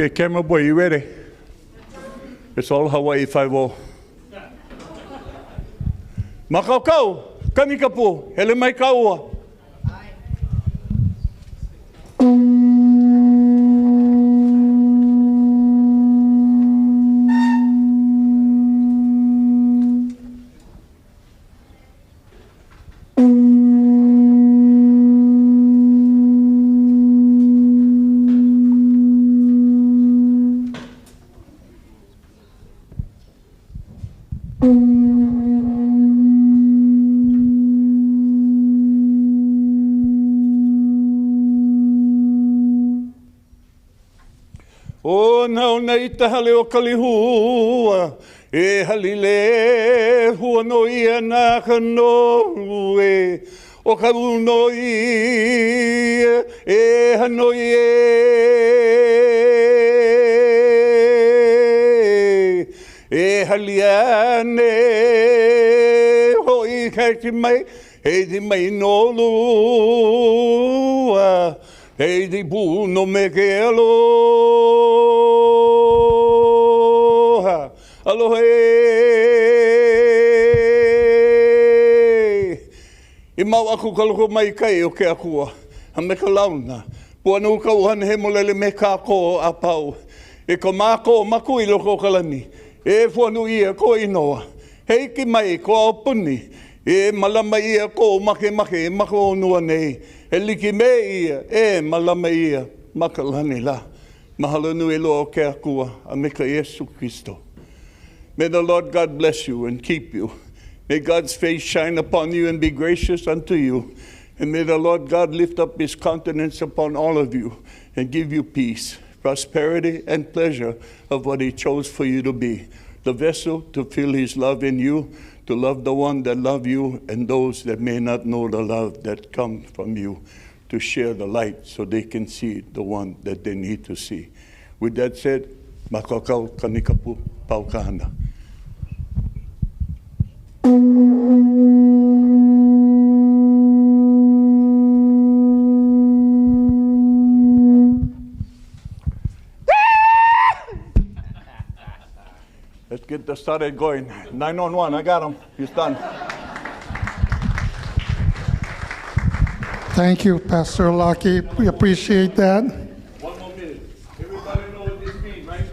Okay, camera boy, you ready? It's all Hawaii 5-0. Makau, kanikapu, hele mai kaua. O nau nei tahale o kalihua, e halile hua no ia nā kano e, o karuno ia, e hano e haliane, ho I kaki mai, he di mai no lua, he di bu no me ke aloha, aloha I mau aku kaloko mai kai o ke akua, ha me ka launa, pua nu ka uhane he molele me ka ko a pau, e ko mako maku I loko kalani, e pua nu ia ko inoa, hei ki mai ko au puni, e malama ia ko make mako nua nei, e liki me ia, e malama ia, makalani la. Mahalo nui loa o ke akua, a me ka Yesu Christo. May the Lord God bless you and keep you. May God's face shine upon you and be gracious unto you. And may the Lord God lift up his countenance upon all of you and give you peace, prosperity, and pleasure of what he chose for you to be. The vessel to feel his love in you, to love the one that love you and those that may not know the love that comes from you, to share the light so they can see the one that they need to see. With that said, makakau kanikapu paukahana. Let's get this started going. 911, I got him. He's done. Thank you, Pastor Lucky. We appreciate that. One more minute. Everybody know what this means, right?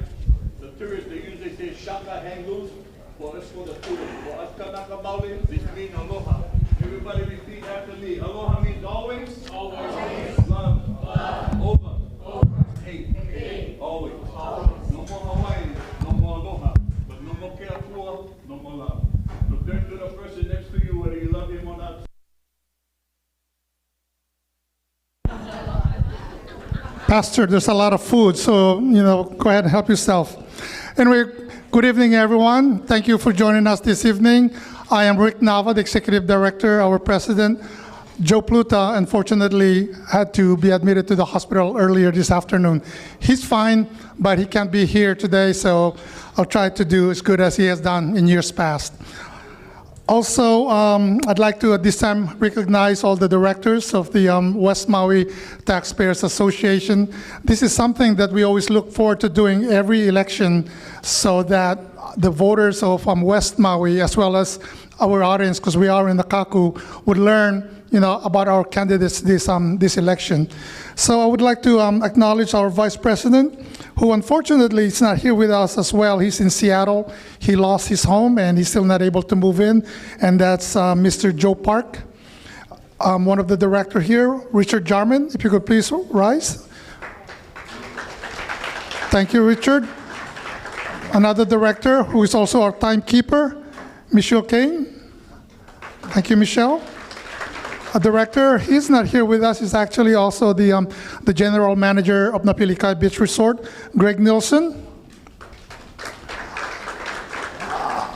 The tourists, they usually say shaka, hang loose. For us, for the tourists. For us, kanaka Maui, this means aloha. Everybody repeat after me. Aloha means always. Always. Love. Love. Over. Over. Hate. Hate. Always. Always. No more Hawaii. No more aloha. But no more keapua. No more love. So turn to the person next to you, whether you love him or not. Pastor, there's a lot of food, so, go ahead and help yourself. Anyway, good evening, everyone. Thank you for joining us this evening. I am Rick Nava, the Executive Director. Our President, Joe Pluta, unfortunately had to be admitted to the hospital earlier this afternoon. He's fine, but he can't be here today, so I'll try to do as good as he has done in years past. Also, I'd like to at this time recognize all the directors of the West Maui Taxpayers Association. This is something that we always look forward to doing every election so that the voters of West Maui, as well as our audience, because we are in Akaku, would learn about our candidates this election. So I would like to acknowledge our Vice President, who unfortunately is not here with us as well. He's in Seattle. He lost his home and he's still not able to move in, and that's Mr. Joe Park. One of the director here, Richard Jarman, if you could please rise. Thank you, Richard. Another director who is also our timekeeper, Michelle Kane. Thank you, Michelle. A director, he's not here with us, he's actually also the general manager of Napilikai Beach Resort, Greg Nilsson.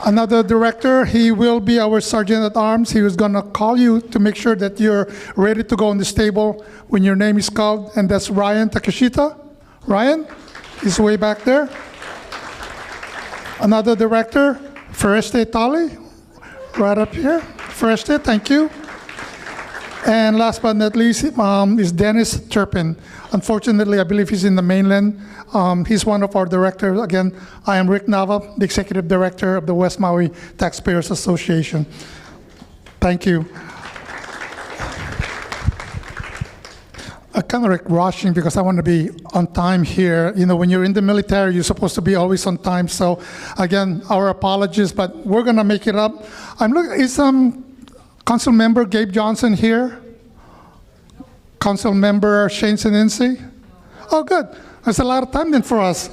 Another director, he will be our sergeant at arms. He was gonna call you to make sure that you're ready to go on this table when your name is called, and that's Ryan Takashita. Ryan, he's way back there. Another director, Fereste Tali, right up here. Fereste, thank you. And last but not least is Dennis Turpin. Unfortunately, I believe he's in the mainland. He's one of our directors. Again, I am Rick Nava, the Executive Director of the West Maui Taxpayers Association. Thank you. I'm kind of like rushing because I want to be on time here. You know, when you're in the military, you're supposed to be always on time. So again, our apologies, but we're going to make it up. I'm looking, is Council Member Gabe Johnson here? Council Member Shane Sinensi? Oh, good. That's a lot of time then for us.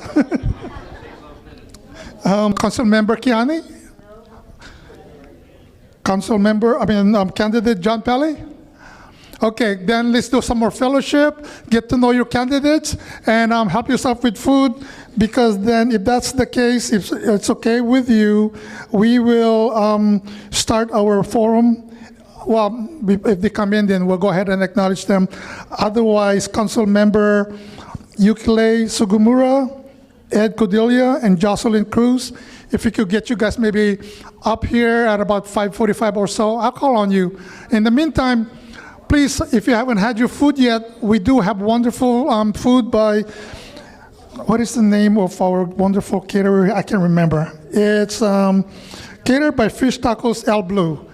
Council Member Kiani? Council Member, Candidate John Pelly? Okay, then let's do some more fellowship, get to know your candidates, and help yourself with food, because then if that's the case, if it's okay with you, we will start our forum. Well, if they come in, then we'll go ahead and acknowledge them. Otherwise, Council Member Yukile Sugimura, Ed Cordelia, and Jocelyn Cruz, if we could get you guys maybe up here at about 5:45 or so, I'll call on you. In the meantime, please, if you haven't had your food yet, we do have wonderful food by, what is the name of our wonderful caterer? I can't remember. It's catered by Fish Tacos El Blue.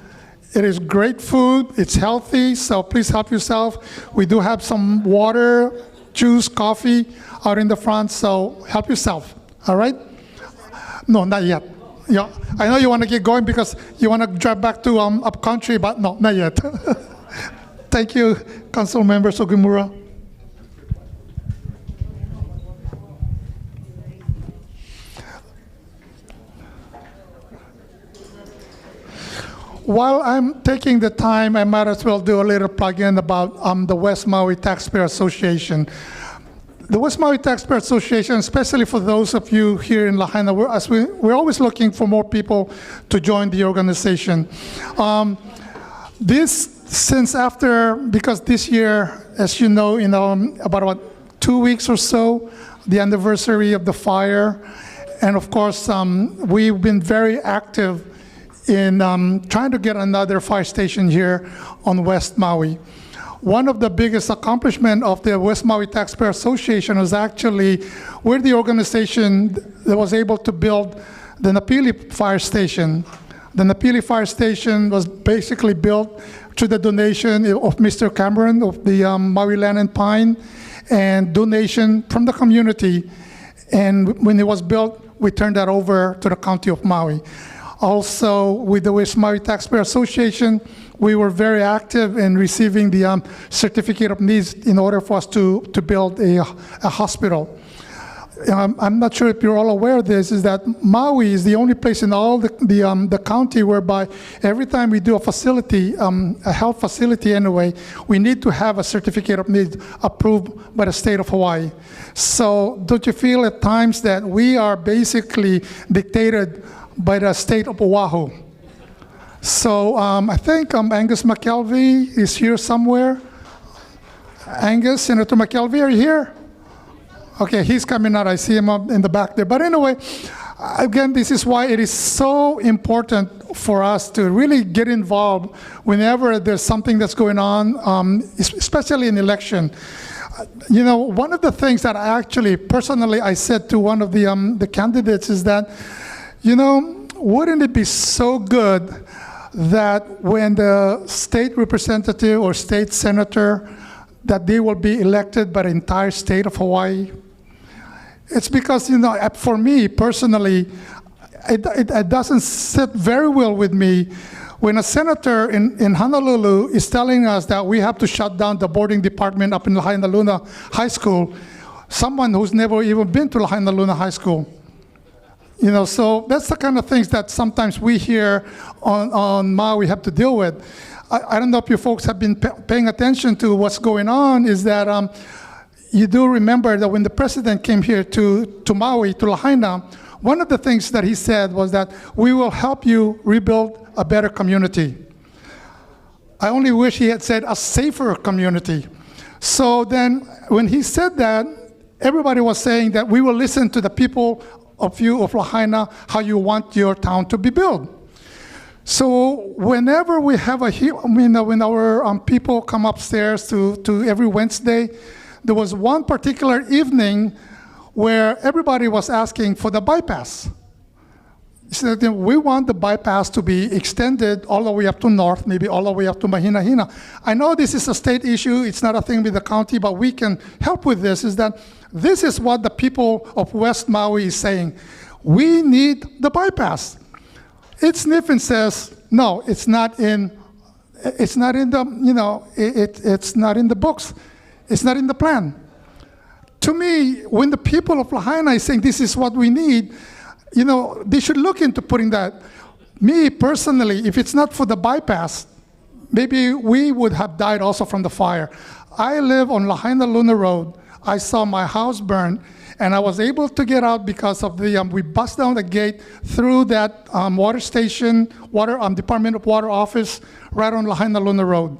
It is great food, it's healthy, so please help yourself. We do have some water, juice, coffee out in the front, so help yourself, all right? No, not yet. Yeah, I know you want to get going because you want to drive back to upcountry, but no, not yet. Thank you, Council Member Sugimura. While I'm taking the time, I might as well do a little plug-in about the West Maui Taxpayer Association. The West Maui Taxpayer Association, especially for those of you here in Lahaina, we're always looking for more people to join the organization. Because this year, as you know, about 2 weeks or so, the anniversary of the fire, and of course, we've been very active in trying to get another fire station here on West Maui. One of the biggest accomplishments of the West Maui Taxpayer Association was actually we're the organization that was able to build the Napili Fire Station. The Napili Fire Station was basically built through the donation of Mr. Cameron of the Maui Land and Pine, and donation from the community. And when it was built, we turned that over to the County of Maui. Also, with the West Maui Taxpayer Association, we were very active in receiving the certificate of needs in order for us to build a hospital. I'm not sure if you're all aware of this, is that Maui is the only place in all the county whereby every time we do a facility, a health facility anyway, we need to have a certificate of needs approved by the state of Hawaii. So don't you feel at times that we are basically dictated by the state of Oahu? So I think Angus McKelvey is here somewhere. Angus, Senator McKelvey, are you here? Okay, he's coming out. I see him up in the back there. But anyway, again, this is why it is so important for us to really get involved whenever there's something that's going on, especially in election. You know, one of the things that I actually, personally, I said to one of the candidates is that, you know, wouldn't it be so good that when the state representative or state senator, that they will be elected by the entire state of Hawaii? It's because, you know, for me personally, it doesn't sit very well with me when a senator in Honolulu is telling us that we have to shut down the boarding department up in Lahaina Luna High School, someone who's never even been to Lahaina Luna High School. You know, so that's the kind of things that sometimes we here on Maui have to deal with. I don't know if you folks have been paying attention to what's going on, is that you do remember that when the president came here to Maui, to Lahaina, one of the things that he said was that we will help you rebuild a better community. I only wish he had said a safer community. So then when he said that, everybody was saying that we will listen to the people of Lahaina, how you want your town to be built. So whenever we have when our people come upstairs to every Wednesday, there was one particular evening where everybody was asking for the bypass. So we want the bypass to be extended all the way up to north, maybe all the way up to Mahina-Hina. I know this is a state issue, it's not a thing with the county, but we can help with this, is that this is what the people of West Maui is saying. We need the bypass. It sniffs and says, no, it's not in the, it's not in the books. It's not in the plan. To me, when the people of Lahaina is saying this is what we need, they should look into putting that. Me personally, if it's not for the bypass, maybe we would have died also from the fire. I live on Lahaina Luna Road. I saw my house burn, and I was able to get out because of we bust down the gate through that water station, Department of Water office, right on Lahaina Luna Road.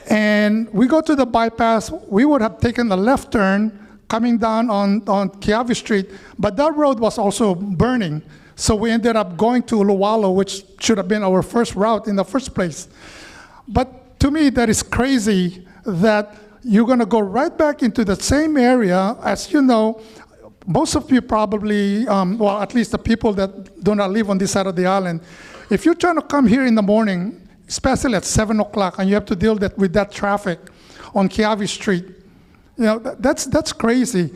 And we go to the bypass, we would have taken a left turn coming down on Keawe Street, but that road was also burning. So we ended up going to Uluwalo, which should have been our first route in the first place. But to me, that is crazy that you're gonna go right back into the same area. As you know, most of you probably, well, at least the people that do not live on this side of the island, if you're trying to come here in the morning, especially at 7 o'clock, and you have to deal with that traffic on Keawe Street, that's crazy.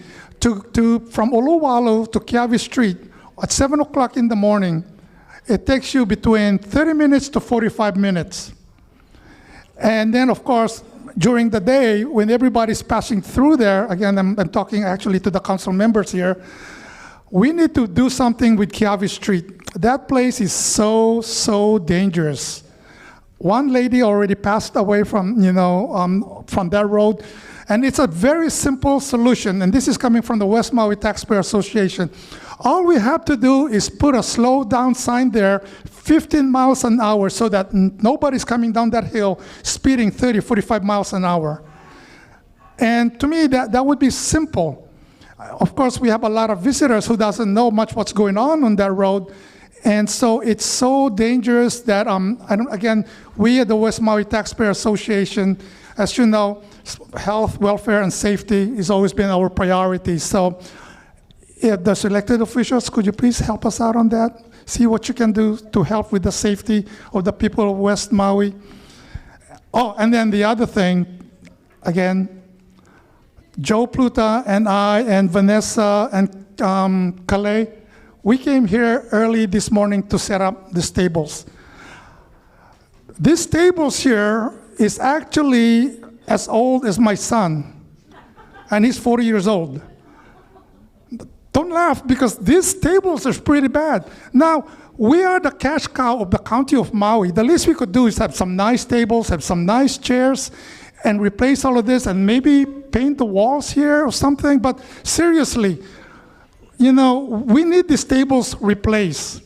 From Uluwalo to Keawe Street at 7 o'clock in the morning, it takes you between 30 minutes to 45 minutes. And then, of course, during the day, when everybody's passing through there, again, I'm talking actually to the council members here, we need to do something with Keawe Street. That place is so dangerous. One lady already passed away from that road. And it's a very simple solution, and this is coming from the West Maui Taxpayer Association. All we have to do is put a slow down sign there, 15 miles an hour, so that nobody's coming down that hill speeding 30, 45 miles an hour. And to me, that would be simple. Of course, we have a lot of visitors who doesn't know much what's going on that road. And so it's so dangerous that, again, we at the West Maui Taxpayer Association, as you know, health, welfare, and safety has always been our priority. So if the elected officials, could you please help us out on that? See what you can do to help with the safety of the people of West Maui. Oh, and then the other thing, again, Joe Pluta and I and Vanessa and Calais, we came here early this morning to set up these tables. These tables here is actually as old as my son, and he's 40 years old. Don't laugh, because these tables are pretty bad. Now, we are the cash cow of the county of Maui. The least we could do is have some nice tables, have some nice chairs, and replace all of this, and maybe paint the walls here or something. But seriously, we need these tables replaced.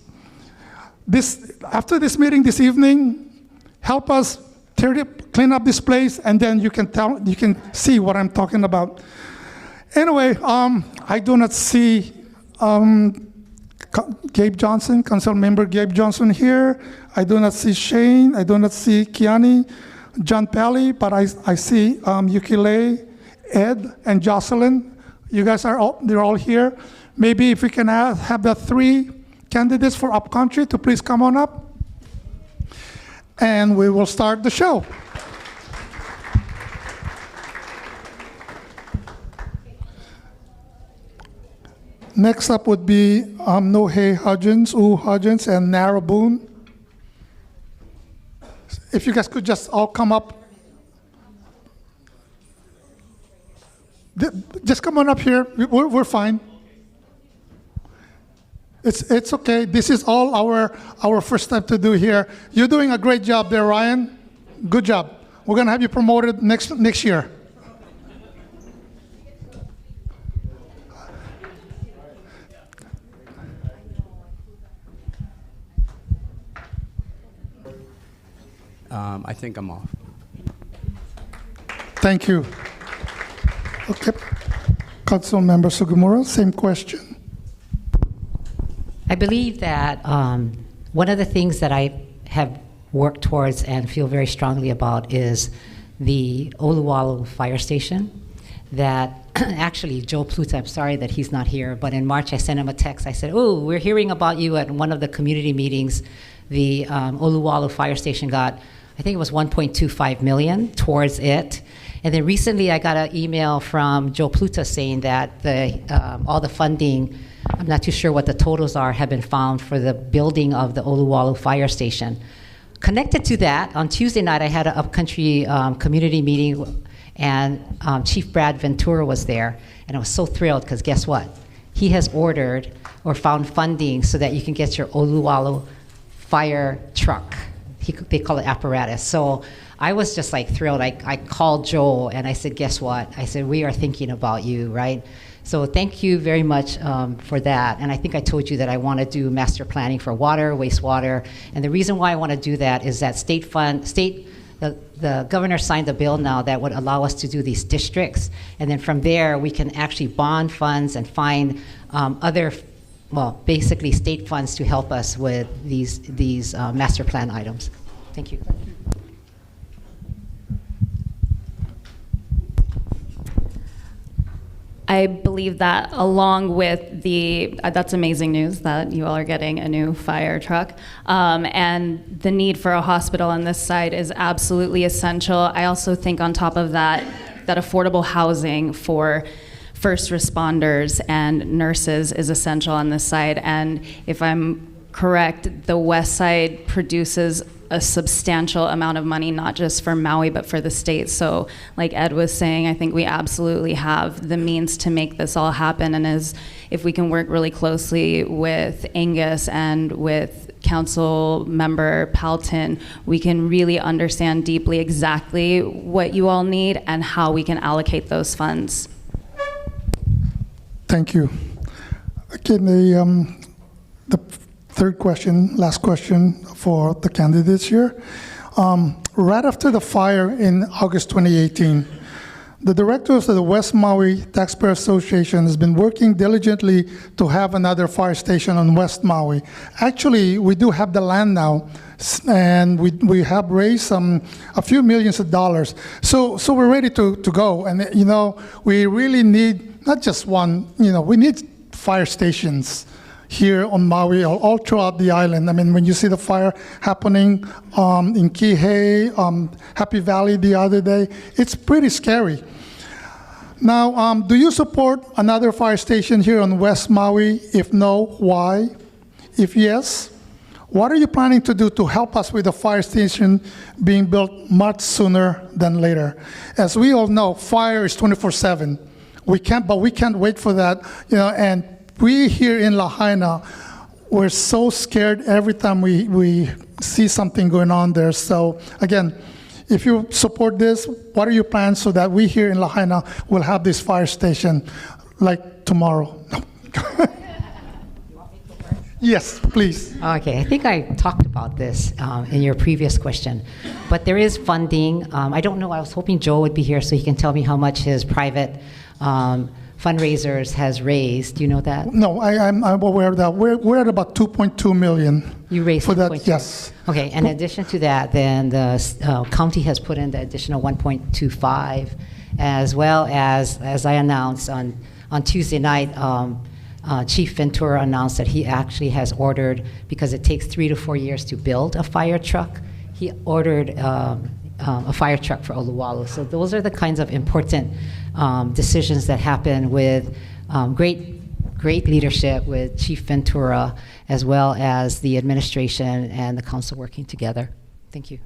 After this meeting this evening, help us clean up this place, and then you can see what I'm talking about. Anyway, I do not see Gabe Johnson, Council Member Gabe Johnson here. I do not see Shane. I do not see Kiani, John Pally, but I see Yukile, Ed, and Jocelyn. You guys they're all here. Maybe if we can have the 3 candidates for upcountry to please come on up. And we will start the show. Next up would be Nohe Hudgens, Hudgens, and Nara Boone. If you guys could just all come up. Just come on up here. We're fine. It's okay. This is all our first step to do here. You're doing a great job there, Ryan. Good job. We're gonna have you promoted next year. I think I'm off. Thank you. Okay. Council Member Sugimura, same question. I believe that one of the things that I have worked towards and feel very strongly about is the Oluwalu Fire Station. That actually, Joe Pluta, I'm sorry that he's not here, but in March I sent him a text. I said, oh, we're hearing about you at one of the community meetings. The Oluwalu Fire Station got, I think it was 1.25 million towards it. And then recently I got an email from Joe Pluta saying that all the funding, I'm not too sure what the totals are, have been found for the building of the Oluwalu Fire Station. Connected to that, on Tuesday night I had an upcountry community meeting, and Chief Brad Ventura was there, and I was so thrilled because guess what? He has ordered or found funding so that you can get your Oluwalu fire truck. They call it apparatus. So I was just like thrilled. I called Joel and I said, guess what? I said, we are thinking about you, right? So thank you very much for that. And I think I told you that I want to do master planning for water, wastewater. And the reason why I want to do that is that the governor signed a bill now that would allow us to do these districts. And then from there, we can actually bond funds and find basically state funds to help us with these master plan items. Thank you. I believe that along with that's amazing news that you all are getting a new fire truck. And the need for a hospital on this side is absolutely essential. I also think on top of that affordable housing for first responders and nurses is essential on this side. And if I'm correct, the west side produces a substantial amount of money, not just for Maui, but for the state. So like Ed was saying, I think we absolutely have the means to make this all happen. And if we can work really closely with Angus and with Council Member Palton, we can really understand deeply exactly what you all need and how we can allocate those funds. Thank you. Again, the third question, last question for the candidates here. Right after the fire in August 2018, the directors of the West Maui Taxpayer Association has been working diligently to have another fire station on West Maui. Actually, we do have the land now, and we have raised a few millions of dollars. So we're ready to go. And we really need not just one, we need fire stations here on Maui, all throughout the island. I mean, when you see the fire happening in Kihei, Happy Valley the other day, it's pretty scary. Now, do you support another fire station here on West Maui? If no, why? If yes, what are you planning to do to help us with the fire station being built much sooner than later? As we all know, fire is 24/7. We can't wait for that, and we here in Lahaina, we're so scared every time we see something going on there. So again, if you support this, what are your plans so that we here in Lahaina will have this fire station like tomorrow? Yes, please. Okay, I think I talked about this in your previous question, but there is funding. I don't know, I was hoping Joe would be here so he can tell me how much his private fundraisers has raised. Do you know that? No, I'm aware of that. We're at about 2.2 million. You raised for 2.2? that, yes. Okay, in addition to that, then the county has put in the additional 1.25, as well as I announced on Tuesday night, Chief Ventura announced that he actually has ordered, because it takes 3 to 4 years to build a fire truck, he ordered a fire truck for Oluwalu. So those are the kinds of important decisions that happen with great leadership with Chief Ventura, as well as the administration and the council working together. Thank you.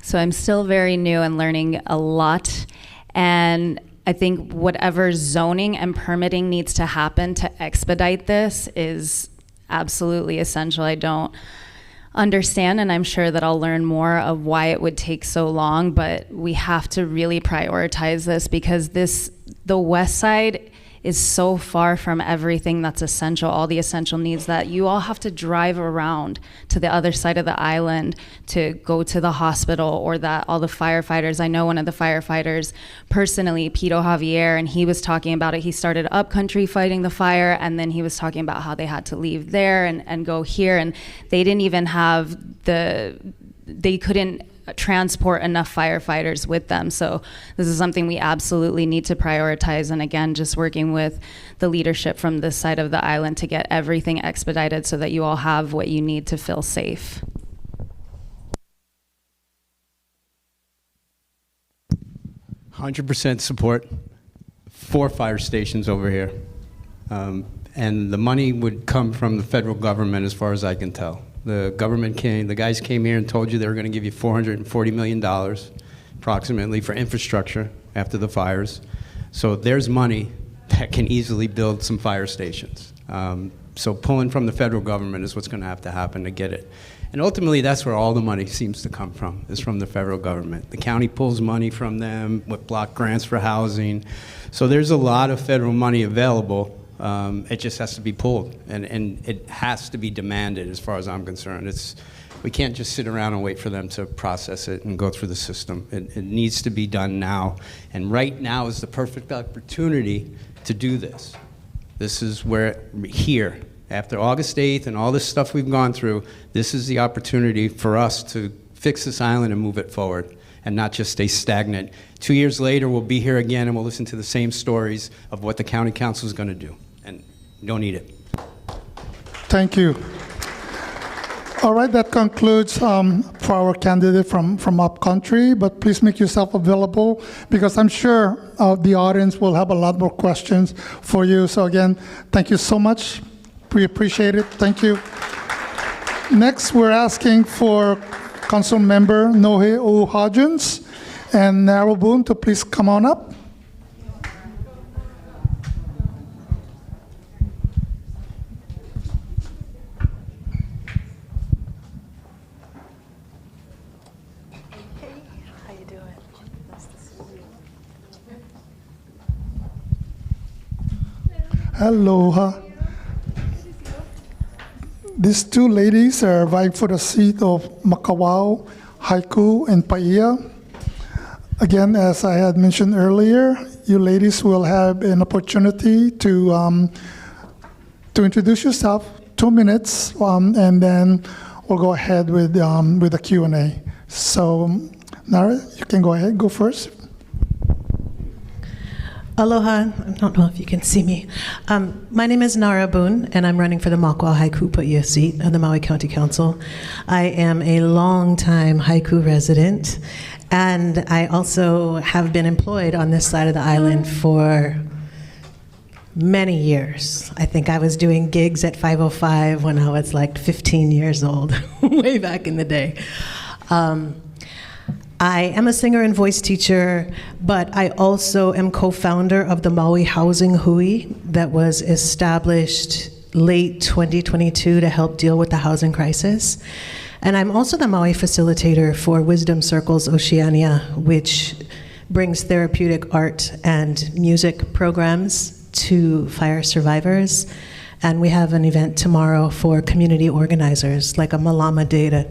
So I'm still very new and learning a lot, and I think whatever zoning and permitting needs to happen to expedite this is absolutely essential. I don't understand, and I'm sure that I'll learn more of why it would take so long, but we have to really prioritize this, because the west side is so far from everything that's essential, all the essential needs, that you all have to drive around to the other side of the island to go to the hospital, or that all the firefighters, I know one of the firefighters personally, Pito Javier, and he was talking about it. He started upcountry fighting the fire, and then he was talking about how they had to leave there and go here, and they didn't even have they couldn't transport enough firefighters with them. So this is something we absolutely need to prioritize. And again, just working with the leadership from this side of the island to get everything expedited so that you all have what you need to feel safe. %100% support. 4 fire stations over here. And the money would come from the federal government as far as I can tell. The guys came here and told you they were going to give you $440 million approximately for infrastructure after the fires. So there's money that can easily build some fire stations. So pulling from the federal government is what's going to have to happen to get it. And ultimately, that's where all the money seems to come from, is from the federal government. The county pulls money from them with block grants for housing. So there's a lot of federal money available. It just has to be pulled, and it has to be demanded as far as I'm concerned. We can't just sit around and wait for them to process it and go through the system. It needs to be done now, and right now is the perfect opportunity to do this. This is where, here, after August 8th and all this stuff we've gone through, this is the opportunity for us to fix this island and move it forward, and not just stay stagnant. 2 years later, we'll be here again and we'll listen to the same stories of what the county council is going to do. And we don't need it. Thank you. All right, that concludes for our candidate from Upcountry, but please make yourself available because I'm sure the audience will have a lot more questions for you. So again, thank you so much. We appreciate it. Thank you. Next, we're asking for Council Member Nohe O'Hodgins and Narrowboon to please come on up. How you doing? Nice to see you. Aloha. These two ladies are vying for the seat of Makawao, Haiku, and Paia. Again, as I had mentioned earlier, you ladies will have an opportunity to introduce yourself, 2 minutes, and then we'll go ahead with the Q&A. So, Nara, you can go ahead, go first. Aloha. I don't know if you can see me. My name is Nara Boone, and I'm running for the Makawao Haiku Paia seat of the Maui County Council. I am a longtime Haiku resident, and I also have been employed on this side of the island for many years. I think I was doing gigs at 505 when I was like 15 years old, way back in the day. I am a singer and voice teacher, but I also am co-founder of the Maui Housing Hui that was established late 2022 to help deal with the housing crisis. And I'm also the Maui facilitator for Wisdom Circles Oceania, which brings therapeutic art and music programs to fire survivors. And we have an event tomorrow for community organizers, like a Malama Day, to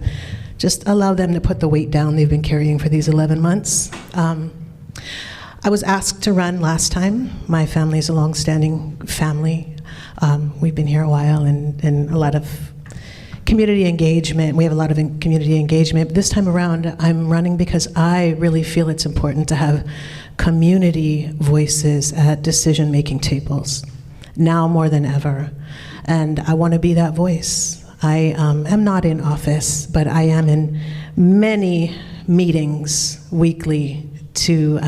just allow them to put the weight down they've been carrying for these 11 months. I was asked to run last time. My family is a long-standing family. We've been here a while, and a lot of community engagement. We have a lot of community engagement. But this time around, I'm running because I really feel it's important to have community voices at decision-making tables, now more than ever. And I want to be that voice. I am not in office, but I am in many meetings weekly to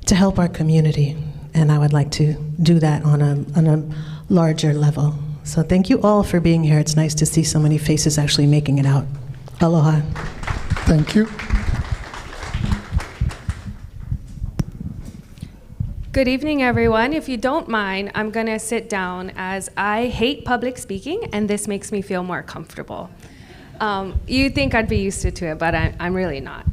help our community, and I would like to do that on a larger level. So thank you all for being here. It's nice to see so many faces actually making it out. Aloha. Thank you. Good evening, everyone. If you don't mind, I'm going to sit down as I hate public speaking, and this makes me feel more comfortable. You think I'd be used to it, but I'm really not.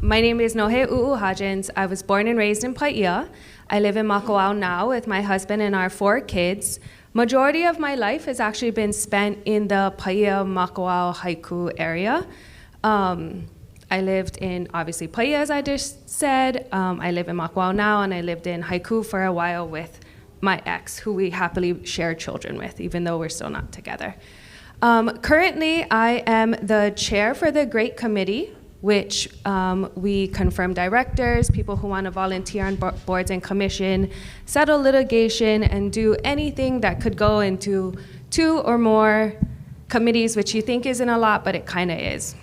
My name is Nohe U'u Hajins. I was born and raised in Paia. I live in Makawao now with my husband and our 4 kids. Majority of my life has actually been spent in the Paia, Makawao, Haiku area. I lived in, obviously, Paia, as I just said. I live in Makawao now, and I lived in Haiku for a while with my ex, who we happily share children with, even though we're still not together. Currently, I am the chair for the Great Committee, which we confirm directors, people who want to volunteer on boards and commission, settle litigation, and do anything that could go into 2 or more committees, which you think isn't a lot, but it kind of is.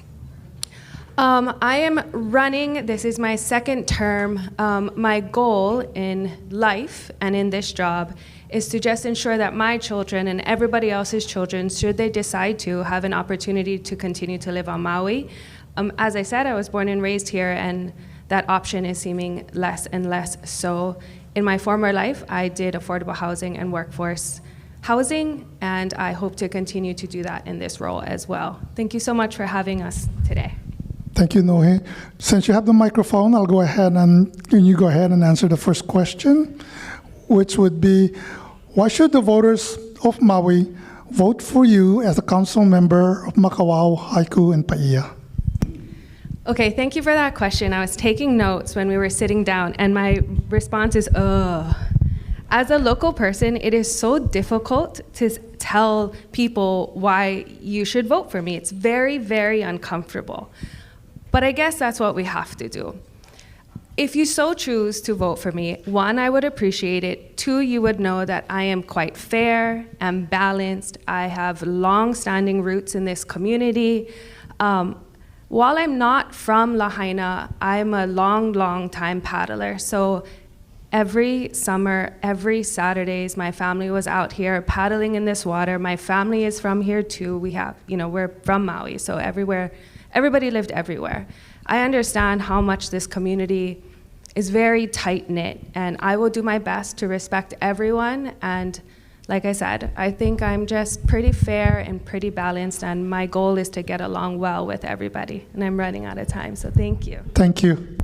I am running, this is my 2nd term. My goal in life and in this job is to just ensure that my children and everybody else's children, should they decide to, have an opportunity to continue to live on Maui. As I said, I was born and raised here, and that option is seeming less and less so. In my former life, I did affordable housing and workforce housing, and I hope to continue to do that in this role as well. Thank you so much for having us today. Thank you, Nohe. Since you have the microphone, I'll go ahead and you go ahead and answer the first question, which would be, why should the voters of Maui vote for you as a council member of Makawao, Haiku, and Paia? Okay, thank you for that question. I was taking notes when we were sitting down, and my response is, ugh. As a local person, it is so difficult to tell people why you should vote for me. It's very, very uncomfortable. But I guess that's what we have to do. If you so choose to vote for me, 1, I would appreciate it. 2, you would know that I am quite fair and balanced. I have long-standing roots in this community. While I'm not from Lahaina, I'm a long time paddler. So every summer, every Saturdays, my family was out here paddling in this water. My family is from here too. We're from Maui, so everybody lived everywhere. I understand how much this community is very tight-knit, and I will do my best to respect everyone. And like I said, I think I'm just pretty fair and pretty balanced, and my goal is to get along well with everybody. And I'm running out of time, so thank you. Thank you.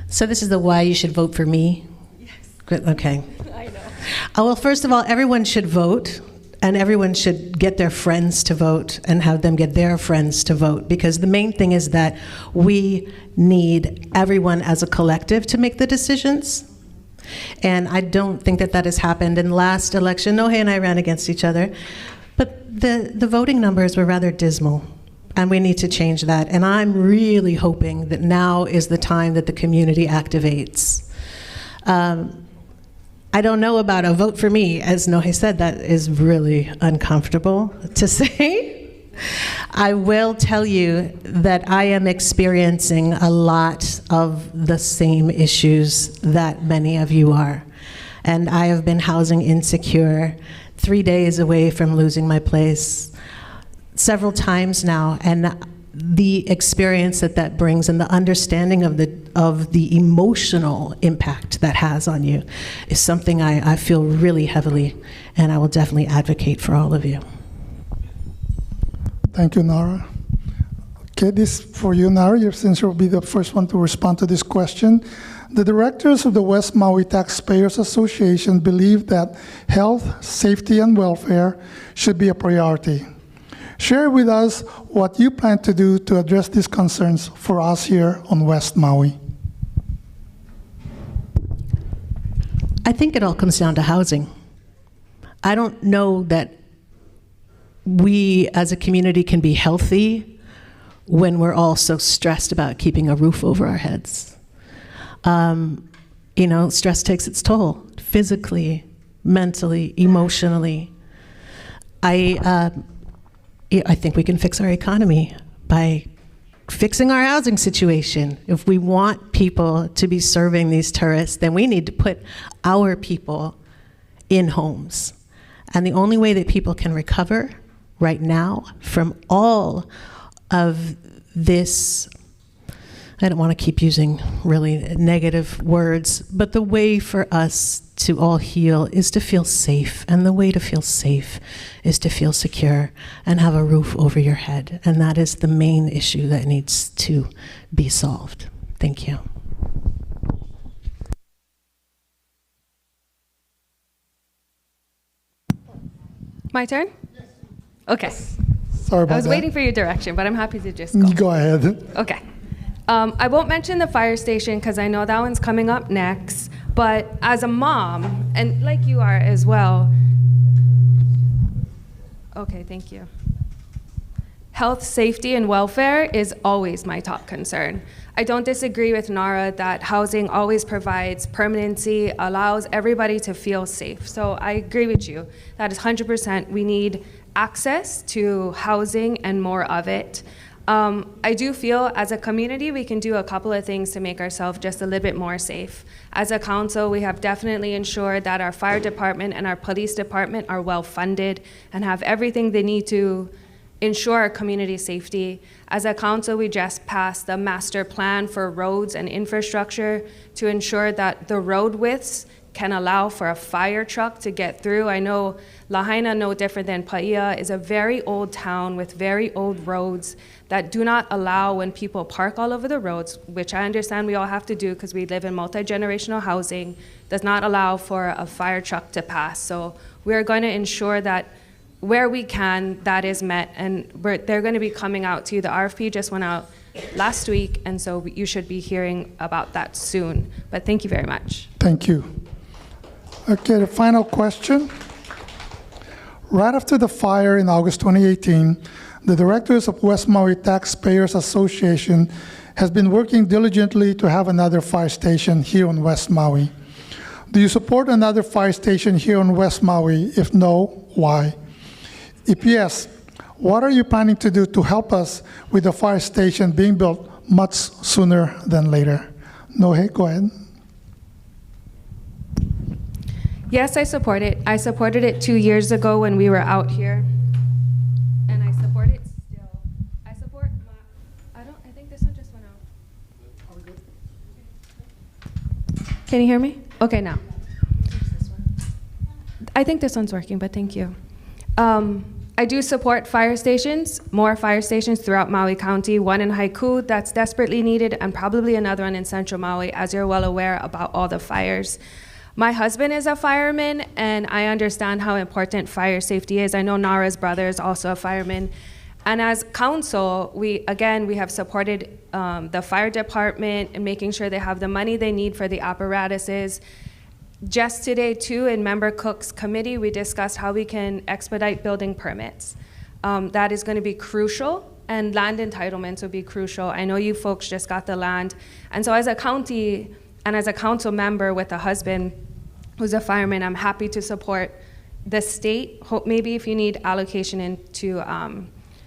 So this is the why you should vote for me? Yes. Good, okay. I know. Well, first of all, everyone should vote, and everyone should get their friends to vote and have them get their friends to vote, because the main thing is that we need everyone as a collective to make the decisions. And I don't think that has happened. In the last election, Nohe and I ran against each other, but the voting numbers were rather dismal. And we need to change that. And I'm really hoping that now is the time that the community activates. I don't know about a vote for me. As Nohe said, that is really uncomfortable to say. I will tell you that I am experiencing a lot of the same issues that many of you are. And I have been housing insecure, 3 days away from losing my place, several times now, and the experience that brings and the understanding of the emotional impact that has on you is something I feel really heavily, and I will definitely advocate for all of you. Thank you, Nara. Okay, this for you, Nara, since you'll be the first one to respond to this question. The directors of the West Maui Taxpayers Association believe that health, safety, and welfare should be a priority. Share with us what you plan to do to address these concerns for us here on West Maui. I think it all comes down to housing. I don't know that we as a community can be healthy when we're all so stressed about keeping a roof over our heads. Stress takes its toll, physically, mentally, emotionally. I think we can fix our economy by fixing our housing situation. If we want people to be serving these tourists, then we need to put our people in homes. And the only way that people can recover right now from all of this I don't want to keep using really negative words, but the way for us to all heal is to feel safe. And the way to feel safe is to feel secure and have a roof over your head. And that is the main issue that needs to be solved. Thank you. My turn? Okay. Sorry about that. I was waiting for your direction, but I'm happy to just go. Go ahead. Okay. I won't mention the fire station because I know that one's coming up next. But as a mom, and like you are as well. Okay, thank you. Health, safety, and welfare is always my top concern. I don't disagree with Nara that housing always provides permanency, allows everybody to feel safe. So I agree with you. That is 100%. We need access to housing and more of it. I do feel as a community we can do a couple of things to make ourselves just a little bit more safe. As a council, we have definitely ensured that our fire department and our police department are well funded and have everything they need to ensure our community safety. As a council, we just passed the master plan for roads and infrastructure to ensure that the road widths can allow for a fire truck to get through. I know Lahaina, no different than Paia, is a very old town with very old roads that do not allow when people park all over the roads, which I understand we all have to do because we live in multi-generational housing, does not allow for a fire truck to pass. So we are going to ensure that where we can, that is met, and they're going to be coming out to you. The RFP just went out last week, and so you should be hearing about that soon. But thank you very much. Thank you. Okay, the final question. Right after the fire in August 2018, the directors of West Maui Taxpayers Association has been working diligently to have another fire station here on West Maui. Do you support another fire station here on West Maui? If no, why? If yes, what are you planning to do to help us with the fire station being built much sooner than later? Nohe, go ahead. Yes, I support it. I supported it 2 years ago when we were out here, and I support it still. I support I think this one just went out. Can you hear me? Okay, now. I think this one's working, but thank you. I do support fire stations, more fire stations throughout Maui County, one in Haiku that's desperately needed, and probably another one in Central Maui, as you're well aware about all the fires. My husband is a fireman, and I understand how important fire safety is. I know Nara's brother is also a fireman. And as council, we have supported the fire department and making sure they have the money they need for the apparatuses. Just today, too, in Member Cook's committee, we discussed how we can expedite building permits. That is going to be crucial, and land entitlements will be crucial. I know you folks just got the land. And so as a county and as a council member with a husband who's a fireman, I'm happy to support the state. Hope maybe if you need allocation into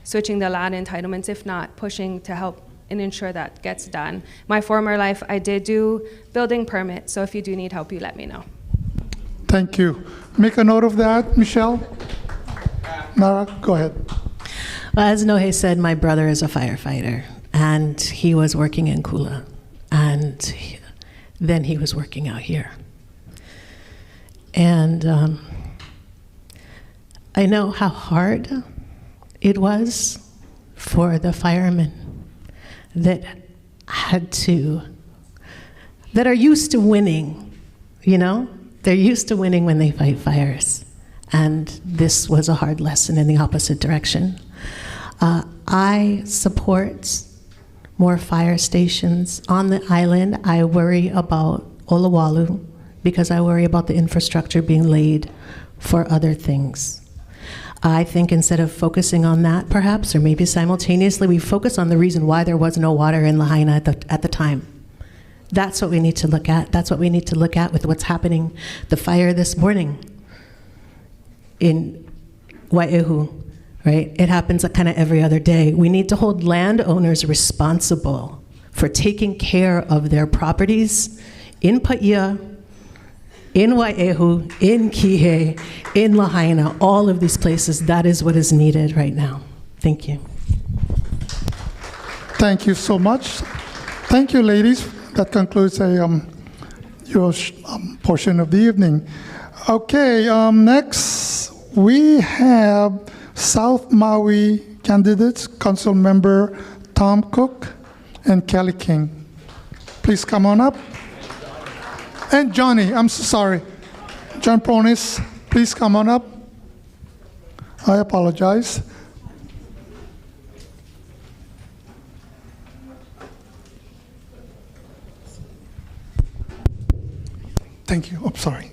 switching the land entitlements, if not, pushing to help and ensure that gets done. My former life, I did do building permits, so if you do need help, you let me know. Thank you. Make a note of that, Michelle. Nara, go ahead. Well, as Nohe said, my brother is a firefighter, and he was working in Kula, and then he was working out here. And I know how hard it was for the firemen that are used to winning, you know? They're used to winning when they fight fires. And this was a hard lesson in the opposite direction. I support more fire stations on the island. I worry about Olowalu because I worry about the infrastructure being laid for other things. I think instead of focusing on that, perhaps, or maybe simultaneously, we focus on the reason why there was no water in Lahaina at the time. That's what we need to look at. That's what we need to look at with what's happening. The fire this morning in Wai'ehu, right? It happens kind of every other day. We need to hold landowners responsible for taking care of their properties in Paia, in Wai'ehu, in Kihei, in Lahaina, all of these places. That is what is needed right now. Thank you. Thank you so much. Thank you, ladies. That concludes your portion of the evening. Okay, next we have South Maui candidates, Council Member Tom Cook and Kelly King. Please come on up. And Johnny, I'm so sorry. John Pronis, please come on up. I apologize. Thank you. I'm sorry.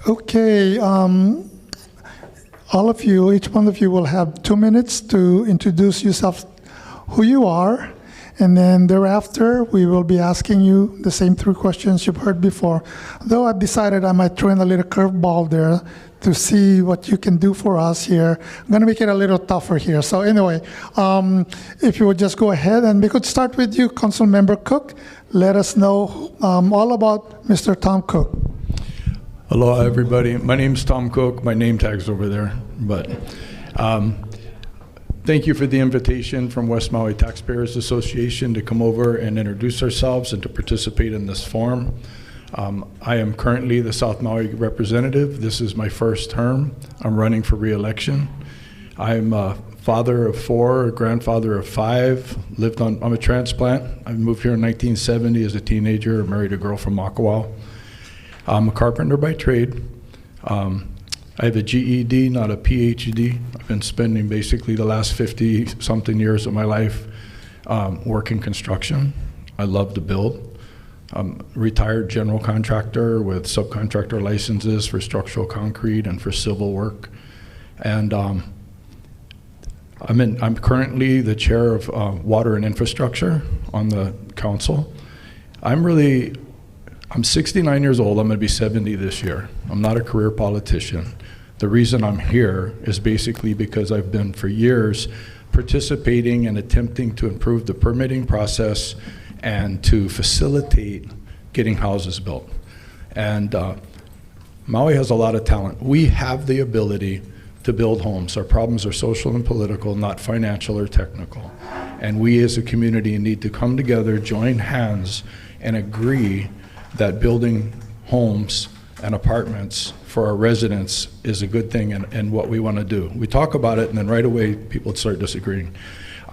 Okay. All of you, each one of you will have 2 minutes to introduce yourself, who you are, and then thereafter we will be asking you the same 3 questions you've heard before. Though I've decided I might throw in a little curveball there to see what you can do for us here. I'm going to make it a little tougher here. So anyway, if you would just go ahead, and we could start with you, Council Member Cook. Let us know all about Mr. Tom Cook. Hello, everybody. My name's Tom Cook. My name tag's over there. But thank you for the invitation from West Maui Taxpayers Association to come over and introduce ourselves and to participate in this forum. I am currently the South Maui representative. This is my first term. I'm running for re-election. I'm a father of 4, a grandfather of 5. I'm a transplant. I moved here in 1970 as a teenager. I married a girl from Makawao. I'm a carpenter by trade. I have a GED, not a PhD. I've been spending basically the last 50-something years of my life working construction. I love to build. I'm a retired general contractor with subcontractor licenses for structural concrete and for civil work. And I'm currently the chair of water and infrastructure on the council. I'm 69 years old. I'm going to be 70 this year. I'm not a career politician. The reason I'm here is basically because I've been for years participating and attempting to improve the permitting process and to facilitate getting houses built. And Maui has a lot of talent. We have the ability to build homes. Our problems are social and political, not financial or technical. And we as a community need to come together, join hands, and agree that building homes and apartments for our residents is a good thing and what we want to do. We talk about it and then right away people start disagreeing.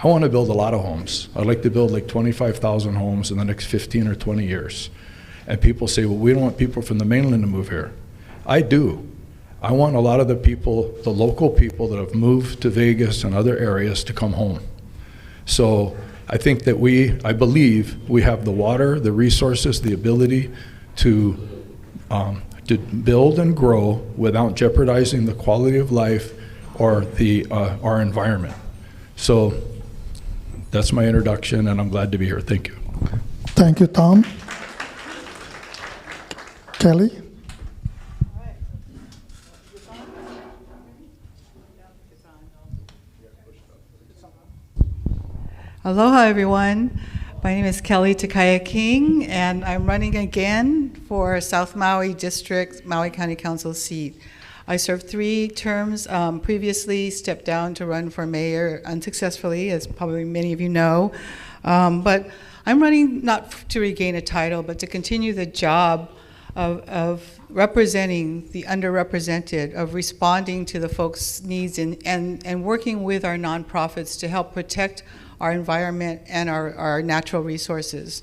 I want to build a lot of homes. I'd like to build like 25,000 homes in the next 15 or 20 years. And people say, well, we don't want people from the mainland to move here. I do. I want a lot of the people, the local people that have moved to Vegas and other areas to come home. So I think that I believe we have the water, the resources, the ability to build and grow without jeopardizing the quality of life or our environment. So that's my introduction, and I'm glad to be here. Thank you. Thank you, Tom. Kelly? Aloha, everyone. My name is Kelly Takaya King, and I'm running again for South Maui District, Maui County Council seat. I served 3 terms, previously stepped down to run for mayor unsuccessfully, as probably many of you know. But I'm running not to regain a title, but to continue the job of representing the underrepresented, of responding to the folks' needs and working with our nonprofits to help protect our environment and our natural resources.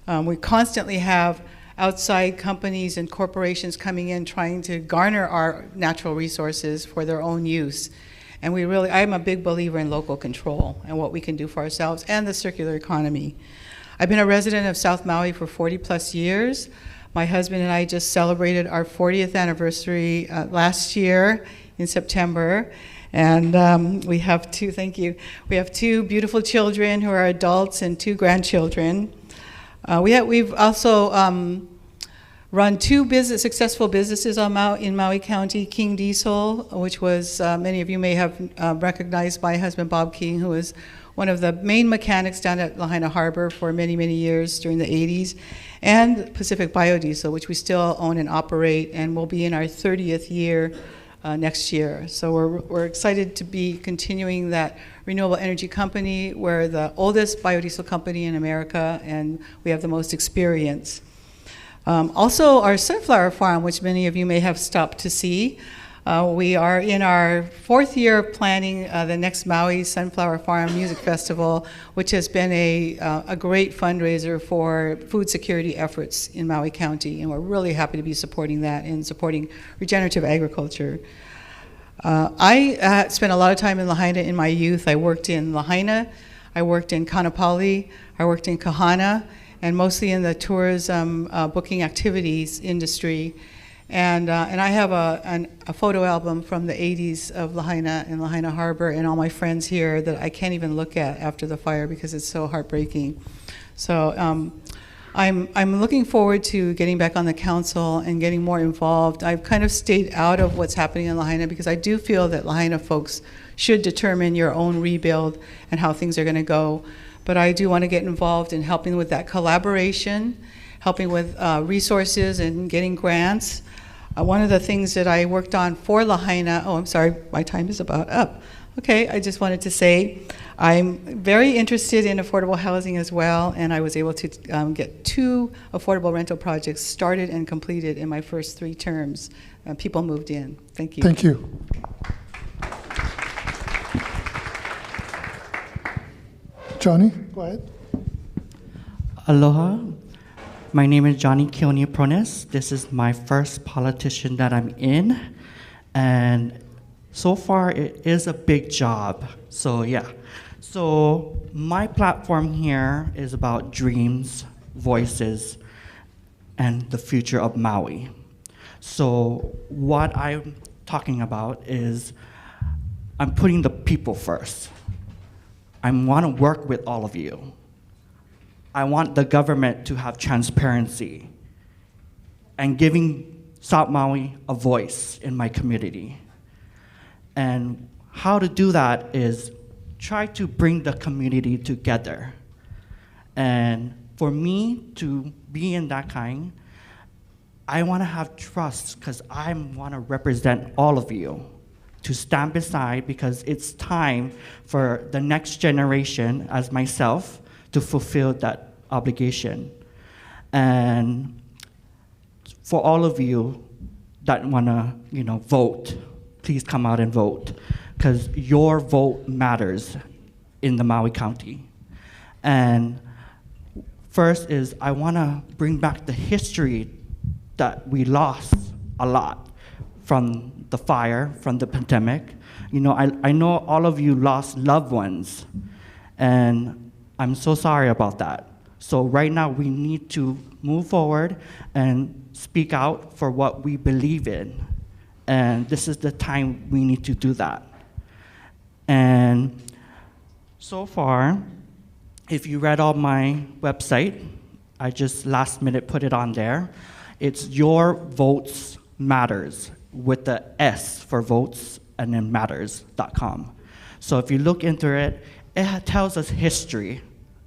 We constantly have outside companies and corporations coming in trying to garner our natural resources for their own use. And I'm a big believer in local control and what we can do for ourselves and the circular economy. I've been a resident of South Maui for 40 plus years. My husband and I just celebrated our 40th anniversary last year in September. And we have 2 beautiful children who are adults and 2 grandchildren. We've also run 2 successful businesses in Maui County. King Diesel, which was, many of you may have recognized my husband Bob King, who was one of the main mechanics down at Lahaina Harbor for many, many years during the 80s. And Pacific Biodiesel, which we still own and operate, and will be in our 30th year next year. So we're excited to be continuing that renewable energy company. We're the oldest biodiesel company in America, and we have the most experience. Also, our sunflower farm, which many of you may have stopped to see, we are in our 4th year planning the next Maui Sunflower Farm Music Festival, which has been a great fundraiser for food security efforts in Maui County, and we're really happy to be supporting that and supporting regenerative agriculture. I spent a lot of time in Lahaina in my youth. I worked in Lahaina, I worked in Kaanapali, I worked in Kahana, and mostly in the tourism booking activities industry. And I have a photo album from the 80s of Lahaina and Lahaina Harbor and all my friends here that I can't even look at after the fire because it's so heartbreaking. So I'm looking forward to getting back on the council and getting more involved. I've kind of stayed out of what's happening in Lahaina because I do feel that Lahaina folks should determine your own rebuild and how things are going to go. But I do want to get involved in helping with that collaboration, helping with resources and getting grants. One of the things that I worked on for Lahaina, oh, I'm sorry, my time is about up. Okay, I just wanted to say I'm very interested in affordable housing as well, and I was able to get 2 affordable rental projects started and completed in my first 3 terms. People moved in. Thank you. Thank you. Johnny, go ahead. Aloha. My name is Johnny Keone Pronis. This is my first politician that I'm in, and so far it is a big job. So yeah. So my platform here is about dreams, voices, and the future of Maui. So what I'm talking about is I'm putting the people first. I want to work with all of you. I want the government to have transparency and giving South Maui a voice in my community. And how to do that is try to bring the community together. And for me to be in that kind, I want to have trust because I want to represent all of you to stand beside because it's time for the next generation as myself to fulfill that obligation. And for all of you that wanna, vote, please come out and vote, because your vote matters in the Maui County. And first is I wanna bring back the history that we lost a lot from the fire, from the pandemic. I know all of you lost loved ones, and I'm so sorry about that. So right now we need to move forward and speak out for what we believe in. And this is the time we need to do that. And so far, if you read on my website, I just last minute put it on there. It's Your Votes Matters with the S for votes and then matters.com. So if you look into it, it tells us history.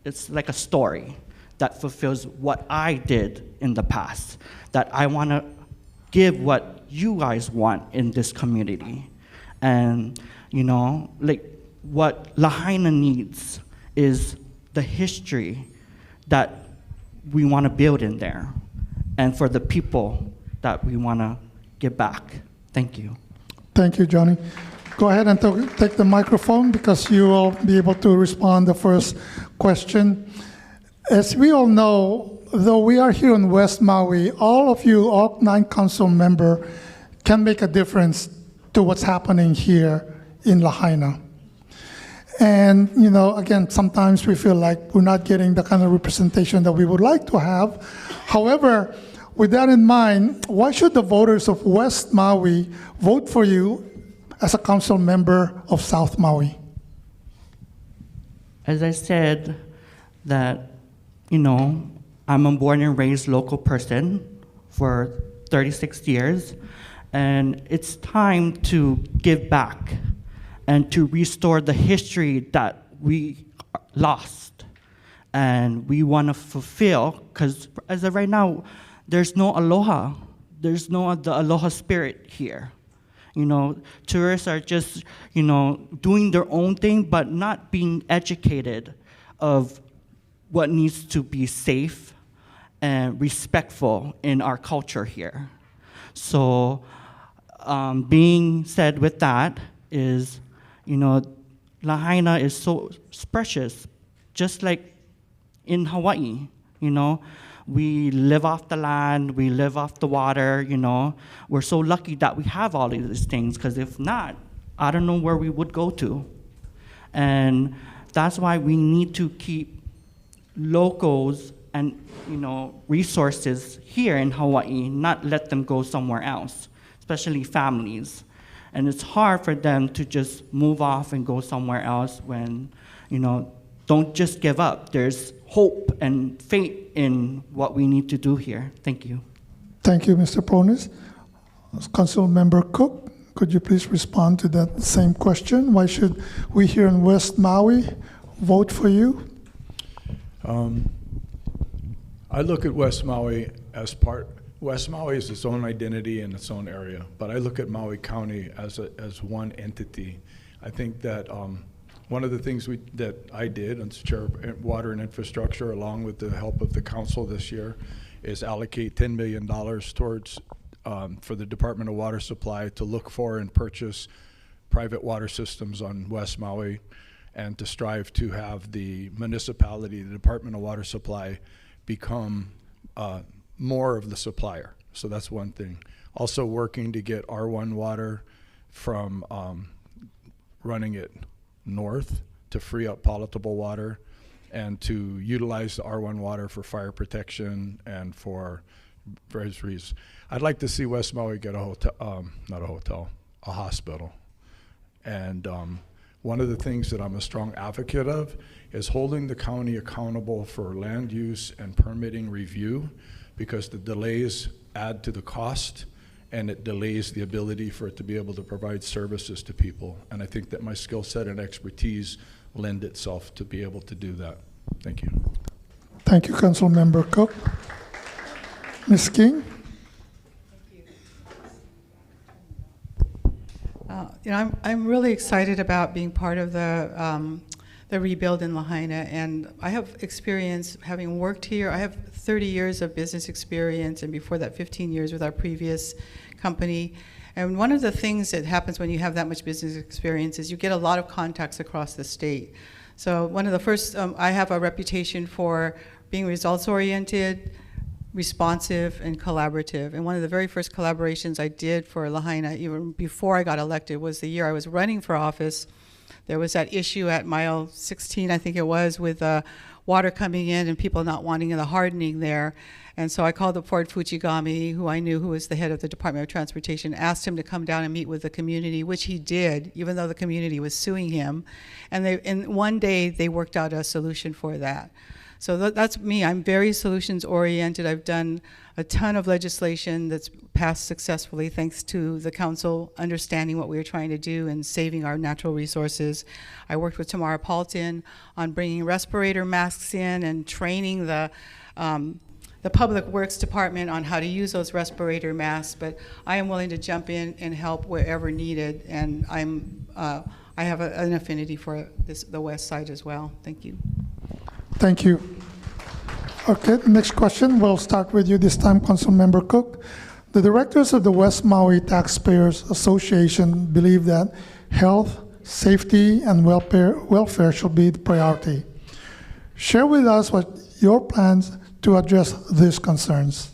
It's like a story that fulfills what I did in the past, that I want to give what you guys want in this community. And, what Lahaina needs is the history that we want to build in there, and for the people that we want to give back. Thank you. Thank you, Johnny. Go ahead and take the microphone because you will be able to respond to the first question. As we all know, though we are here in West Maui, all of you, all 9 council members, can make a difference to what's happening here in Lahaina. And, again, sometimes we feel like we're not getting the kind of representation that we would like to have. However, with that in mind, why should the voters of West Maui vote for you as a council member of South Maui? As I said, that, I'm a born and raised local person for 36 years, and it's time to give back and to restore the history that we lost. And we want to fulfill, because as of right now, there's no aloha. There's no the aloha spirit here. Tourists are just, doing their own thing, but not being educated of what needs to be safe and respectful in our culture here. So, being said with that is, Lahaina is so precious, just like in Hawaii, We live off the land, we live off the water, We're so lucky that we have all of these things, because if not, I don't know where we would go to. And that's why we need to keep locals and, resources here in Hawaii, not let them go somewhere else, especially families. And it's hard for them to just move off and go somewhere else when, don't just give up. There's hope and faith in what we need to do here. Thank you. Thank you, Mr. Pronis. Council Member Cook, could you please respond to that same question? Why should we here in West Maui vote for you? I look at West Maui as West Maui is its own identity in its own area, but I look at Maui County as one entity. I think that one of the things that I did as Chair of Water and Infrastructure, along with the help of the council this year, is allocate $10 million towards for the Department of Water Supply to look for and purchase private water systems on West Maui, and to strive to have the municipality, the Department of Water Supply, become more of the supplier. So that's one thing. Also working to get R1 water from running it north to free up palatable water, and to utilize the R1 water for fire protection and for various reasons. I'd like to see West Maui get a hotel, not a hotel, a hospital. And one of the things that I'm a strong advocate of is holding the county accountable for land use and permitting review, because the delays add to the cost, and it delays the ability for it to be able to provide services to people. And I think that my skill set and expertise lend itself to be able to do that. Thank you. Thank you, Council Member Cook. Ms. King? I'm really excited about being part of the rebuild in Lahaina, and I have experience having worked here. I have 30 years of business experience, and before that 15 years with our previous company. And one of the things that happens when you have that much business experience is you get a lot of contacts across the state. So one of the first, I have a reputation for being results-oriented, responsive, and collaborative. And one of the very first collaborations I did for Lahaina, even before I got elected, was the year I was running for office. There was that issue at mile 16, I think it was, with water coming in and people not wanting the hardening there. And so I called up Ford Fujigami, who I knew, who was the head of the Department of Transportation, asked him to come down and meet with the community, which he did, even though the community was suing him. And in one day, they worked out a solution for that. So that's me. I'm very solutions oriented. I've done a ton of legislation that's passed successfully thanks to the council understanding what we were trying to do and saving our natural resources. I worked with Tamara Paulton on bringing respirator masks in and training the Public Works Department on how to use those respirator masks, but I am willing to jump in and help wherever needed, and I have an affinity for the West Side as well. Thank you. Thank you. Okay, next question. We'll start with you this time, Council Member Cook. The directors of the West Maui Taxpayers Association believe that health, safety, and welfare should be the priority. Share with us what your plans to address these concerns.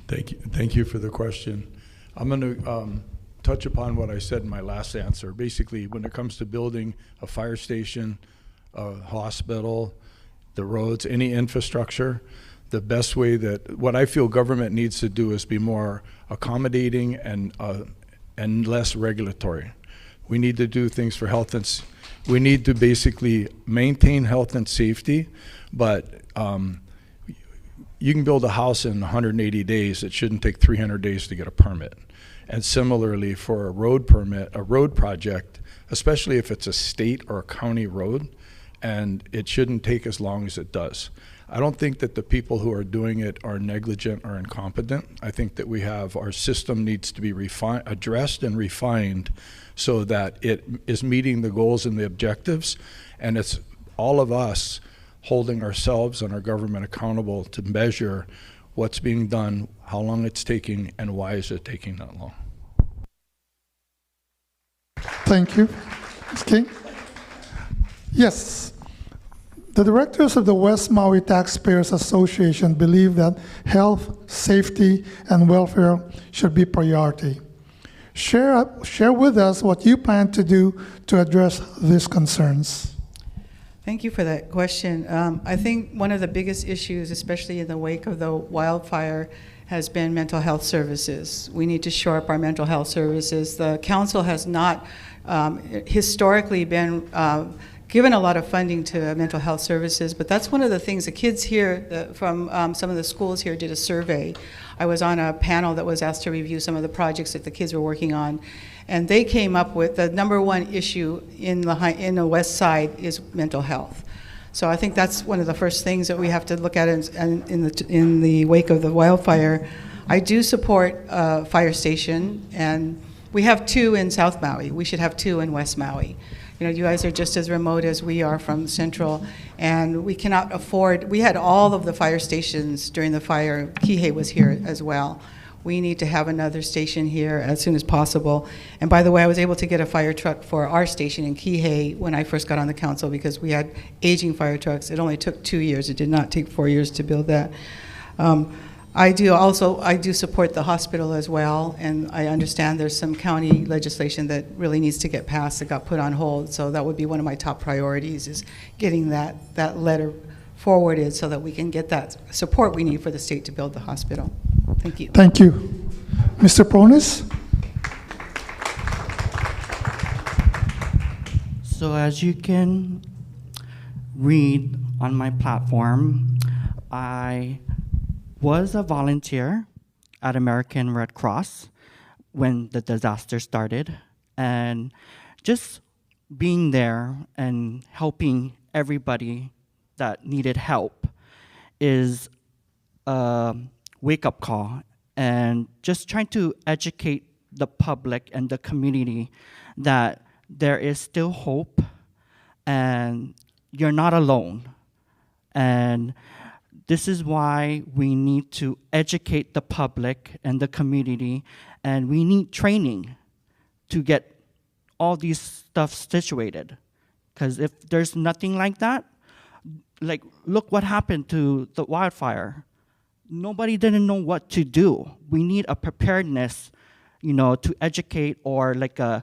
Thank you. Thank you for the question. I'm going to touch upon what I said in my last answer. Basically, when it comes to building a fire station, a hospital, the roads, any infrastructure, the best way that what I feel government needs to do is be more accommodating and less regulatory. We need to do things for health and we need to basically maintain health and safety, but you can build a house in 180 days. It shouldn't take 300 days to get a permit. And similarly, for a road permit, a road project, especially if it's a state or a county road, and it shouldn't take as long as it does. I don't think that the people who are doing it are negligent or incompetent. I think that our system needs to be addressed and refined so that it is meeting the goals and the objectives, and it's all of us holding ourselves and our government accountable to measure what's being done, how long it's taking, and why is it taking that long. Thank you. Ms. King? Yes. The directors of the West Maui Taxpayers Association believe that health, safety, and welfare should be priority. Share with us what you plan to do to address these concerns. Thank you for that question. I think one of the biggest issues, especially in the wake of the wildfire, has been mental health services. We need to shore up our mental health services. The council has not historically been given a lot of funding to mental health services, but that's one of the things the kids here from some of the schools here did a survey. I was on a panel that was asked to review some of the projects that the kids were working on, and they came up with the number one issue in the West Side is mental health. So I think that's one of the first things that we have to look at in the wake of the wildfire. I do support a fire station, and we have 2 in South Maui. We should have 2 in West Maui. You know, you guys are just as remote as we are from Central, and we cannot afford, we had all of the fire stations during the fire. Kihei was here as well. We need to have another station here as soon as possible. And by the way, I was able to get a fire truck for our station in Kihei when I first got on the council because we had aging fire trucks. It only took 2 years. It did not take 4 years to build that. I do support the hospital as well, and I understand there's some county legislation that really needs to get passed that got put on hold, so that would be one of my top priorities is getting that letter forwarded so that we can get that support we need for the state to build the hospital. Thank you. Thank you. Mr. Pronis? So as you can read on my platform, I was a volunteer at American Red Cross when the disaster started, and just being there and helping everybody that needed help is a wake-up call, and just trying to educate the public and the community that there is still hope and you're not alone. And this is why we need to educate the public and the community, and we need training to get all these stuff situated. Because if there's nothing like that, like look what happened to the wildfire. Nobody didn't know what to do. We need a preparedness, you know, to educate, or like a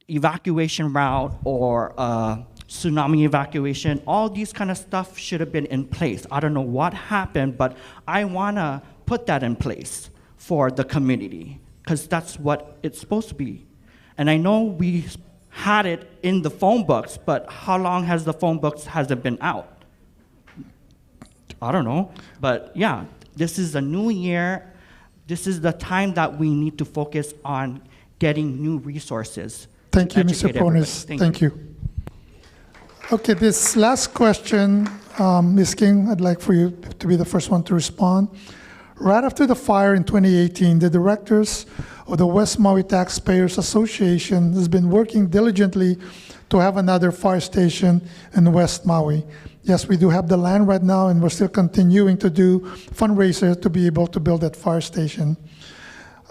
evacuation route or tsunami evacuation. All these kind of stuff should have been in place. I don't know what happened, but I want to put that in place for the community because that's what it's supposed to be. And I know we had it in the phone books, but how long has the phone books hasn't been out? I don't know, but yeah, this is a new year. This is the time that we need to focus on getting new resources. Thank you, Mr. Pronis. Thank you. Okay, this last question, Ms. King, I'd like for you to be the first one to respond. Right after the fire in 2018, the directors of the West Maui Taxpayers Association has been working diligently to have another fire station in West Maui. Yes, we do have the land right now, and we're still continuing to do fundraisers to be able to build that fire station.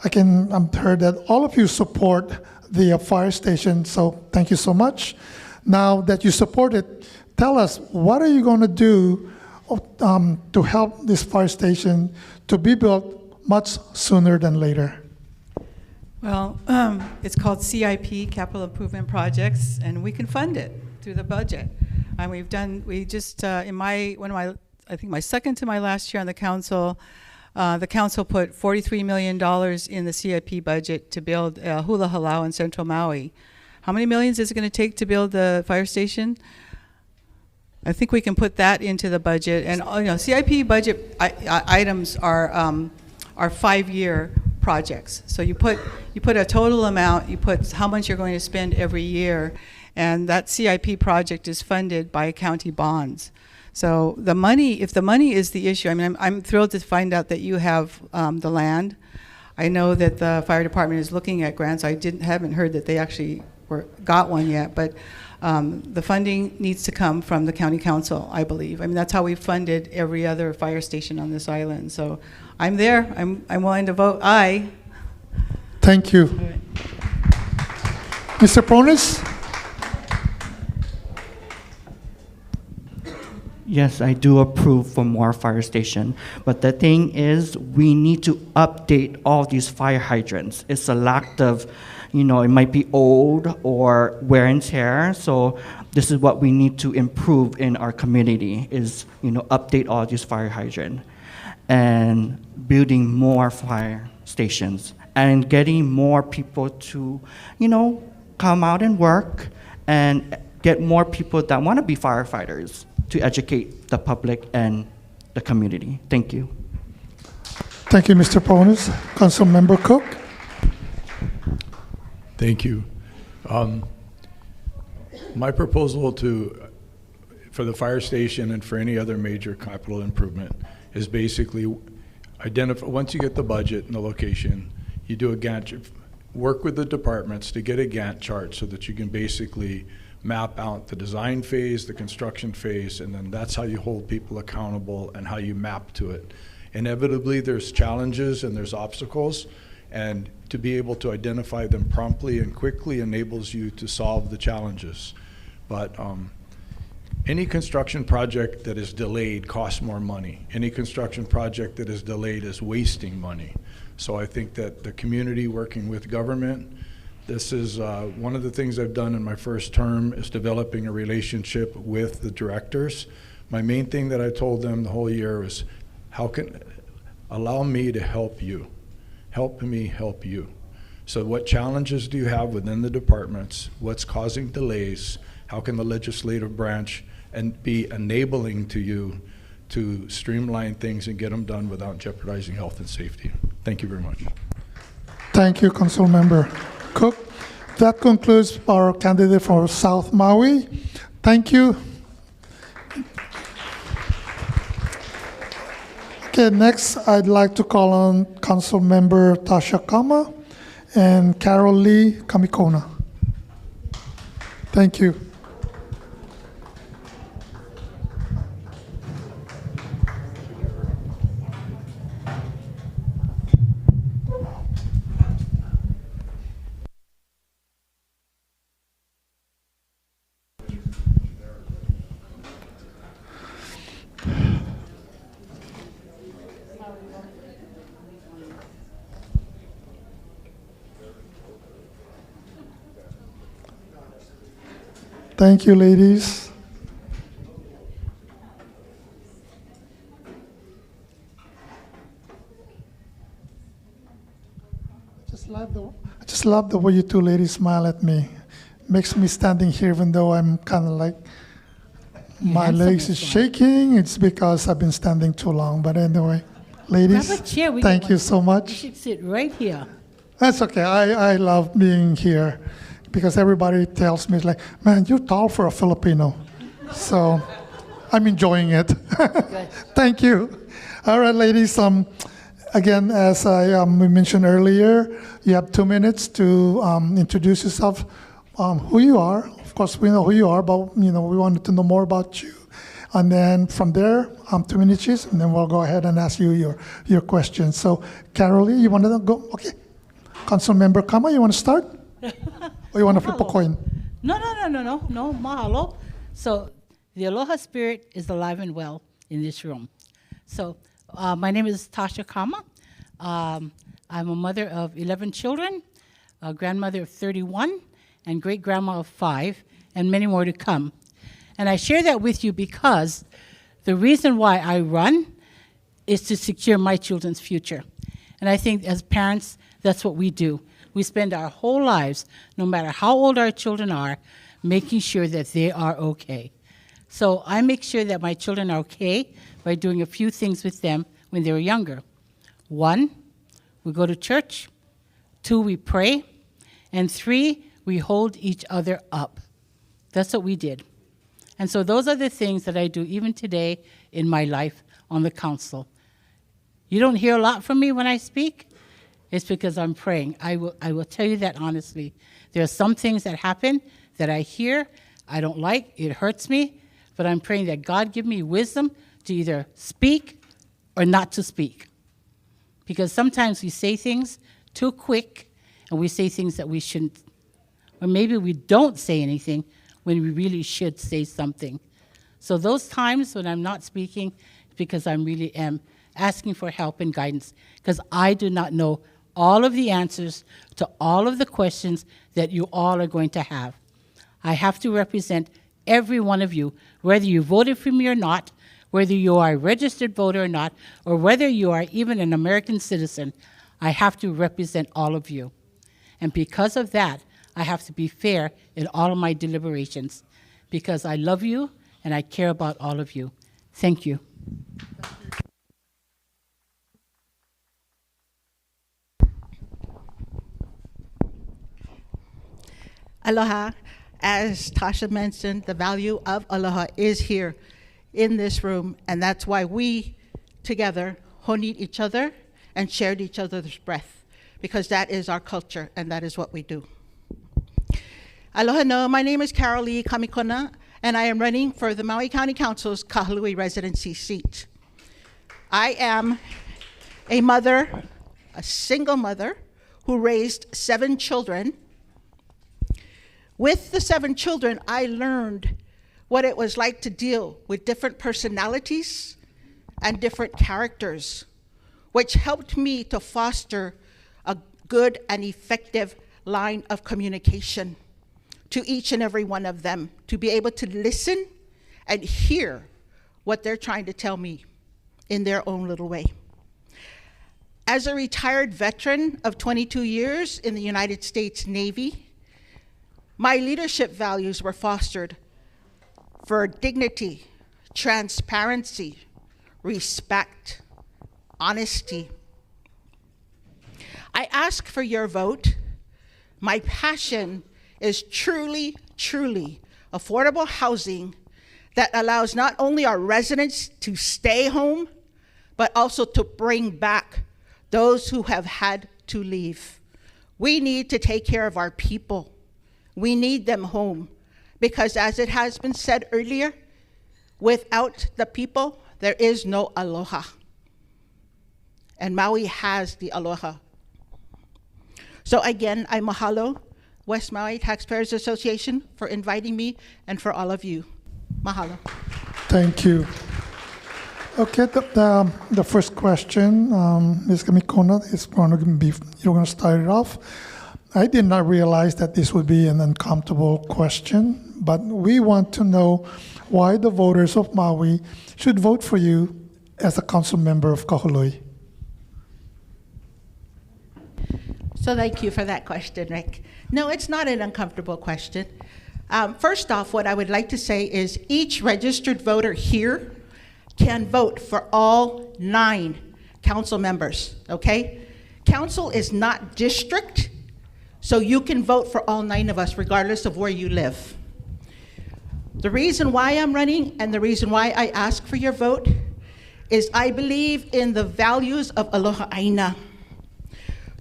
I'm heard that all of you support the fire station, so thank you so much. Now that you support it, tell us, what are you going to do to help this fire station to be built much sooner than later? Well, it's called CIP, Capital Improvement Projects, and we can fund it through the budget. And I think my second to my last year on the council put $43 million in the CIP budget to build Hula Halau in Central Maui. How many millions is it going to take to build the fire station? I think we can put that into the budget. And CIP budget items are 5-year projects. So you put a total amount, you put how much you're going to spend every year, And that CIP project is funded by county bonds. So the money, if the money is the issue, I mean, I'm thrilled to find out that you have the land. I know that the fire department is looking at grants. I haven't heard that they actually got one yet, but the funding needs to come from the county council, I believe. I mean, that's how we funded every other fire station on this island. So I'm there. I'm willing to vote aye. Thank you. Right. Mr. Pronis? Yes, I do approve for more fire station, but the thing is, we need to update all these fire hydrants. It's a lack of, it might be old or wear and tear, so this is what we need to improve in our community is, update all these fire hydrants and building more fire stations and getting more people to, come out and work and get more people that want to be firefighters to educate the public and the community. Thank you. Thank you, Mr. Pronis. Councilmember Cook? Thank you. My proposal for the fire station and for any other major capital improvement is basically identify, once you get the budget and the location, you do a Gantt, work with the departments to get a Gantt chart so that you can basically map out the design phase, the construction phase, and then that's how you hold people accountable and how you map to it. Inevitably, there's challenges and there's obstacles, and to be able to identify them promptly and quickly enables you to solve the challenges. But any construction project that is delayed costs more money. Any construction project that is delayed is wasting money. So I think that the community working with government, this is one of the things I've done in my first term is developing a relationship with the directors. My main thing that I told them the whole year was, allow me to help you. Help me help you. So what challenges do you have within the departments? What's causing delays? How can the legislative branch and be enabling to you to streamline things and get them done without jeopardizing health and safety? Thank you very much. Thank you, Councilmember Cook. That concludes our candidate for South Maui. Thank you. Okay, next I'd like to call on Councilmember Tasha Kama and Carol Lee Kamikona. Thank you. Thank you, ladies. I just love the way you two ladies smile at me. Makes me standing here even though I'm kind of like, my legs is shaking. It's because I've been standing too long. But anyway, ladies, grab a chair. Thank you so much. You should sit right here. That's okay. I love being here because everybody tells me, like, man, you're tall for a Filipino. So I'm enjoying it. Thank you. All right, ladies. Again, as we mentioned earlier, you have 2 minutes to introduce yourself, who you are. Of course, we know who you are, but we wanted to know more about you. And then from there, 2 minutes each, and then we'll go ahead and ask you your questions. So, Carol Lee, you want to go? Okay. Councilmember Kama, you want to start? Or you want to flip a coin? No, mahalo. So, the Aloha Spirit is alive and well in this room. So, my name is Tasha Kama. I'm a mother of 11 children, a grandmother of 31, and great-grandma of 5, and many more to come. And I share that with you because the reason why I run is to secure my children's future. And I think as parents, that's what we do. We spend our whole lives, no matter how old our children are, making sure that they are okay. So I make sure that my children are okay by doing a few things with them when they were younger. 1, we go to church. 2, we pray. And 3, we hold each other up. That's what we did. And so those are the things that I do even today in my life on the council. You don't hear a lot from me when I speak. It's because I'm praying. I will tell you that honestly. There are some things that happen that I hear, I don't like, it hurts me, but I'm praying that God give me wisdom to either speak or not to speak. Because sometimes we say things too quick and we say things that we shouldn't. Or maybe we don't say anything when we really should say something. So those times when I'm not speaking, it's because I really am asking for help and guidance, because I do not know all of the answers to all of the questions that you all are going to have. I have to represent every one of you, whether you voted for me or not, whether you are a registered voter or not, or whether you are even an American citizen. I have to represent all of you. And because of that, I have to be fair in all of my deliberations, because I love you and I care about all of you. Thank you. Aloha. As Tasha mentioned, the value of aloha is here in this room, and that's why we together honit each other and shared each other's breath, because that is our culture and that is what we do. Aloha no, my name is Carol Lee Kamikona, and I am running for the Maui County Council's Kahului residency seat. I am a mother, a single mother, who raised 7 children. With the 7 children, I learned what it was like to deal with different personalities and different characters, which helped me to foster a good and effective line of communication to each and every one of them, to be able to listen and hear what they're trying to tell me in their own little way. As a retired veteran of 22 years in the United States Navy, my leadership values were fostered for dignity, transparency, respect, honesty. I ask for your vote. My passion is truly, truly affordable housing that allows not only our residents to stay home, but also to bring back those who have had to leave. We need to take care of our people. We need them home, because as it has been said earlier, without the people, there is no aloha. And Maui has the aloha. So again, I mahalo West Maui Taxpayers Association for inviting me and for all of you. Mahalo. Thank you. Okay, the first question, Ms. Kamikona, is going to be, you're going to start it off. I did not realize that this would be an uncomfortable question, but we want to know why the voters of Maui should vote for you as a council member of Kahului. So thank you for that question, Rick. No, it's not an uncomfortable question. First off, what I would like to say is each registered voter here can vote for all 9 council members, okay? Council is not district, so you can vote for all 9 of us regardless of where you live. The reason why I'm running and the reason why I ask for your vote is I believe in the values of Aloha Aina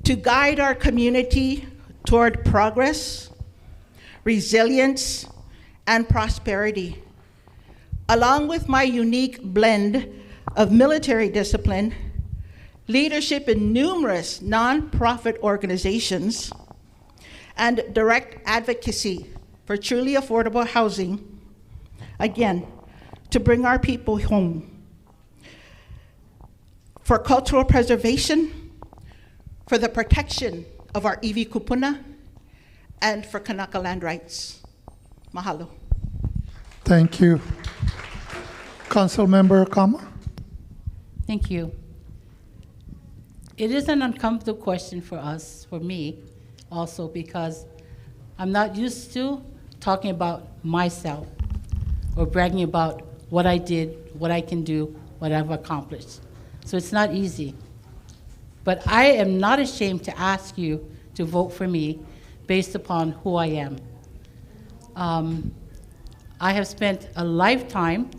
to guide our community toward progress, resilience, and prosperity. Along with my unique blend of military discipline, leadership in numerous nonprofit organizations, and direct advocacy for truly affordable housing, again, to bring our people home. For cultural preservation, for the protection of our iwi kupuna, and for Kanaka land rights. Mahalo. Thank you. Council Member Kama. Thank you. It is an uncomfortable question for us, for me, also because I'm not used to talking about myself or bragging about what I did, what I can do, what I've accomplished. So it's not easy. But I am not ashamed to ask you to vote for me based upon who I am. I have spent a lifetime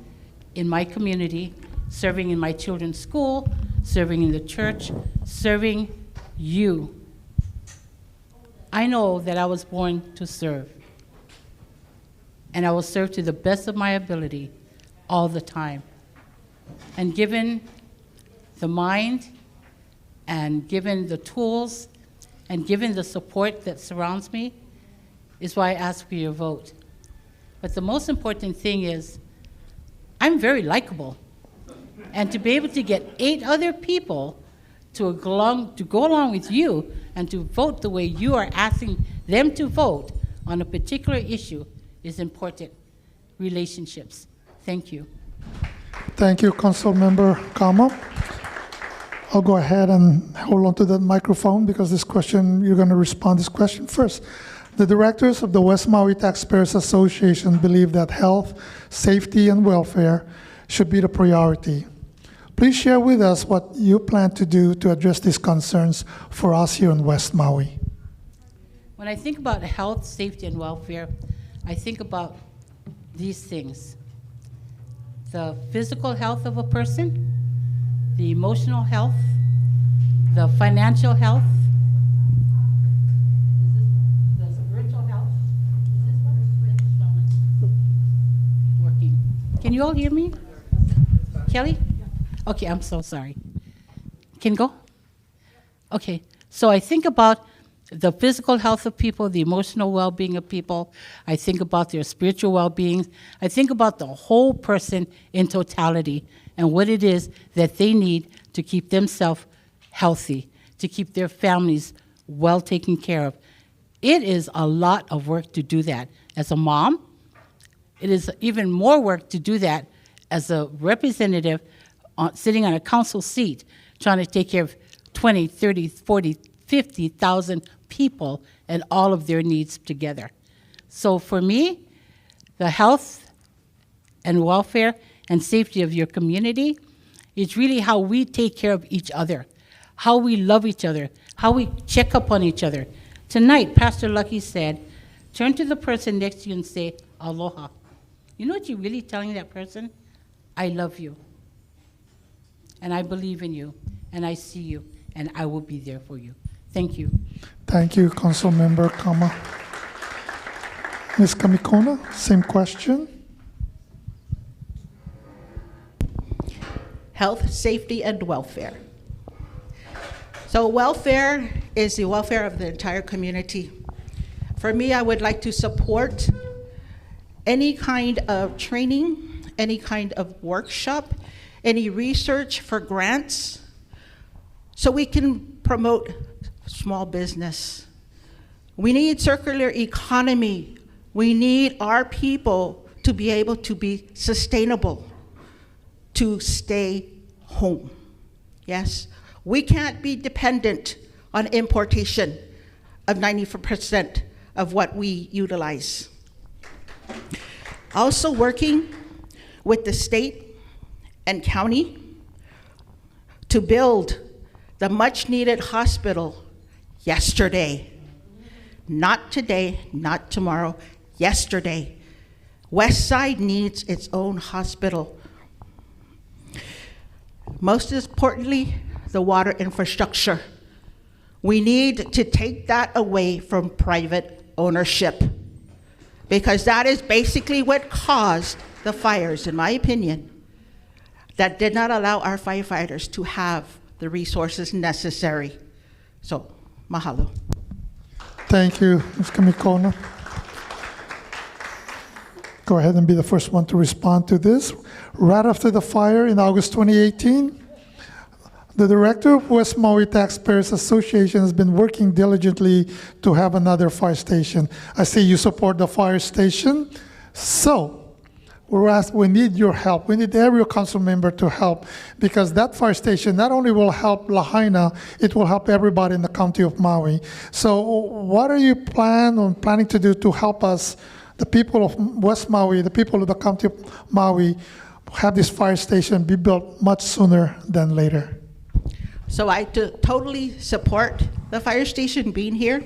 in my community, serving in my children's school, serving in the church, serving you. I know that I was born to serve, and I will serve to the best of my ability all the time. And given the mind, and given the tools, and given the support that surrounds me, is why I ask for your vote. But the most important thing is, I'm very likable. And to be able to get 8 other people to go along with you and to vote the way you are asking them to vote on a particular issue is important. Relationships. Thank you. Thank you, Councilmember Kama. I'll go ahead and hold on to that microphone because this question, you're going to respond to this question first. The directors of the West Maui Taxpayers Association believe that health, safety, and welfare should be the priority. Please share with us what you plan to do to address these concerns for us here in West Maui. When I think about health, safety, and welfare, I think about these things. The physical health of a person, the emotional health, the financial health, the spiritual health. Working. Can you all hear me? Kelly? Okay, I'm so sorry. Can you go? Okay, so I think about the physical health of people, the emotional well-being of people. I think about their spiritual well-being. I think about the whole person in totality and what it is that they need to keep themselves healthy, to keep their families well taken care of. It is a lot of work to do that. As a mom, it is even more work to do that as a representative sitting on a council seat trying to take care of 20, 30, 40, 50,000 people and all of their needs together. So for me, the health and welfare and safety of your community is really how we take care of each other, how we love each other, how we check up on each other. Tonight, Pastor Lucky said, turn to the person next to you and say, aloha. You know what you're really telling that person? I love you, and I believe in you, and I see you, and I will be there for you. Thank you. Thank you, Councilmember Kama. Ms. Kamikona, same question. Health, safety, and welfare. So welfare is the welfare of the entire community. For me, I would like to support any kind of training, any kind of workshop, any research for grants, so we can promote small business. We need circular economy. We need our people to be able to be sustainable, to stay home. Yes, we can't be dependent on importation of 90% of what we utilize. Also working with the state and county to build the much needed hospital yesterday. Not today, not tomorrow, yesterday. West Side needs its own hospital. Most importantly, the water infrastructure. We need to take that away from private ownership, because that is basically what caused the fires, in my opinion, that did not allow our firefighters to have the resources necessary. So, mahalo. Thank you, Ms. Kamikona. Go ahead and be the first one to respond to this. Right after the fire in August 2018, the director of West Maui Taxpayers Association has been working diligently to have another fire station. I see you support the fire station. So, we need your help. We need every council member to help, because that fire station not only will help Lahaina, it will help everybody in the county of Maui. So what are you planning to do to help us, the people of West Maui, the people of the county of Maui, have this fire station be built much sooner than later? So I totally support the fire station being here.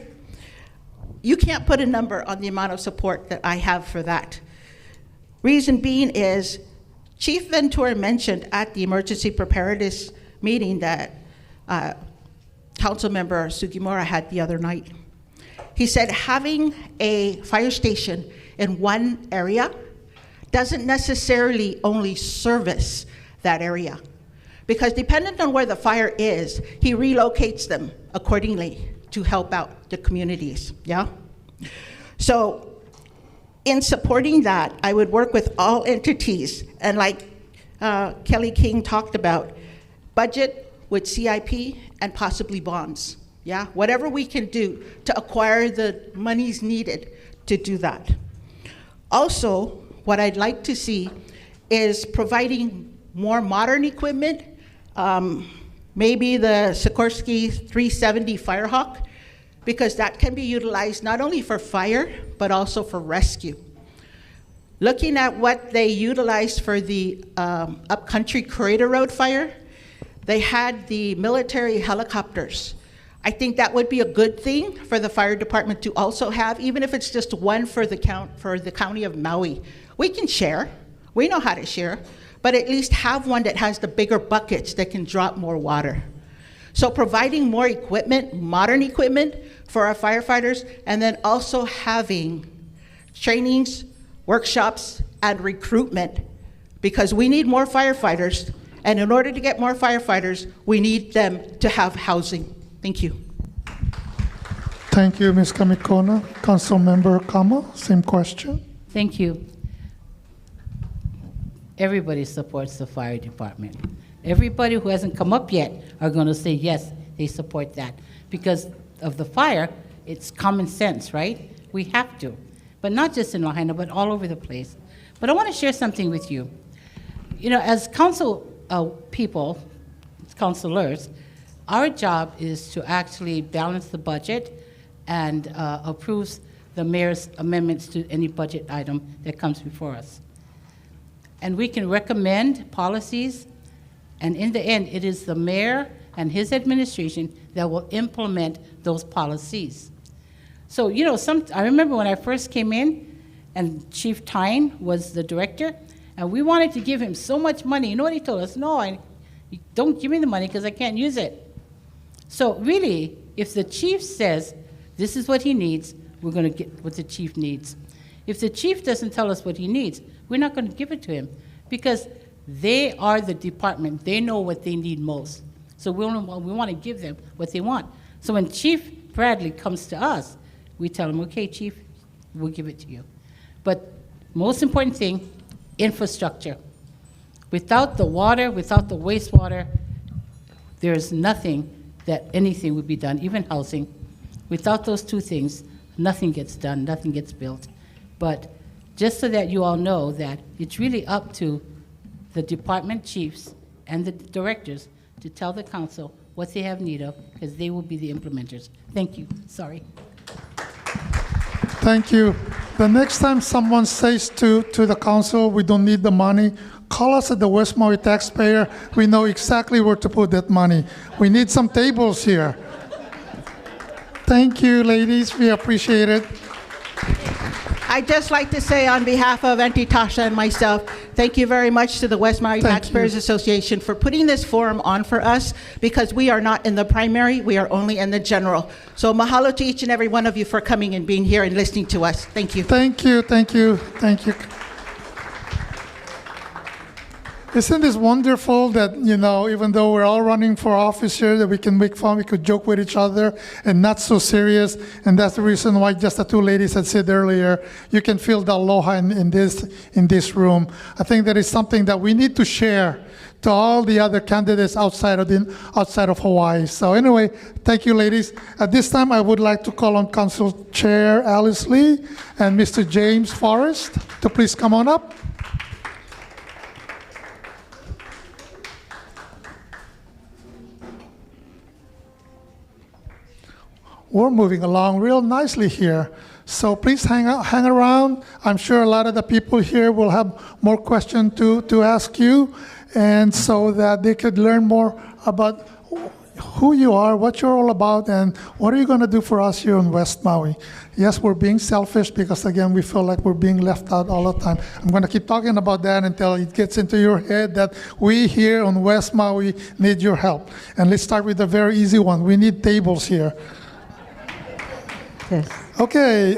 You can't put a number on the amount of support that I have for that. Reason being is, Chief Ventura mentioned at the emergency preparedness meeting that Councilmember Sugimura had the other night. He said having a fire station in one area doesn't necessarily only service that area, because depending on where the fire is, he relocates them accordingly to help out the communities, yeah? So in supporting that, I would work with all entities, and like Kelly King talked about, budget with CIP and possibly bonds, yeah? Whatever we can do to acquire the monies needed to do that. Also, what I'd like to see is providing more modern equipment, maybe the Sikorsky 370 Firehawk, because that can be utilized not only for fire, but also for rescue. Looking at what they utilized for the upcountry Crater Road fire, they had the military helicopters. I think that would be a good thing for the fire department to also have, even if it's just one for the county of Maui. We can share, we know how to share, but at least have one that has the bigger buckets that can drop more water. So providing more equipment, modern equipment for our firefighters, and then also having trainings, workshops, and recruitment, because we need more firefighters, and in order to get more firefighters, we need them to have housing. Thank you. Thank you, Ms. Kamikona. Councilmember Kama, same question. Thank you. Everybody supports the fire department. Everybody who hasn't come up yet are going to say yes, they support that. Because of the fire, it's common sense, right? We have to. But not just in Lahaina, but all over the place. But I want to share something with you. You know, as council people, councilors, our job is to actually balance the budget and approve the mayor's amendments to any budget item that comes before us. And we can recommend policies, and in the end, it is the mayor and his administration that will implement those policies. So, you know, I remember when I first came in, and Chief Tyne was the director, and we wanted to give him so much money. You know what he told us? No, don't give me the money because I can't use it. So really, if the chief says this is what he needs, we're going to get what the chief needs. If the chief doesn't tell us what he needs, we're not going to give it to him, because they are the department. They know what they need most. So we want to give them what they want. So when Chief Bradley comes to us, we tell him, okay, Chief, we'll give it to you. But most important thing, infrastructure. Without the water, without the wastewater, there's nothing that anything would be done, even housing. Without those two things, nothing gets done, nothing gets built. But just so that you all know that it's really up to the department chiefs and the directors to tell the council what they have need of, because they will be the implementers. Thank you. Sorry. Thank you. The next time someone says to the council, we don't need the money, call us at the West Maui taxpayer. We know exactly where to put that money. We need some tables here. Thank you, ladies. We appreciate it. I'd just like to say on behalf of Auntie Tasha and myself, thank you very much to the West Maui Taxpayers Association for putting this forum on for us, because we are not in the primary, we are only in the general. So mahalo to each and every one of you for coming and being here and listening to us. Thank you. Thank you, thank you, thank you. Isn't this wonderful that, you know, even though we're all running for office here, that we can make fun, we could joke with each other and not so serious. And that's the reason why just the two ladies had said earlier, you can feel the aloha in this room. I think that is something that we need to share to all the other candidates outside of Hawaii. So anyway, thank you, ladies. At this time, I would like to call on Council Chair Alice Lee and Mr. James Forrest to please come on up. We're moving along real nicely here. So please hang around. I'm sure a lot of the people here will have more questions to ask you, and so that they could learn more about who you are, what you're all about, and what are you going to do for us here in West Maui. Yes, we're being selfish because, again, we feel like we're being left out all the time. I'm going to keep talking about that until it gets into your head that we here on West Maui need your help. And let's start with a very easy one. We need tables here. Yes. Okay,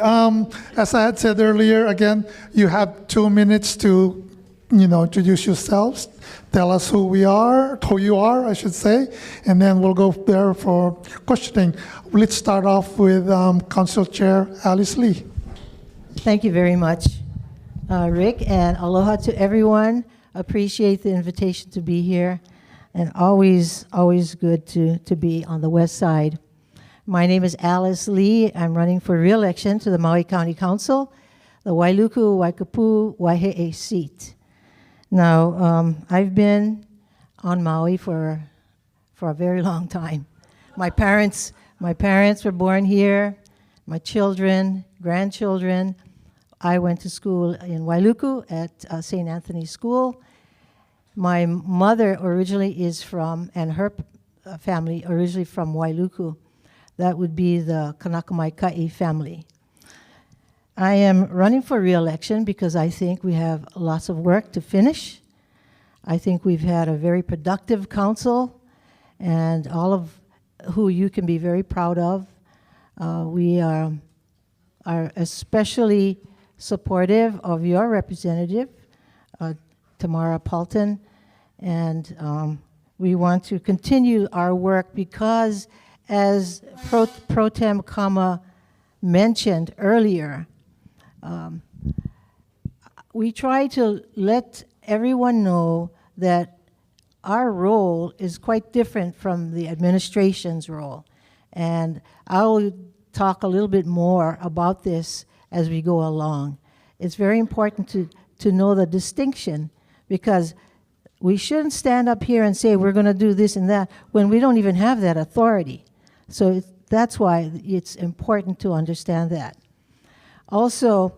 as I had said earlier, again, you have 2 minutes to, introduce yourselves. Tell us who you are, I should say, and then we'll go there for questioning. Let's start off with Council Chair Alice Lee. Thank you very much, Rick, and aloha to everyone. Appreciate the invitation to be here, and always good to be on the west side. My name is Alice Lee. I'm running for re-election to the Maui County Council, the Wailuku Waikapu Waihe'e seat. Now, I've been on Maui for a very long time. My parents were born here. My children, grandchildren. I went to school in Wailuku at St. Anthony's School. My mother originally is from, and her family originally from Wailuku. That would be the Kanakamaikai family. I am running for re-election because I think we have lots of work to finish. I think we've had a very productive council, and all of who you can be very proud of. We are especially supportive of your representative, Tamara Paulton, and we want to continue our work because, as Pro Tem Kama mentioned earlier, we try to let everyone know that our role is quite different from the administration's role. And I'll talk a little bit more about this as we go along. It's very important to know the distinction, because we shouldn't stand up here and say we're going to do this and that when we don't even have that authority. So that's why it's important to understand that. Also,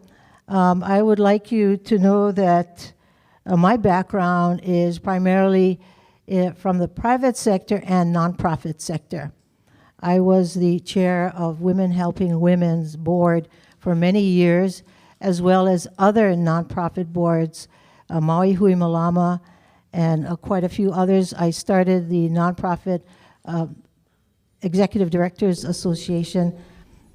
I would like you to know that my background is primarily from the private sector and nonprofit sector. I was the chair of Women Helping Women's board for many years, as well as other nonprofit boards, Maui Hui Malama, and quite a few others. I started the nonprofit Executive Directors Association.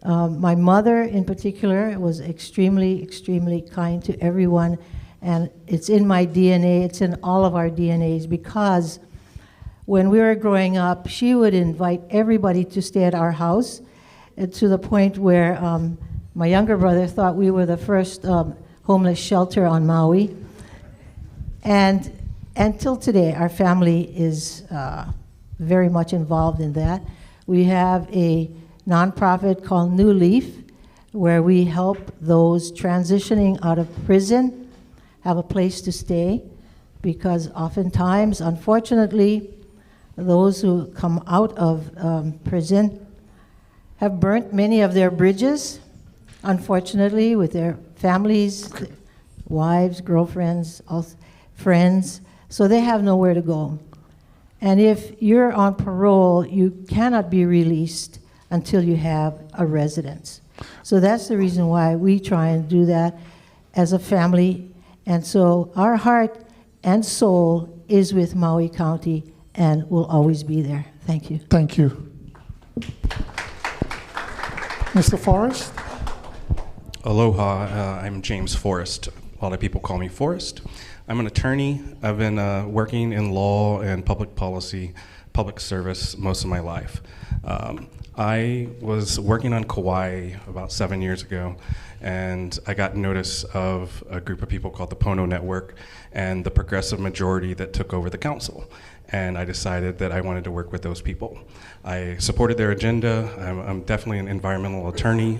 My mother, in particular, was extremely kind to everyone, and it's in my DNA, it's in all of our DNAs, because when we were growing up, she would invite everybody to stay at our house, to the point where my younger brother thought we were the first homeless shelter on Maui. And until today, our family is very much involved in that. We have a nonprofit called New Leaf, where we help those transitioning out of prison have a place to stay, because oftentimes, unfortunately, those who come out of prison have burnt many of their bridges, unfortunately, with their families, wives, girlfriends, friends, so they have nowhere to go. And if you're on parole, you cannot be released until you have a residence. So that's the reason why we try and do that as a family. And so our heart and soul is with Maui County and will always be there. Thank you. Thank you. Mr. Forrest? Aloha, I'm James Forrest. A lot of people call me Forrest. I'm an attorney. I've been working in law and public policy, public service most of my life. I was working on Kauai about 7 years ago, and I got notice of a group of people called the Pono Network and the progressive majority that took over the council. And I decided that I wanted to work with those people. I supported their agenda. I'm definitely an environmental attorney.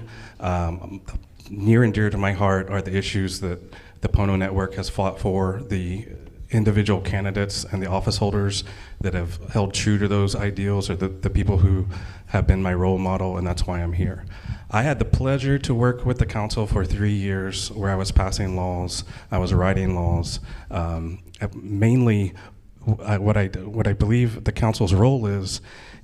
Near and dear to my heart are the issues that the Pono Network has fought for, the individual candidates and the office holders that have held true to those ideals are the people who have been my role model, and that's why I'm here. I had the pleasure to work with the council for 3 years, where I was passing laws, I was writing laws. Mainly, what I believe the council's role is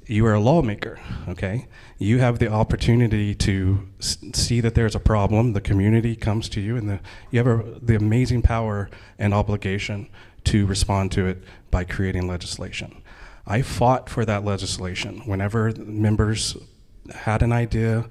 you are a lawmaker, okay? You have the opportunity to see that there's a problem, the community comes to you, and you have the amazing power and obligation to respond to it by creating legislation. I fought for that legislation. Whenever members had an idea,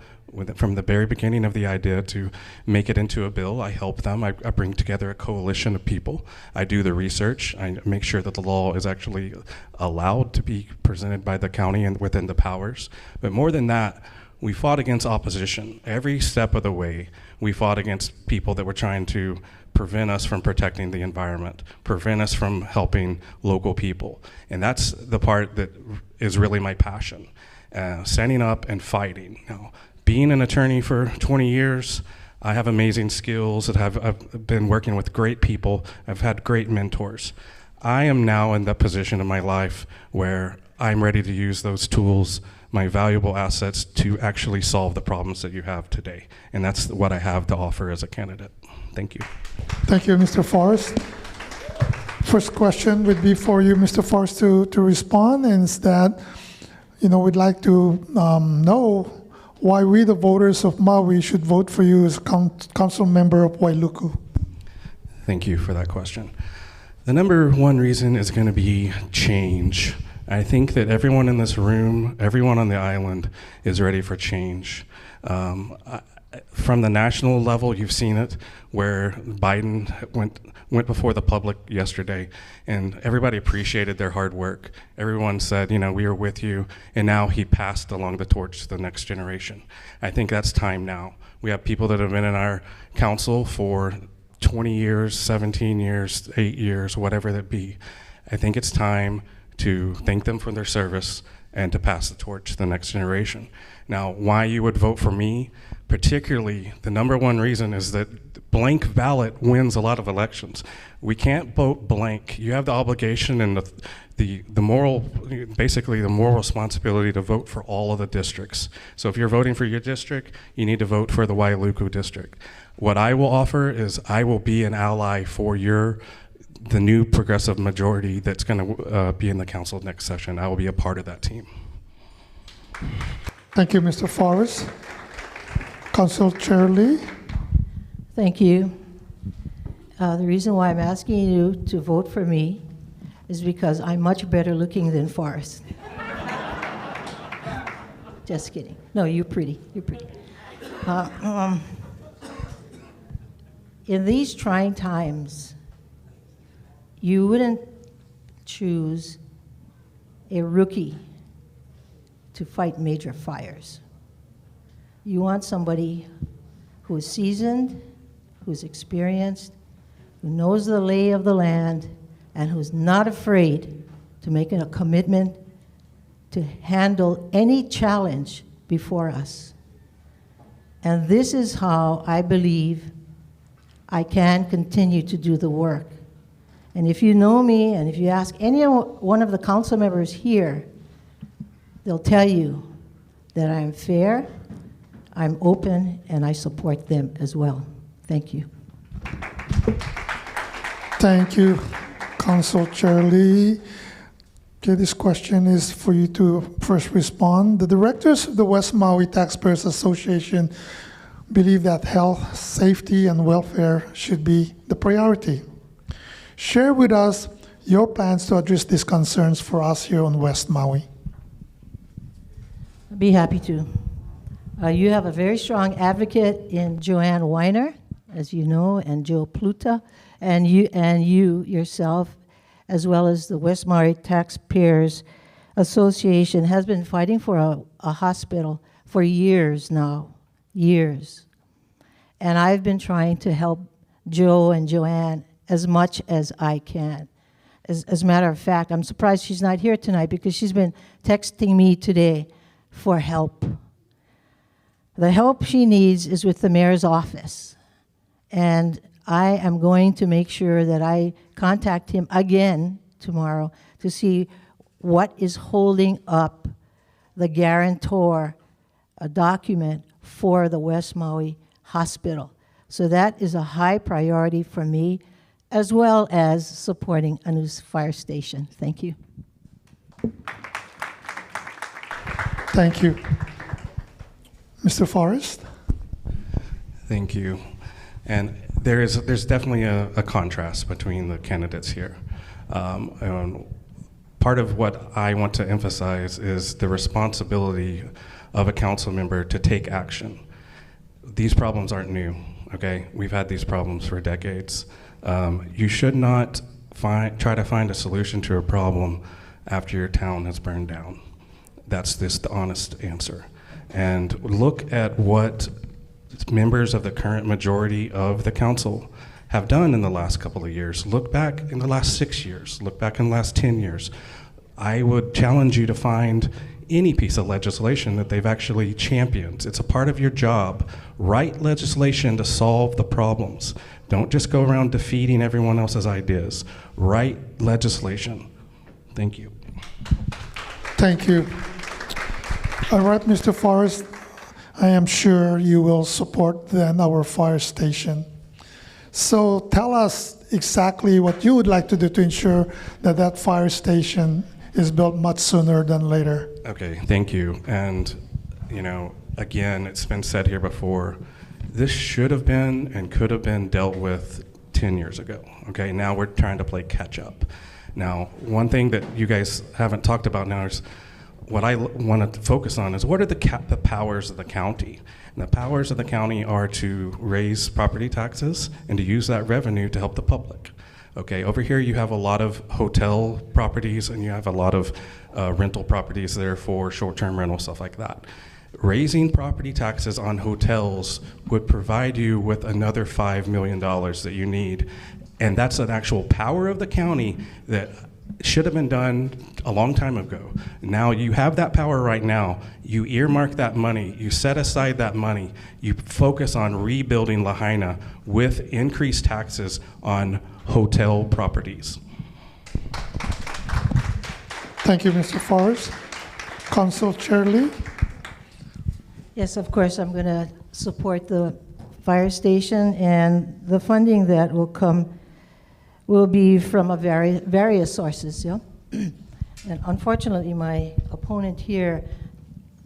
from the very beginning of the idea to make it into a bill, I help them. I bring together a coalition of people. I do the research. I make sure that the law is actually allowed to be presented by the county and within the powers. But more than that, we fought against opposition. Every step of the way, we fought against people that were trying to prevent us from protecting the environment, prevent us from helping local people. And that's the part that is really my passion, standing up and fighting. Now, being an attorney for 20 years, I have amazing skills that I've been working with great people. I've had great mentors. I am now in the position in my life where I'm ready to use those tools, my valuable assets, to actually solve the problems that you have today. And that's what I have to offer as a candidate. Thank you. Thank you, Mr. Forrest. First question would be for you, Mr. Forrest, to respond, and it's that, we'd like to know why we, the voters of Maui, should vote for you as council member of Wailuku. Thank you for that question. The number one reason is going to be change. I think that everyone in this room, everyone on the island is ready for change. From the national level, you've seen it, where Biden went before the public yesterday, and everybody appreciated their hard work. Everyone said, we are with you, and now he passed along the torch to the next generation. I think that's time now. We have people that have been in our council for 20 years, 17 years, 8 years, whatever that be. I think it's time to thank them for their service and to pass the torch to the next generation. Now, why you would vote for me, particularly the number one reason is that blank ballot wins a lot of elections. We can't vote blank. You have the obligation and the moral, basically the moral responsibility to vote for all of the districts. So if you're voting for your district, you need to vote for the Wailuku district. What I will offer is I will be an ally for the new progressive majority that's going to be in the council next session. I will be a part of that team. Thank you, Mr. Forrest. Council Chair Lee. Thank you. The reason why I'm asking you to vote for me is because I'm much better looking than Forrest. Just kidding. No, you're pretty. You're pretty. In these trying times, you wouldn't choose a rookie to fight major fires. You want somebody who's seasoned, who's experienced, who knows the lay of the land, and who's not afraid to make a commitment to handle any challenge before us. And this is how I believe I can continue to do the work. And if you know me, and if you ask any one of the council members here, they'll tell you that I'm fair, I'm open, and I support them as well. Thank you. Thank you, Council Chair Lee. Okay, this question is for you to first respond. The directors of the West Maui Taxpayers Association believe that health, safety, and welfare should be the priority. Share with us your plans to address these concerns for us here on West Maui. I'd be happy to. You have a very strong advocate in Joanne Weiner, as you know, and Joe Pluta, and you yourself, as well as the West Maui Taxpayers Association, has been fighting for a hospital for years now, years. And I've been trying to help Joe and Joanne as much as I can. As a matter of fact, I'm surprised she's not here tonight because she's been texting me today for help. The help she needs is with the mayor's office. And I am going to make sure that I contact him again tomorrow to see what is holding up the guarantor document for the West Maui Hospital. So that is a high priority for me, as well as supporting a new fire station. Thank you. Thank you. Mr. Forrest? Thank you. And there's definitely a contrast between the candidates here. And part of what I want to emphasize is the responsibility of a council member to take action. These problems aren't new, okay? We've had these problems for decades. You should not try to find a solution to a problem after your town has burned down. That's just the honest answer. And look at what members of the current majority of the council have done in the last couple of years. Look back in the last 6 years, look back in the last 10 years. I would challenge you to find any piece of legislation that they've actually championed. It's a part of your job. Write legislation to solve the problems. Don't just go around defeating everyone else's ideas. Write legislation. Thank you. Thank you. All right, Mr. Forrest, I am sure you will support then our fire station. So tell us exactly what you would like to do to ensure that that fire station is built much sooner than later. Okay, thank you. And, again, it's been said here before, this should have been and could have been dealt with 10 years ago. Okay, now we're trying to play catch up. Now, one thing that you guys haven't talked about now is what I want to focus on is what are the powers of the county? And the powers of the county are to raise property taxes and to use that revenue to help the public. Okay, over here you have a lot of hotel properties and you have a lot of rental properties there for short-term rental, stuff like that. Raising property taxes on hotels would provide you with another $5 million that you need. And that's an actual power of the county that should have been done a long time ago. Now you have that power right now. You earmark that money, you set aside that money, you focus on rebuilding Lahaina with increased taxes on hotel properties. Thank you, Mr. Forrest. Council Chair Lee? Yes, of course, I'm going to support the fire station, and the funding that will come will be from various sources, yeah? And unfortunately, my opponent here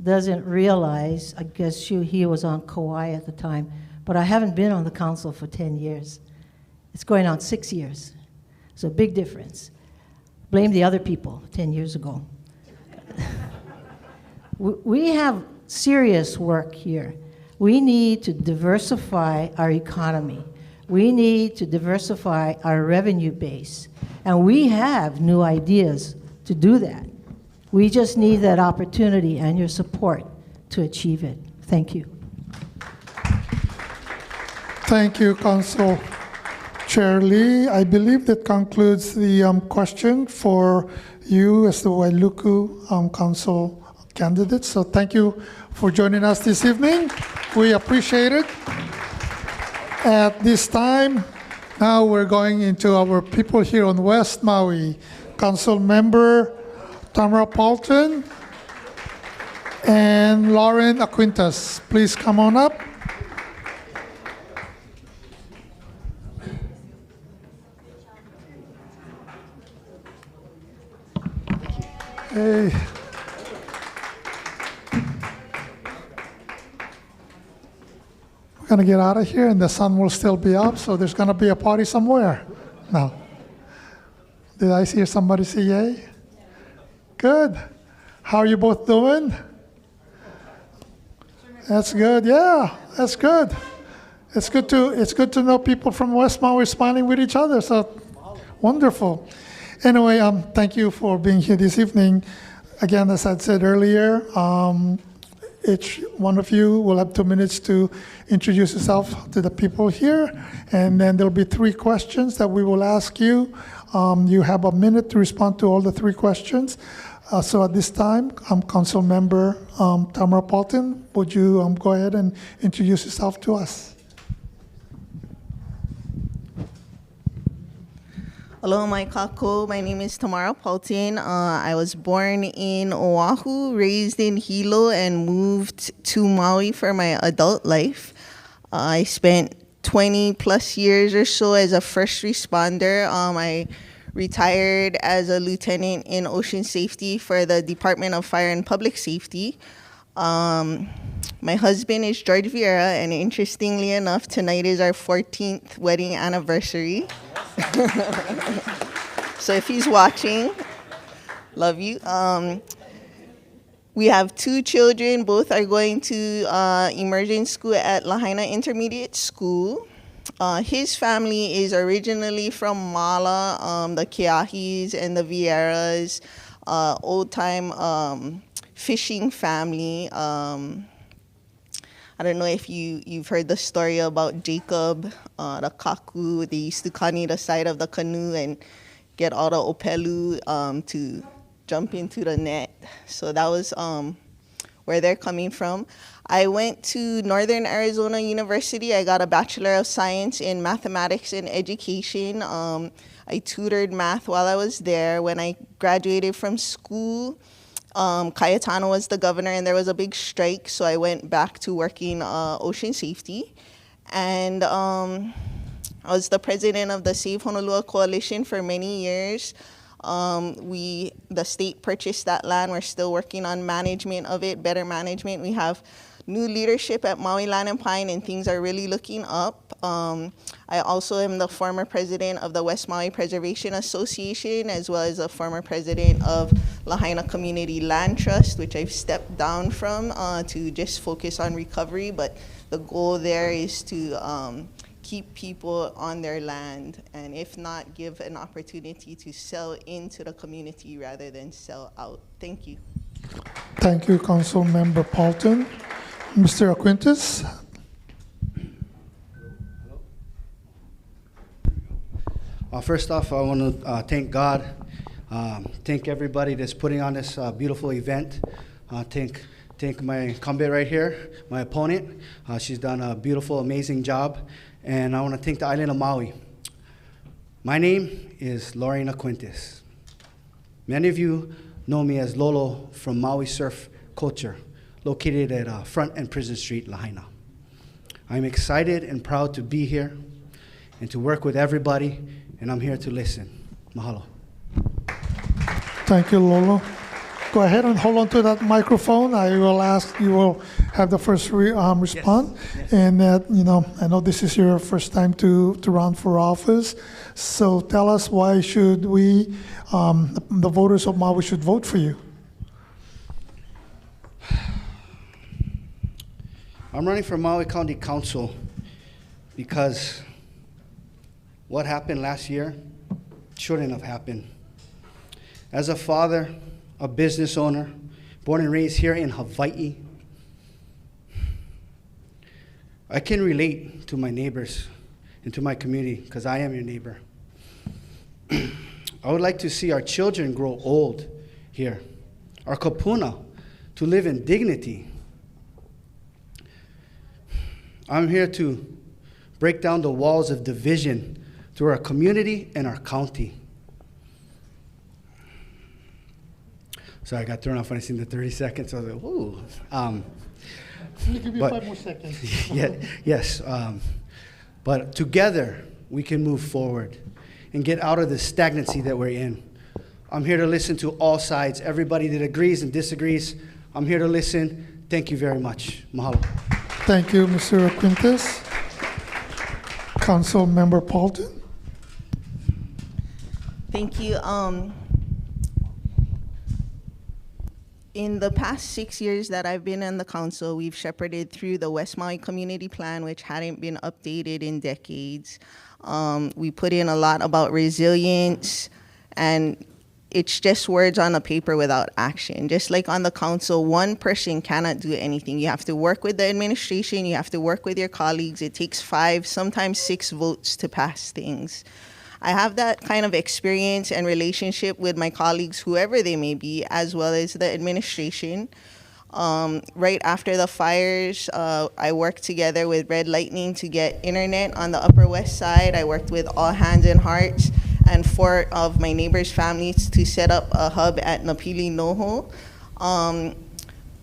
doesn't realize, I guess he was on Kauai at the time, but I haven't been on the council for 10 years. It's going on 6 years. So big difference. Blame the other people 10 years ago. We have serious work here. We need to diversify our economy. We need to diversify our revenue base. And we have new ideas to do that. We just need that opportunity and your support to achieve it. Thank you. Thank you, Council Chair Lee. I believe that concludes the question for you as the Wailuku Council candidate. So thank you for joining us this evening. We appreciate it. At this time, now we're going into our people here on West Maui. Council Member Tamara Paulton and Lauren Aquintas. Please come on up. Hey. We're going to get out of here and the sun will still be up, so there's going to be a party somewhere. No. Did I hear somebody say yay? Good. How are you both doing? That's good. Yeah, that's good. It's good to know people from West Maui smiling with each other. So wonderful. Anyway, thank you for being here this evening. Again, as I said earlier, each one of you will have 2 minutes to introduce yourself to the people here, and then there'll be 3 questions that we will ask you. You have a minute to respond to all the 3 questions. So at this time, Council Member Tamara Paulton, would you go ahead and introduce yourself to us? Hello, my Akaku. My name is Tamara Paulton. I was born in Oahu, raised in Hilo, and moved to Maui for my adult life. I spent 20 plus years or so as a first responder. I retired as a lieutenant in ocean safety for the Department of Fire and Public Safety. My husband is George Vieira, and interestingly enough, tonight is our 14th wedding anniversary. So if he's watching, love you. We have 2 children. Both are going to immersion school at Lahaina Intermediate School. His family is originally from Mala, the Keahis and the Vieiras, old-time fishing family. I don't know if you've heard the story about Jacob, the Akaku. They used to kani the side of the canoe and get all the opelu to jump into the net. So that was where they're coming from. I went to Northern Arizona University. I got a Bachelor of Science in Mathematics and Education. I tutored math while I was there. When I graduated from school, Cayetano was the governor and there was a big strike, so I went back to working ocean safety. And I was the president of the Save Honolulu Coalition for many years. The state purchased that land. We're still working on management of it, better management. We have new leadership at Maui Land and Pine, and things are really looking up. I also am the former president of the West Maui Preservation Association, as well as a former president of Lahaina Community Land Trust, which I've stepped down from to just focus on recovery. But the goal there is to keep people on their land, and if not, give an opportunity to sell into the community rather than sell out. Thank you. Thank you, Council Member Paulton. Mr. Aquintas. First off, I want to thank God, thank everybody that's putting on this beautiful event. Thank my incumbent right here, my opponent. She's done a beautiful, amazing job. And I want to thank the island of Maui. My name is Lorena Quintes. Many of you know me as Lolo from Maui Surf Culture, located at Front and Prison Street, Lahaina. I'm excited and proud to be here and to work with everybody, and I'm here to listen. Mahalo. Thank you, Lolo. Go ahead and hold on to that microphone. I will ask, you will have the first respond. Yes. And I know this is your first time to run for office. So tell us, why should we, the voters of Maui, should vote for you? I'm running for Maui County Council because what happened last year shouldn't have happened. As a father, a business owner, born and raised here in Hawaii, I can relate to my neighbors and to my community because I am your neighbor. I would like to see our children grow old here, our kapuna to live in dignity. I'm here to break down the walls of division through our community and our county. Sorry, I got thrown off when I seen the 30 seconds. I was like, ooh. Let me give you 5 more seconds. Yes. But together, we can move forward and get out of the stagnancy that we're in. I'm here to listen to all sides. Everybody that agrees and disagrees, I'm here to listen. Thank you very much. Mahalo. Thank you, Mr. Quintes. Council Member Paulton. Thank you. In the past 6 years that I've been on the council, we've shepherded through the West Maui Community Plan, which hadn't been updated in decades. We put in a lot about resilience, and it's just words on a paper without action. Just like on the council, one person cannot do anything. You have to work with the administration, you have to work with your colleagues. It takes 5, sometimes 6 votes to pass things. I have that kind of experience and relationship with my colleagues, whoever they may be, as well as the administration. Right after the fires, I worked together with Red Lightning to get internet on the Upper West Side. I worked with All Hands and Hearts and 4 of my neighbors' families to set up a hub at Napili Noho.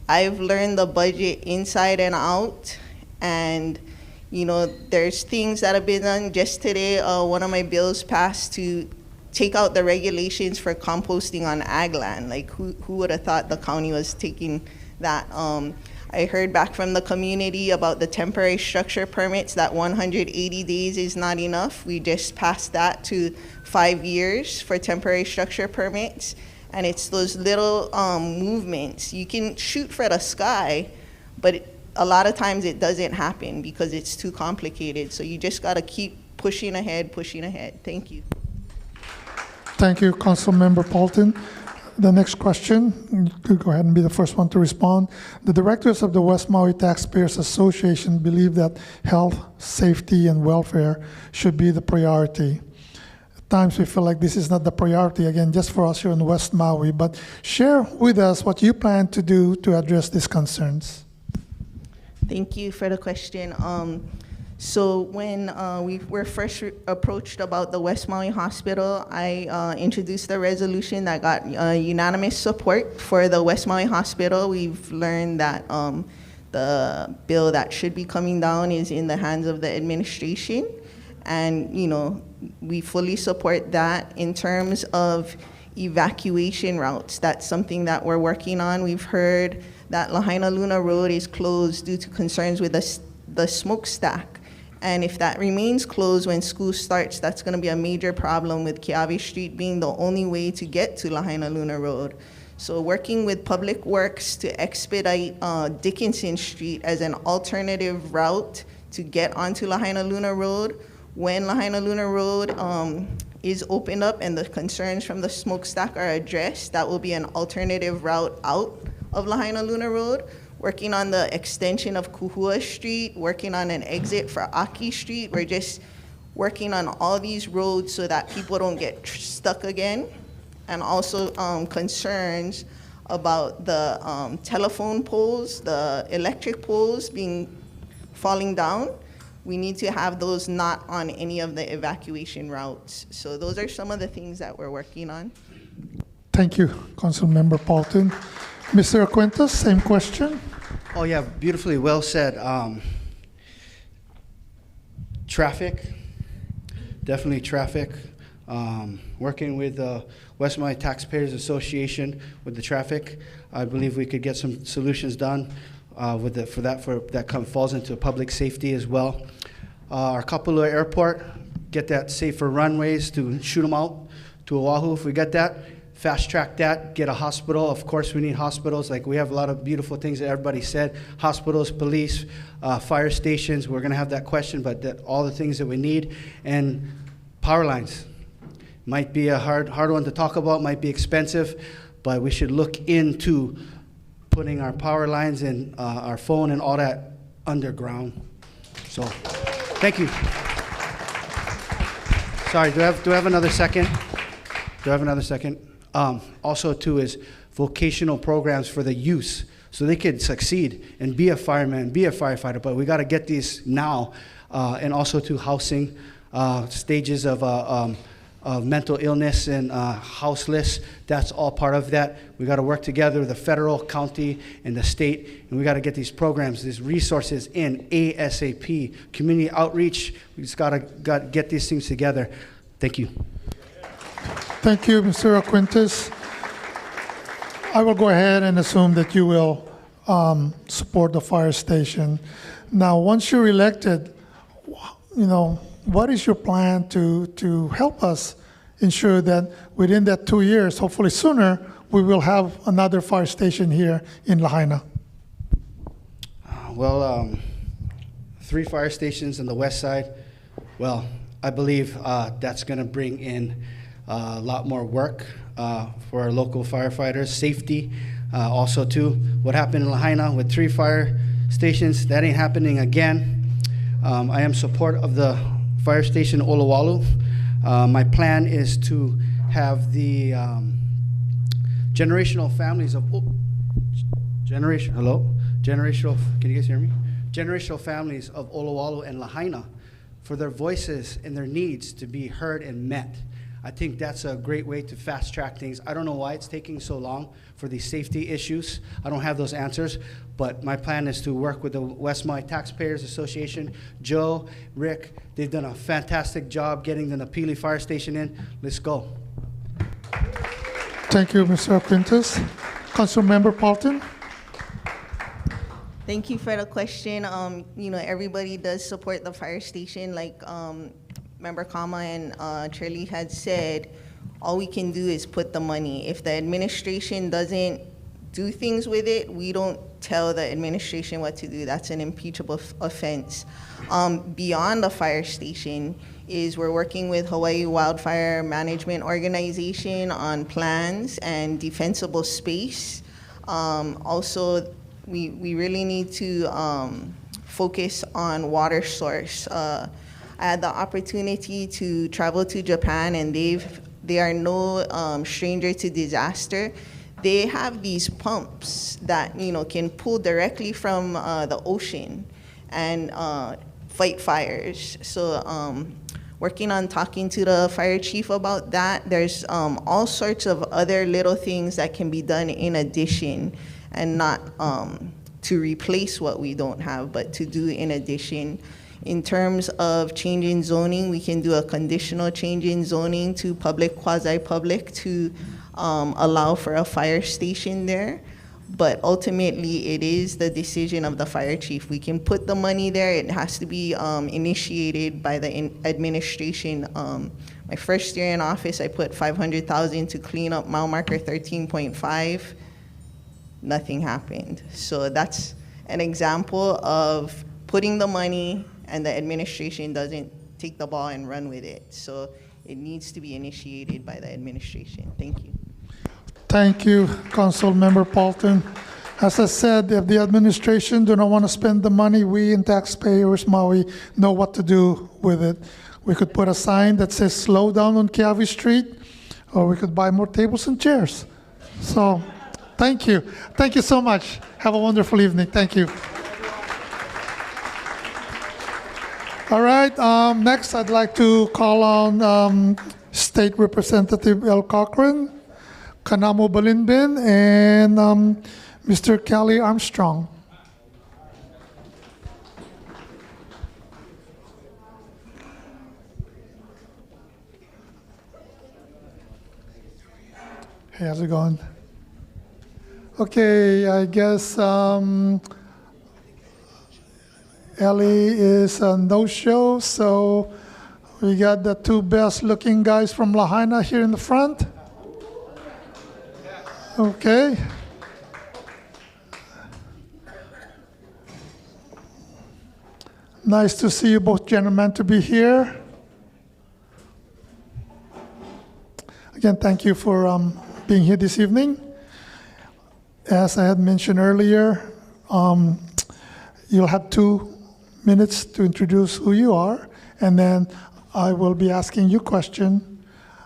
I've learned the budget inside and out, and there's things that have been done. Just today, one of my bills passed to take out the regulations for composting on ag land. Like, who would have thought the county was taking that? I heard back from the community about the temporary structure permits, that 180 days is not enough. We just passed that to 5 years for temporary structure permits. And it's those little movements. You can shoot for the sky, but a lot of times it doesn't happen because it's too complicated. So you just gotta keep pushing ahead, pushing ahead. Thank you. Thank you, Councilmember Paulton. The next question, you could go ahead and be the first one to respond. The directors of the West Maui Taxpayers Association believe that health, safety, and welfare should be the priority. At times we feel like this is not the priority, again, just for us here in West Maui, but share with us what you plan to do to address these concerns. Thank you for the question. So when we were first approached about the West Maui Hospital, I introduced a resolution that got unanimous support for the West Maui Hospital. We've learned that the bill that should be coming down is in the hands of the administration. And, you know, we fully support that. In terms of evacuation routes, that's something that we're working on. We've heard that Lahaina Luna Road is closed due to concerns with the smokestack. And if that remains closed when school starts, that's going to be a major problem, with Keawe Street being the only way to get to Lahaina Luna Road. So working with Public Works to expedite Dickinson Street as an alternative route to get onto Lahaina Luna Road. When Lahaina Luna Road is opened up and the concerns from the smokestack are addressed, that will be an alternative route out of Lahaina Luna Road. Working on the extension of Kuhua Street, working on an exit for Aki Street. We're just working on all these roads so that people don't get stuck again. And also concerns about the telephone poles, the electric poles falling down. We need to have those not on any of the evacuation routes. So those are some of the things that we're working on. Thank you, Councilmember Paulton. Mr. Acuentas, same question. Oh yeah, beautifully well said. Traffic, definitely traffic. Working with the West Maui Taxpayers Association with the traffic, I believe we could get some solutions done that falls into public safety as well. Our Kapalua Airport, get that safer runways to shoot them out to Oahu. If we get that, fast track that, get a hospital. Of course, we need hospitals. Like, we have a lot of beautiful things that everybody said. Hospitals, police, fire stations. We're going to have that question, but all the things that we need. And power lines. Might be a hard one to talk about, might be expensive, but we should look into putting our power lines and our phone and all that underground. So, thank you. Sorry, do I have another second? Do I have another second? Also, too, is vocational programs for the youth, so they could succeed and be a fireman, be a firefighter. But we got to get these now, and also to housing, stages of mental illness and houseless. That's all part of that. We got to work together with the federal, county, and the state, and we got to get these programs, these resources in ASAP. Community outreach. We just got to get these things together. Thank you. Thank you, Mr. Acuentas. I will go ahead and assume that you will support the fire station. Now, once you're elected, you know, what is your plan to help us ensure that within that 2 years, hopefully sooner, we will have another fire station here in Lahaina? Well, 3 fire stations on the west side. Well, I believe that's going to bring in a lot more work for our local firefighters, safety. Also, too, what happened in Lahaina with 3 fire stations, that ain't happening again. I am support of the fire station Olowalu. My plan is to have the generational families of generational. Can you guys hear me? Generational families of Olowalu and Lahaina, for their voices and their needs to be heard and met. I think that's a great way to fast track things. I don't know why it's taking so long for these safety issues. I don't have those answers, but my plan is to work with the West Maui Taxpayers Association. Joe, Rick, they've done a fantastic job getting the Napili Fire Station in. Let's go. Thank you, Mr. Quintus. Councilmember Paulton? Thank you for the question. Everybody does support the fire station, like Member Kama and Charlie had said. All we can do is put the money. If the administration doesn't do things with it, we don't tell the administration what to do. That's an impeachable offense. Beyond the fire station is we're working with Hawaii Wildfire Management Organization on plans and defensible space. Also, we really need to focus on water source. I had the opportunity to travel to Japan, and they are no stranger to disaster. They have these pumps that can pull directly from the ocean and fight fires. So working on talking to the fire chief about that. There's all sorts of other little things that can be done in addition, and not to replace what we don't have, but to do in addition. In terms of changing zoning, we can do a conditional change in zoning to public, quasi-public to allow for a fire station there. But ultimately, it is the decision of the fire chief. We can put the money there. It has to be initiated by the administration. My first year in office, I put $500,000 to clean up mile marker 13.5. Nothing happened. So that's an example of putting the money and the administration doesn't take the ball and run with it. So it needs to be initiated by the administration. Thank you. Thank you, Councilmember Paulton. As I said, if the administration do not want to spend the money, we in taxpayers, Maui, know what to do with it. We could put a sign that says slow down on Keawe Street, or we could buy more tables and chairs. So thank you. Thank you so much. Have a wonderful evening. Thank you. All right, next I'd like to call on State Representative El Cochran, Kanamo Balinbin, and Mr. Kelly Armstrong. Hey, how's it going? Okay, I guess Ellie is a no-show, so we got the two best-looking guys from Lahaina here in the front. Okay. Nice to see you both gentlemen to be here. Again, thank you for being here this evening. As I had mentioned earlier, you'll have 2 minutes to introduce who you are, and then I will be asking you a question.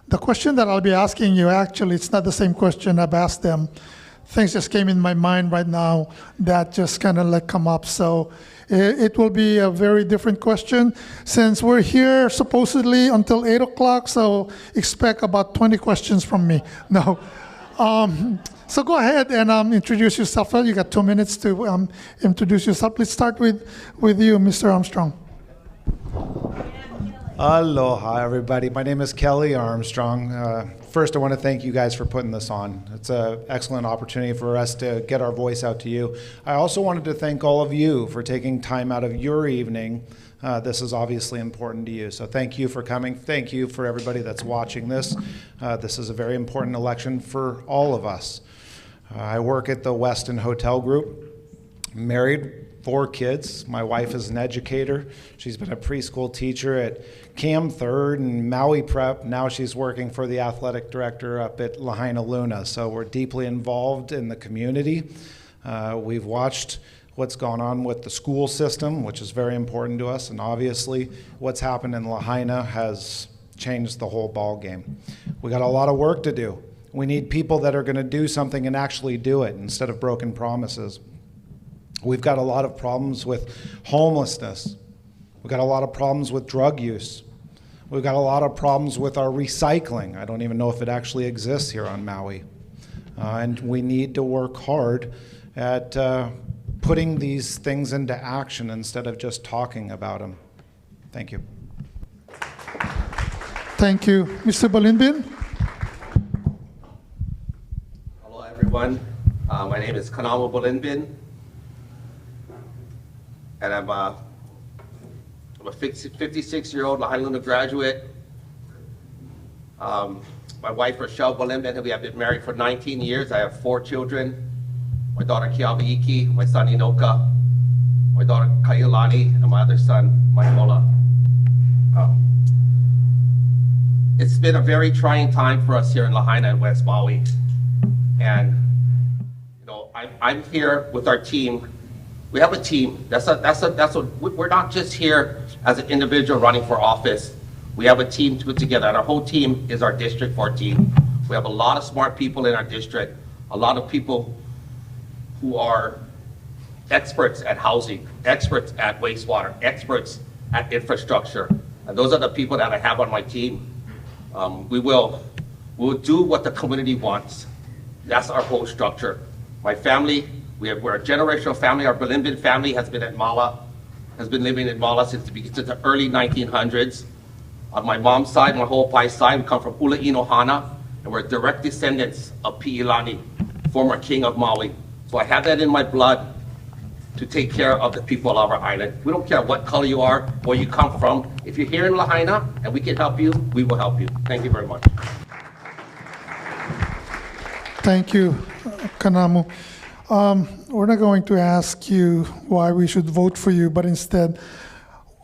The question that I'll be asking you, actually, it's not the same question I've asked them. Things just came in my mind right now that just kind of come up. So it will be a very different question. Since we're here supposedly until 8 o'clock, so expect about 20 questions from me. No. So go ahead and introduce yourself. You got 2 minutes to introduce yourself. Let's start with you, Mr. Armstrong. Aloha, everybody. My name is Kelly Armstrong. First, I want to thank you guys for putting this on. It's an excellent opportunity for us to get our voice out to you. I also wanted to thank all of you for taking time out of your evening. This is obviously important to you. So thank you for coming. Thank you for everybody that's watching this. This is a very important election for all of us. I work at the Westin Hotel Group, married, 4 kids. My wife is an educator. She's been a preschool teacher at Cam Third and Maui Prep. Now she's working for the athletic director up at Lahaina Luna. So we're deeply involved in the community. We've watched what's gone on with the school system, which is very important to us. And obviously what's happened in Lahaina has changed the whole ball game. We got a lot of work to do. We need people that are going to do something and actually do it instead of broken promises. We've got a lot of problems with homelessness. We've got a lot of problems with drug use. We've got a lot of problems with our recycling. I don't even know if it actually exists here on Maui. And we need to work hard at putting these things into action instead of just talking about them. Thank you. Thank you. Mr. Balinbin? everyone. My name is Kanamo Bolinbin, and I'm a 56-year-old Lahaina Luna graduate. My wife, Rochelle Bolinbin, and we have been married for 19 years. I have 4 children. My daughter, Kiawaiki, my son, Inoka, my daughter, Kaiulani, and my other son, Maimola. It's been a very trying time for us here in Lahaina and West Maui. And, you know, I'm here with our team. We have a team. We're not just here as an individual running for office. We have a team to put together, and our whole team is our District 14. We have a lot of smart people in our district, a lot of people who are experts at housing, experts at wastewater, experts at infrastructure. And those are the people that I have on my team. We'll do what the community wants. That's our whole structure. My family, we're a generational family. Our Bolinbin family has been living in Mala since the early 1900s. On my mom's side, my whole pai side, we come from Ulainohana, and we're direct descendants of Piilani, former king of Maui. So I have that in my blood to take care of the people of our island. We don't care what color you are, where you come from. If you're here in Lahaina and we can help you, we will help you. Thank you very much. Thank you, Kanamu. We're not going to ask you why we should vote for you, but instead,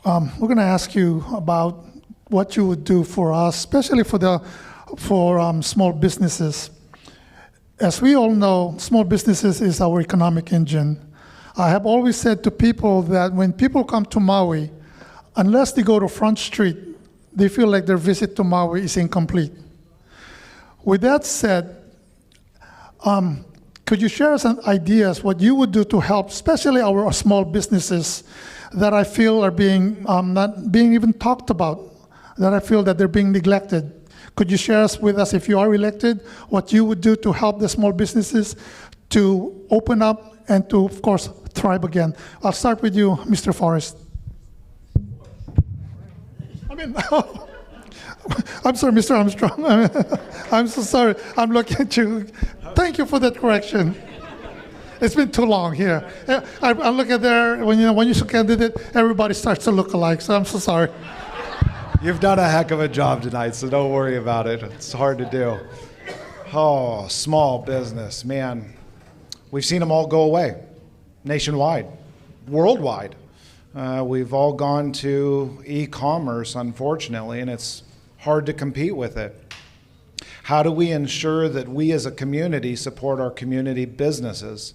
we're going to ask you about what you would do for us, especially for small businesses. As we all know, small businesses is our economic engine. I have always said to people that when people come to Maui, unless they go to Front Street, they feel like their visit to Maui is incomplete. With that said, could you share some ideas what you would do to help, especially our small businesses that I feel are not being even talked about, that I feel that they're being neglected? Could you share with us, if you are elected, what you would do to help the small businesses to open up and to, of course, thrive again? I'll start with you, Mr. Forrest. I'm sorry, Mr. Armstrong. I'm so sorry. I'm looking at you. Thank you for that correction. It's been too long here. I look at there, when you're a candidate, everybody starts to look alike, so I'm so sorry. You've done a heck of a job tonight, so don't worry about it. It's hard to do. Oh, small business, man. We've seen them all go away, nationwide, worldwide. We've all gone to e-commerce, unfortunately, and it's hard to compete with it. How do we ensure that we as a community support our community businesses?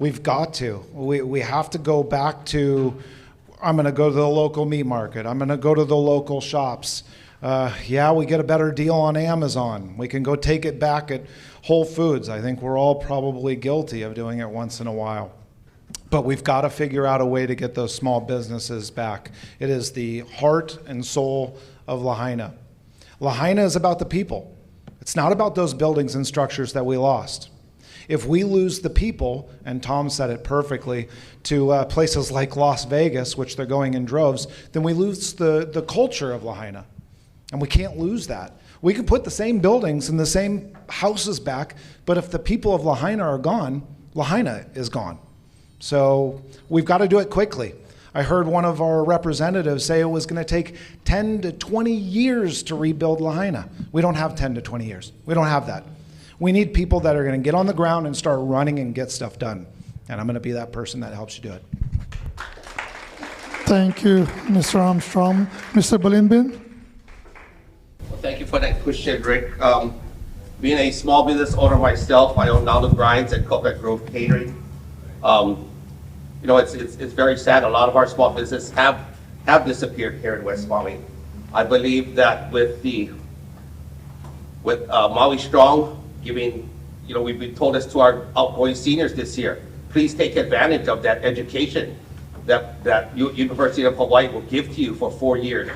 We've got to. We have to go back to, I'm going to go to the local meat market. I'm going to go to the local shops. Yeah, we get a better deal on Amazon. We can go take it back at Whole Foods. I think we're all probably guilty of doing it once in a while. But we've got to figure out a way to get those small businesses back. It is the heart and soul of Lahaina. Lahaina is about the people. It's not about those buildings and structures that we lost. If we lose the people, and Tom said it perfectly, to places like Las Vegas, which they're going in droves, then we lose the culture of Lahaina. And we can't lose that. We can put the same buildings and the same houses back, but if the people of Lahaina are gone, Lahaina is gone. So we've got to do it quickly. I heard one of our representatives say it was going to take 10 to 20 years to rebuild Lahaina. We don't have 10 to 20 years. We don't have that. We need people that are going to get on the ground and start running and get stuff done. And I'm going to be that person that helps you do it. Thank you, Mr. Armstrong. Mr. Bolinbin? Well, thank you for that question, Rick. Being a small business owner myself, I own Nalu Grinds and Coconut Grove Catering. You know, it's very sad. A lot of our small businesses have disappeared here in West Maui. I believe that with Maui Strong giving, you know, we've been told this to our outgoing seniors this year, please take advantage of that education that University of Hawaii will give to you for 4 years.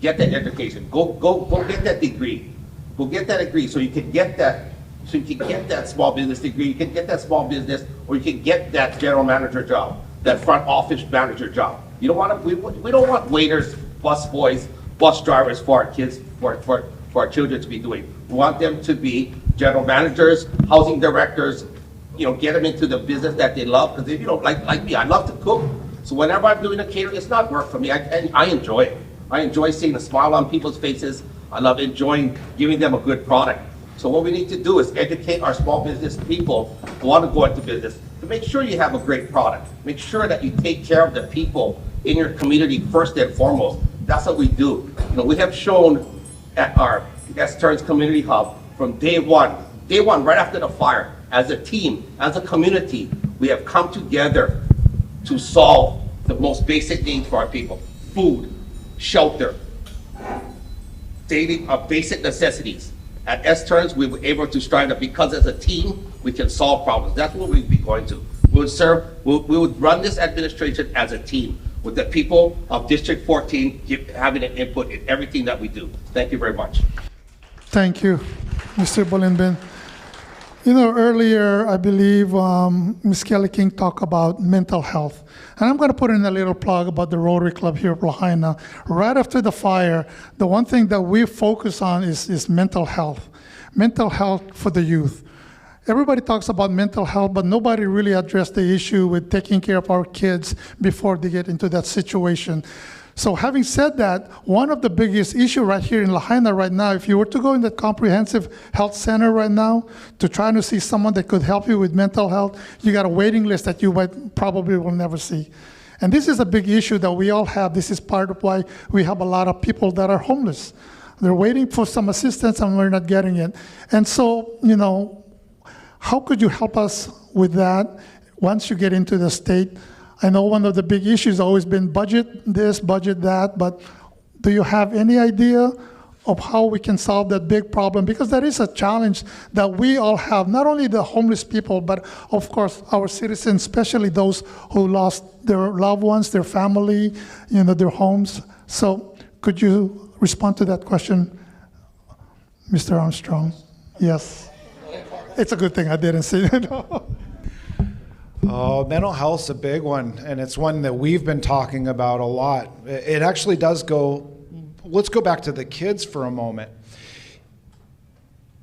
Get that education. Go get that degree. Go get that degree so you can get that. So you can get that small business degree. You can get that small business, or you can get that general manager job, that front office manager job. You don't want to. We don't want waiters, bus boys, bus drivers for our kids, for our children to be doing. We want them to be general managers, housing directors, get them into the business that they love. Because if you don't like me, I love to cook. So whenever I'm doing a catering, it's not work for me. I enjoy it. I enjoy seeing a smile on people's faces. I love enjoying giving them a good product. So what we need to do is educate our small business people who want to go into business to make sure you have a great product. Make sure that you take care of the people in your community first and foremost. That's what we do. We have shown at our S-Turns Community Hub from day one right after the fire, as a team, as a community, we have come together to solve the most basic needs for our people: food, shelter, daily basic necessities. At S-Turns, we were able to strive that because as a team, we can solve problems. That's what we'd be going to. We would run this administration as a team, with the people of District 14 having an input in everything that we do. Thank you very much. Thank you, Mr. Bolinbin. Earlier, I believe Ms. Kelly King talked about mental health. And I'm going to put in a little plug about the Rotary Club here at Lahaina. Right after the fire, the one thing that we focus on is mental health for the youth. Everybody talks about mental health, but nobody really addressed the issue with taking care of our kids before they get into that situation. So having said that, one of the biggest issues right here in Lahaina right now, if you were to go in the comprehensive health center right now to try to see someone that could help you with mental health, you got a waiting list that you probably will never see. And this is a big issue that we all have. This is part of why we have a lot of people that are homeless. They're waiting for some assistance and we're not getting it. And so, how could you help us with that once you get into the state? I know one of the big issues has always been budget this, budget that, but do you have any idea of how we can solve that big problem? Because that is a challenge that we all have, not only the homeless people, but of course our citizens, especially those who lost their loved ones, their family, their homes. So could you respond to that question, Mr. Armstrong? Yes. It's a good thing I didn't say that. Mental health's a big one, and it's one that we've been talking about a lot. It actually does go, let's go back to the kids for a moment.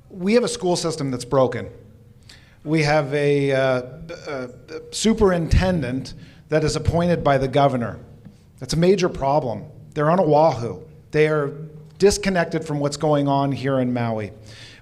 We have a school system that's broken. We have a superintendent that is appointed by the governor. That's a major problem. They're on Oahu. They are disconnected from what's going on here in Maui.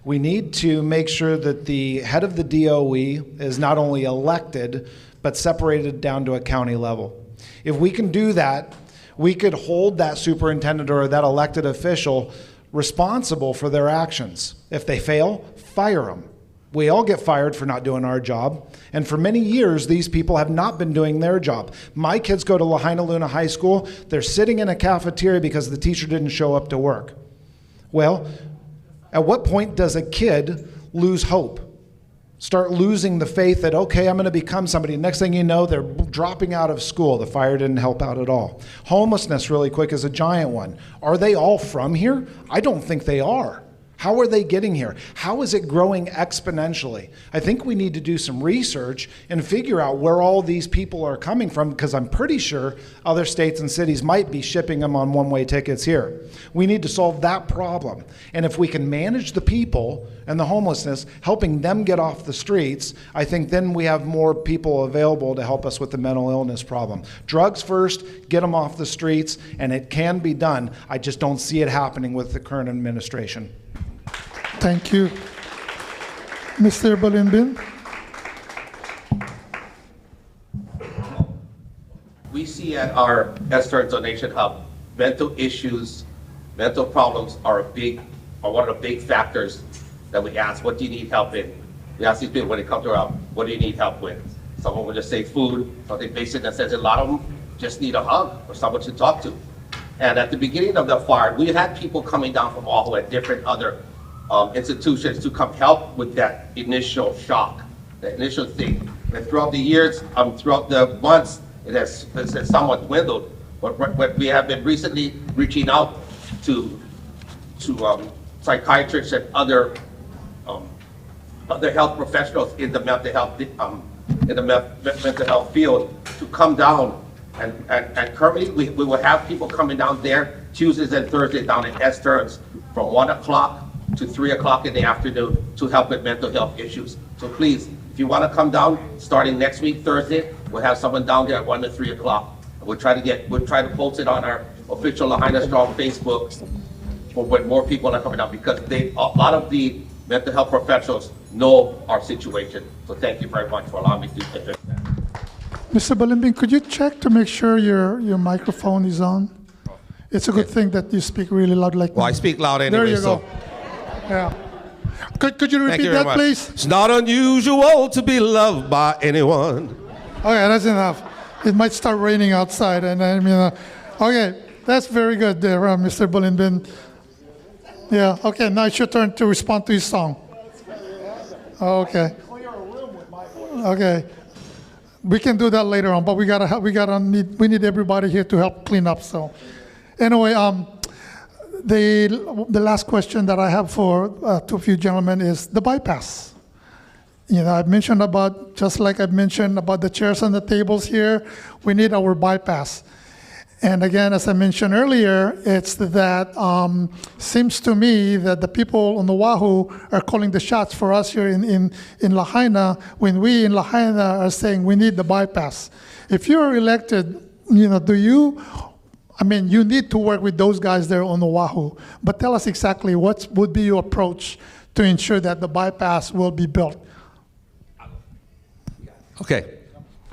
We need to make sure that the head of the DOE is not only elected, but separated down to a county level. If we can do that, we could hold that superintendent or that elected official responsible for their actions. If they fail, fire them. We all get fired for not doing our job. And for many years, these people have not been doing their job. My kids go to Lahaina Luna High School. They're sitting in a cafeteria because the teacher didn't show up to work. Well, at what point does a kid lose hope? Start losing the faith that, okay, I'm going to become somebody. Next thing you know, they're dropping out of school. The fire didn't help out at all. Homelessness, really quick, is a giant one. Are they all from here? I don't think they are. How are they getting here? How is it growing exponentially? I think we need to do some research and figure out where all these people are coming from, because I'm pretty sure other states and cities might be shipping them on one-way tickets here. We need to solve that problem. And if we can manage the people and the homelessness, helping them get off the streets, I think then we have more people available to help us with the mental illness problem. Drugs first, get them off the streets, and it can be done. I just don't see it happening with the current administration. Thank you. Mr. Bolinbin? We see at our S-Turns Donation Hub, mental issues, mental problems are one of the big factors that we ask, what do you need help in? We ask these people when they come to our, what do you need help with? Someone will just say food, something basic that says a lot of them just need a hug or someone to talk to. And at the beginning of the fire, we had people coming down from Oahu at different other institutions to come help with that initial shock, that initial thing. And throughout the years, throughout the months, it has somewhat dwindled. But we have been recently reaching out to psychiatrists and other health professionals in the mental health field to come down. And currently, we will have people coming down there Tuesdays and Thursdays down at S-Turns from 1 o'clock to 3 o'clock in the afternoon to help with mental health issues. So please, if you want to come down, starting next week, Thursday, we'll have someone down there at 1 to 3 o'clock. We'll try to post it on our official Lahaina Strong Facebook for when more people are coming out, because a lot of the mental health professionals know our situation. So thank you very much for allowing me to address that. Mr. Balimbing, could you check to make sure your microphone is on? It's a good thing that you speak really loud like Well, me. I speak loud anyway. There you so. go. Yeah. Could you repeat Thank you very that, much. please? It's not unusual to be loved by anyone. Okay, that's enough. It might start raining outside, and I mean, okay, that's very good there, Mr. Balimbing. Yeah. Okay, now it's your turn to respond to his song. Okay. Okay. We can do that later on, but we need everybody here to help clean up. So, anyway, the last question that I have for two of you gentlemen is the bypass. You know, I've mentioned about, just like I've mentioned about the chairs and the tables here, we need our bypass. And again, as I mentioned earlier, it's that seems to me that the people on Oahu are calling the shots for us here in Lahaina, when we in Lahaina are saying we need the bypass. If you're elected, you know, you need to work with those guys there on Oahu, but tell us exactly what would be your approach to ensure that the bypass will be built. Okay,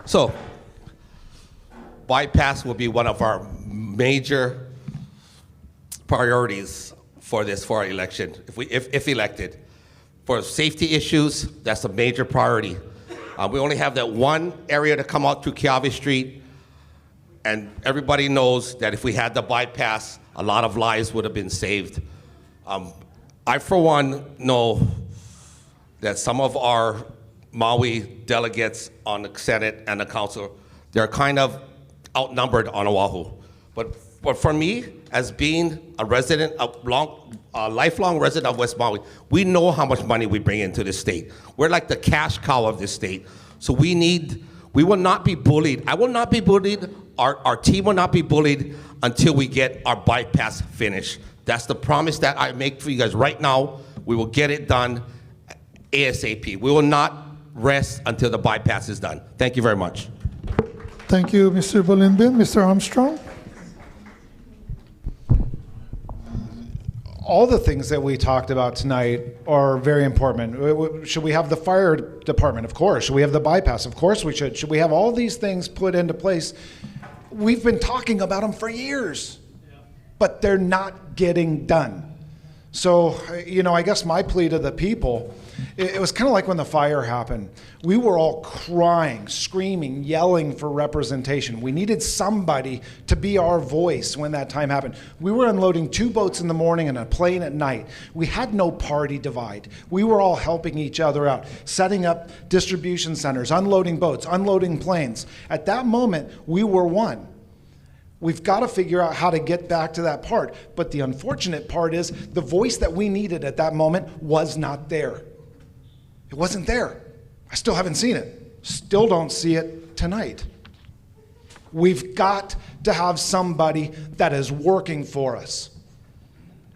so bypass will be one of our major priorities for our election, if elected. For safety issues, that's a major priority. We only have that one area to come out to Keawe Street, and everybody knows that if we had the bypass, a lot of lives would have been saved. I, for one, know that some of our Maui delegates on the Senate and the Council, they're kind of outnumbered on Oahu. But for me, as being a resident, a lifelong resident of West Maui, we know how much money we bring into this state. We're like the cash cow of this state. So we will not be bullied. I will not be bullied. Our team will not be bullied until we get our bypass finished. That's the promise that I make for you guys right now. We will get it done ASAP. We will not rest until the bypass is done. Thank you very much. Thank you, Mr. Balimbing. Mr. Armstrong? All the things that we talked about tonight are very important. Should we have the fire department? Of course. Should we have the bypass? Of course we should. Should we have all these things put into place? We've been talking about them for years, but they're not getting done. So, you know, I guess my plea to the people, it was kind of like when the fire happened. We were all crying, screaming, yelling for representation. We needed somebody to be our voice when that time happened. We were unloading 2 boats in the morning and a plane at night. We had no party divide. We were all helping each other out, setting up distribution centers, unloading boats, unloading planes. At that moment, we were one. We've got to figure out how to get back to that part. But the unfortunate part is the voice that we needed at that moment was not there. It wasn't there. I still haven't seen it. Still don't see it tonight. We've got to have somebody that is working for us.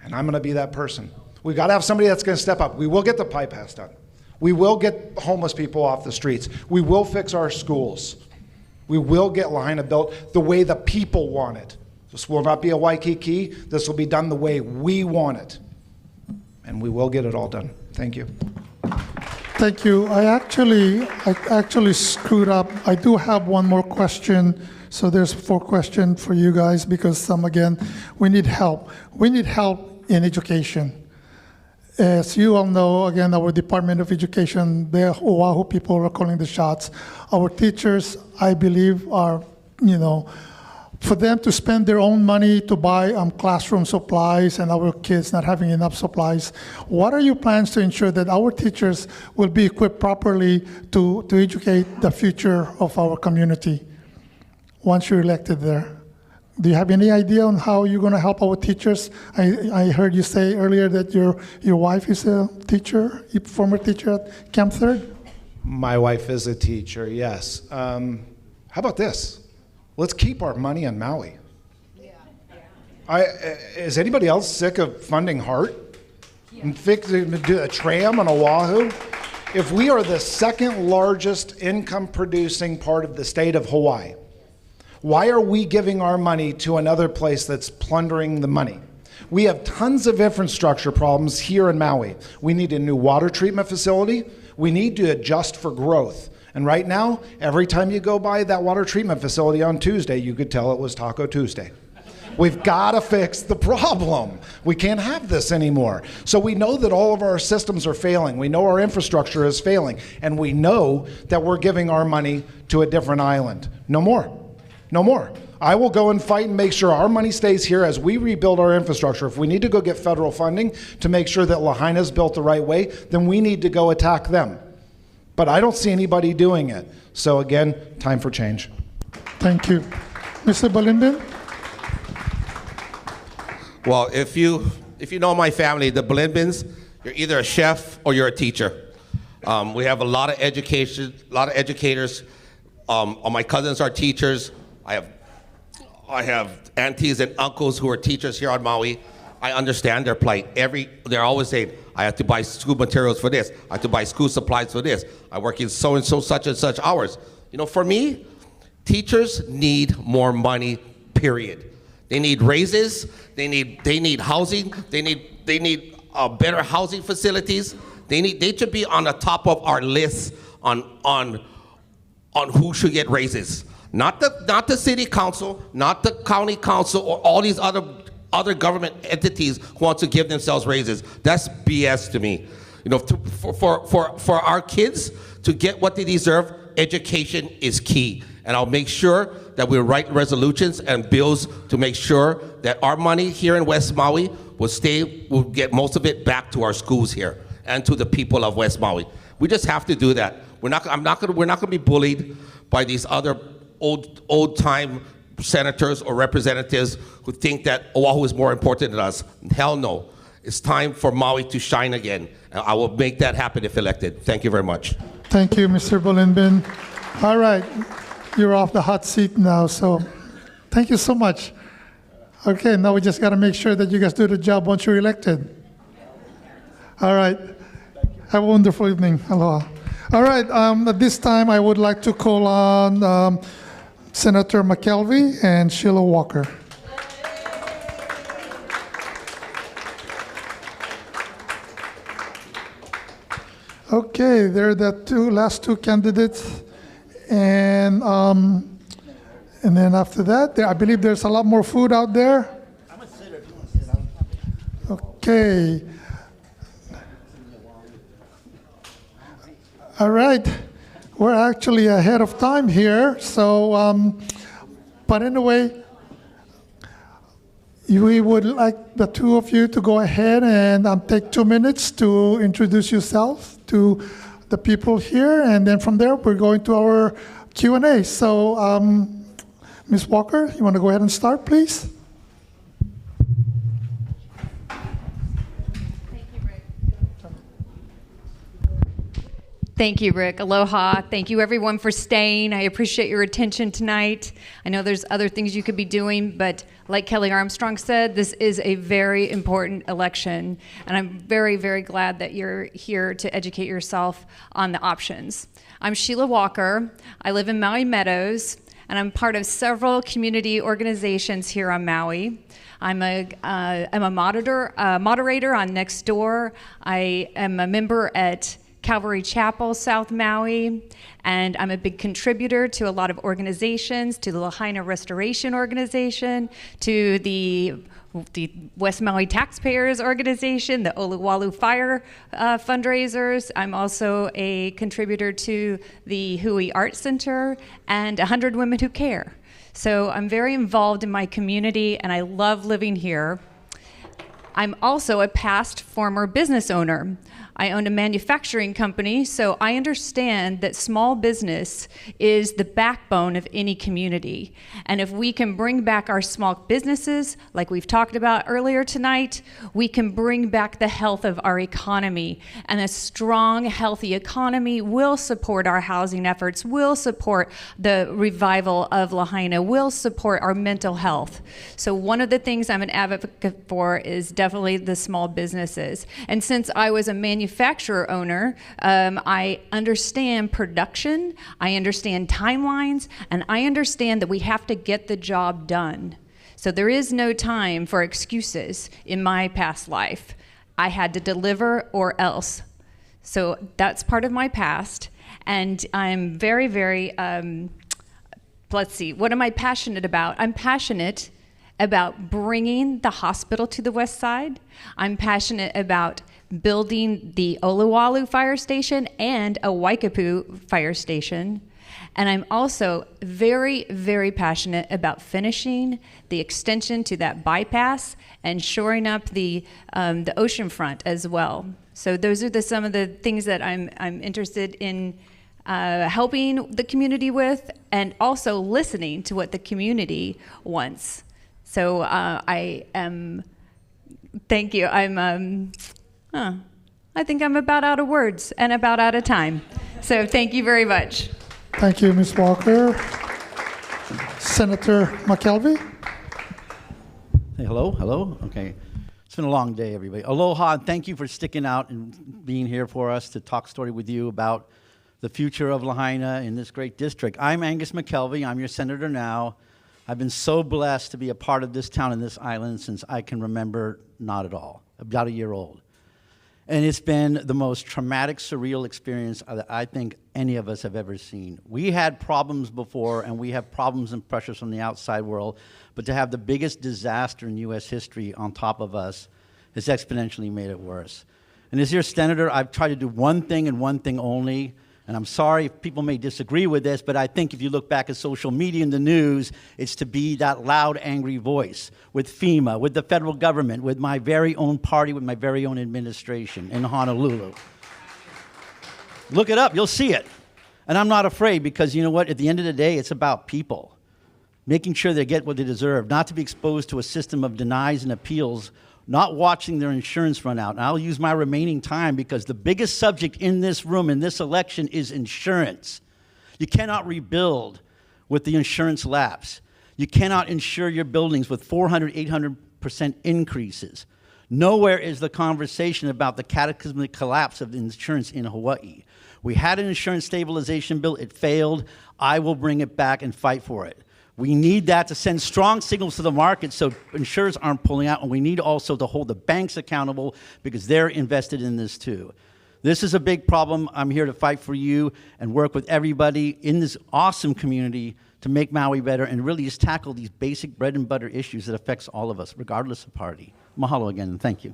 And I'm going to be that person. We've got to have somebody that's going to step up. We will get the bypass done. We will get homeless people off the streets. We will fix our schools. We will get Lahaina built the way the people want it. This will not be a Waikiki. This will be done the way we want it. And we will get it all done. Thank you. Thank you. I actually screwed up. I do have one more question. So there's 4 questions for you guys because again, we need help. We need help in education. As you all know, again, our Department of Education, the Oahu people are calling the shots. Our teachers, I believe, are, you know, for them to spend their own money to buy classroom supplies and our kids not having enough supplies. What are your plans to ensure that our teachers will be equipped properly to educate the future of our community once you're elected there? Do you have any idea on how you're going to help our teachers? I heard you say earlier that your wife is a teacher, a former teacher at Camp 3rd? My wife is a teacher, yes. How about this? Let's keep our money on Maui. Is anybody else sick of funding HART? And do a tram on Oahu? If we are the second largest income producing part of the state of Hawaii, why are we giving our money to another place that's plundering the money? We have tons of infrastructure problems here in Maui. We need a new water treatment facility. We need to adjust for growth. And right now, every time you go by that water treatment facility on Tuesday, you could tell it was Taco Tuesday. We've got to fix the problem. We can't have this anymore. So we know that all of our systems are failing. We know our infrastructure is failing. And we know that we're giving our money to a different island. No more. No more. I will go and fight and make sure our money stays here as we rebuild our infrastructure. If we need to go get federal funding to make sure that Lahaina's built the right way, then we need to go attack them. But I don't see anybody doing it. So again, time for change. Thank you. Mr. Balimbin? Well, if you know my family, the Balimbins, you're either a chef or you're a teacher. We have a lot of educators. All my cousins are teachers. I have aunties and uncles who are teachers here on Maui. I understand their plight. They're always saying, I have to buy school materials for this. I have to buy school supplies for this. I work in so-and-so, such and such hours. You know, for me, teachers need more money, period. They need raises. They need housing. They need better housing facilities. They should be on the top of our list on who should get raises. Not the city council, not the county council, or all these other government entities who want to give themselves raises. That's BS to me. You know, for our kids to get what they deserve, education is key. And I'll make sure that we write resolutions and bills to make sure that our money here in West Maui will get most of it back to our schools here and to the people of West Maui. We just have to do that. We're not going to be bullied by these other old-time senators or representatives who think that Oahu is more important than us. Hell no. It's time for Maui to shine again. And I will make that happen if elected. Thank you very much. Thank you, Mr. Balimbin. All right, you're off the hot seat now, so thank you so much. Okay, now we just got to make sure that you guys do the job once you're elected. All right, have a wonderful evening. Aloha. All right, at this time I would like to call on Senator McKelvey and Sheila Walker. Okay, they're the last two candidates, and then after that, I believe there's a lot more food out there. Okay. All right. We're actually ahead of time here, so, but anyway, we would like the two of you to go ahead and take 2 minutes to introduce yourself to the people here, and then from there, we're going to our Q&A. So, Ms. Walker, you want to go ahead and start, please? Thank you, Rick. Aloha. Thank you, everyone, for staying. I appreciate your attention tonight. I know there's other things you could be doing, but like Kelly Armstrong said, this is a very important election, and I'm very, very glad that you're here to educate yourself on the options. I'm Sheila Walker. I live in Maui Meadows, and I'm part of several community organizations here on Maui. I'm a moderator on Nextdoor. I am a member at Calvary Chapel, South Maui, and I'm a big contributor to a lot of organizations, to the Lahaina Restoration Organization, to the West Maui Taxpayers Organization, the Oluwalu Fire fundraisers. I'm also a contributor to the Hui Art Center and 100 Women Who Care. So I'm very involved in my community, and I love living here. I'm also a past former business owner. I own a manufacturing company, so I understand that small business is the backbone of any community. And if we can bring back our small businesses, like we've talked about earlier tonight, we can bring back the health of our economy. And a strong, healthy economy will support our housing efforts, will support the revival of Lahaina, will support our mental health. So one of the things I'm an advocate for is definitely the small businesses. And since I was a manufacturer owner, I understand production, I understand timelines, and I understand that we have to get the job done. So there is no time for excuses in my past life. I had to deliver or else. So that's part of my past. And I'm very, very, let's see, what am I passionate about? I'm passionate about bringing the hospital to the west side. I'm passionate about building the Oluwalu fire station and a Waikapu fire station. And I'm also very, very passionate about finishing the extension to that bypass and shoring up the ocean front as well. So those are some of the things that I'm interested in helping the community with, and also listening to what the community wants. So I am, thank you. I think I'm about out of words and about out of time. So thank you very much. Thank you, Ms. Walker. Senator McKelvey. Hey, hello. Okay. It's been a long day, everybody. Aloha, and thank you for sticking out and being here for us to talk story with you about the future of Lahaina in this great district. I'm Angus McKelvey. I'm your senator now. I've been so blessed to be a part of this town and this island since I can remember not at all, about a year old. And it's been the most traumatic, surreal experience that I think any of us have ever seen. We had problems before, and we have problems and pressures from the outside world, but to have the biggest disaster in U.S. history on top of us has exponentially made it worse. And as your senator, I've tried to do one thing and one thing only. And I'm sorry if people may disagree with this, but I think if you look back at social media and the news, it's to be that loud, angry voice with FEMA, with the federal government, with my very own party, with my very own administration in Honolulu. Look it up, you'll see it. And I'm not afraid, because you know what? At the end of the day, it's about people. Making sure they get what they deserve, not to be exposed to a system of denies and appeals, not watching their insurance run out. And I'll use my remaining time, because the biggest subject in this room in this election is insurance. You cannot rebuild with the insurance lapse. You cannot insure your buildings with 400, 800% increases. Nowhere is the conversation about the cataclysmic collapse of the insurance in Hawaii. We had an insurance stabilization bill, it failed. I will bring it back and fight for it. We need that to send strong signals to the market so insurers aren't pulling out, and we need also to hold the banks accountable, because they're invested in this too. This is a big problem. I'm here to fight for you and work with everybody in this awesome community to make Maui better and really just tackle these basic bread and butter issues that affects all of us, regardless of party. Mahalo again, and thank you.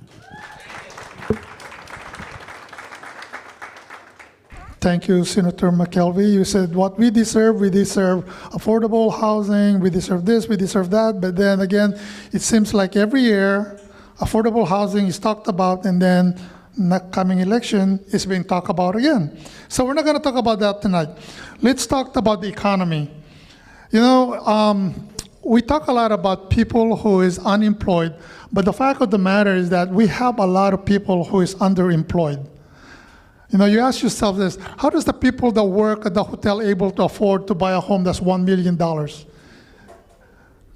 Thank you, Senator McKelvey. You said what we deserve affordable housing, we deserve this, we deserve that. But then again, it seems like every year, affordable housing is talked about, and then next coming election is being talked about again. So we're not going to talk about that tonight. Let's talk about the economy. You know, we talk a lot about people who is unemployed, but the fact of the matter is that we have a lot of people who is underemployed. You know, you ask yourself this: how does the people that work at the hotel able to afford to buy a home that's $1 million?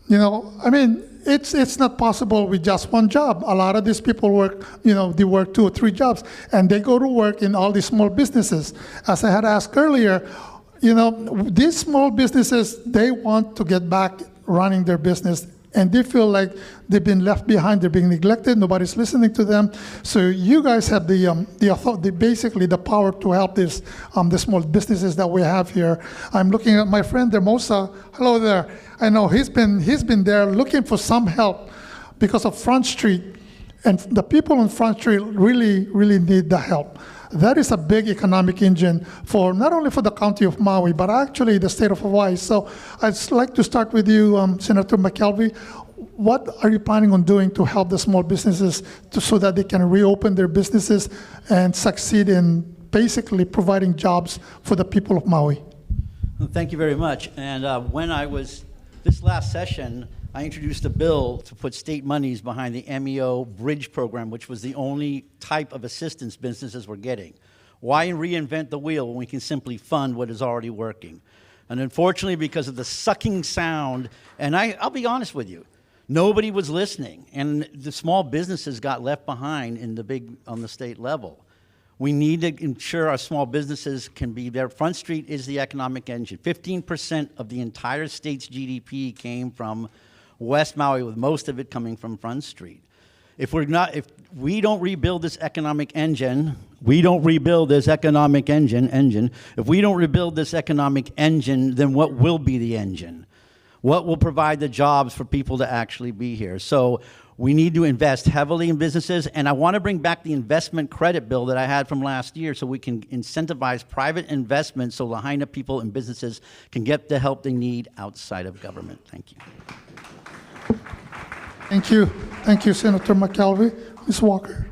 You know, I mean, it's not possible with just one job. A lot of these people work, you know, they work 2 or 3 jobs, and they go to work in all these small businesses. As I had asked earlier, you know, these small businesses, they want to get back running their business, and they feel like they've been left behind, they're being neglected, nobody's listening to them. So you guys have basically the power to help the small businesses that we have here. I'm looking at my friend Dermosa. Hello there. I know he's been there looking for some help because of Front Street, and the people on Front Street really, really need the help. That is a big economic engine for not only for the county of Maui, but actually the state of Hawaii. So I'd like to start with you, Senator McKelvey. What are you planning on doing to help the small businesses so that they can reopen their businesses and succeed in basically providing jobs for the people of Maui? Well, thank you very much. And when I was, this last session, I introduced a bill to put state monies behind the MEO Bridge program, which was the only type of assistance businesses were getting. Why reinvent the wheel when we can simply fund what is already working? And unfortunately, because of the sucking sound, and I'll be honest with you, Nobody was listening, and the small businesses got left behind on the state level. We need to ensure our small businesses can be there. Front Street is the economic engine. 15% of the entire state's GDP came from West Maui, with most of it coming from Front Street. If we don't rebuild this economic engine, if we don't rebuild this economic engine, then what will be the engine? What will provide the jobs for people to actually be here? So we need to invest heavily in businesses, and I want to bring back the investment credit bill that I had from last year so we can incentivize private investment so Lahaina people and businesses can get the help they need outside of government. Thank you. Thank you. Thank you, Senator McKelvey. Ms. Walker.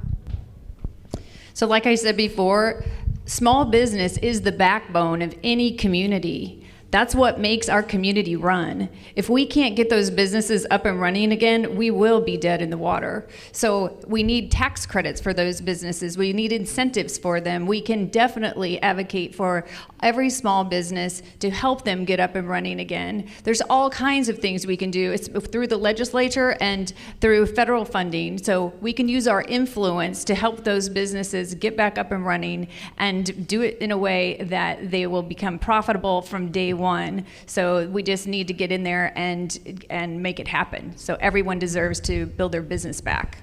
So like I said before, small business is the backbone of any community. That's what makes our community run. If we can't get those businesses up and running again, we will be dead in the water. So we need tax credits for those businesses. We need incentives for them. We can definitely advocate for every small business to help them get up and running again. There's all kinds of things we can do. It's through the legislature and through federal funding. So we can use our influence to help those businesses get back up and running and do it in a way that they will become profitable from day one. So we just need to get in there and make it happen. So everyone deserves to build their business back.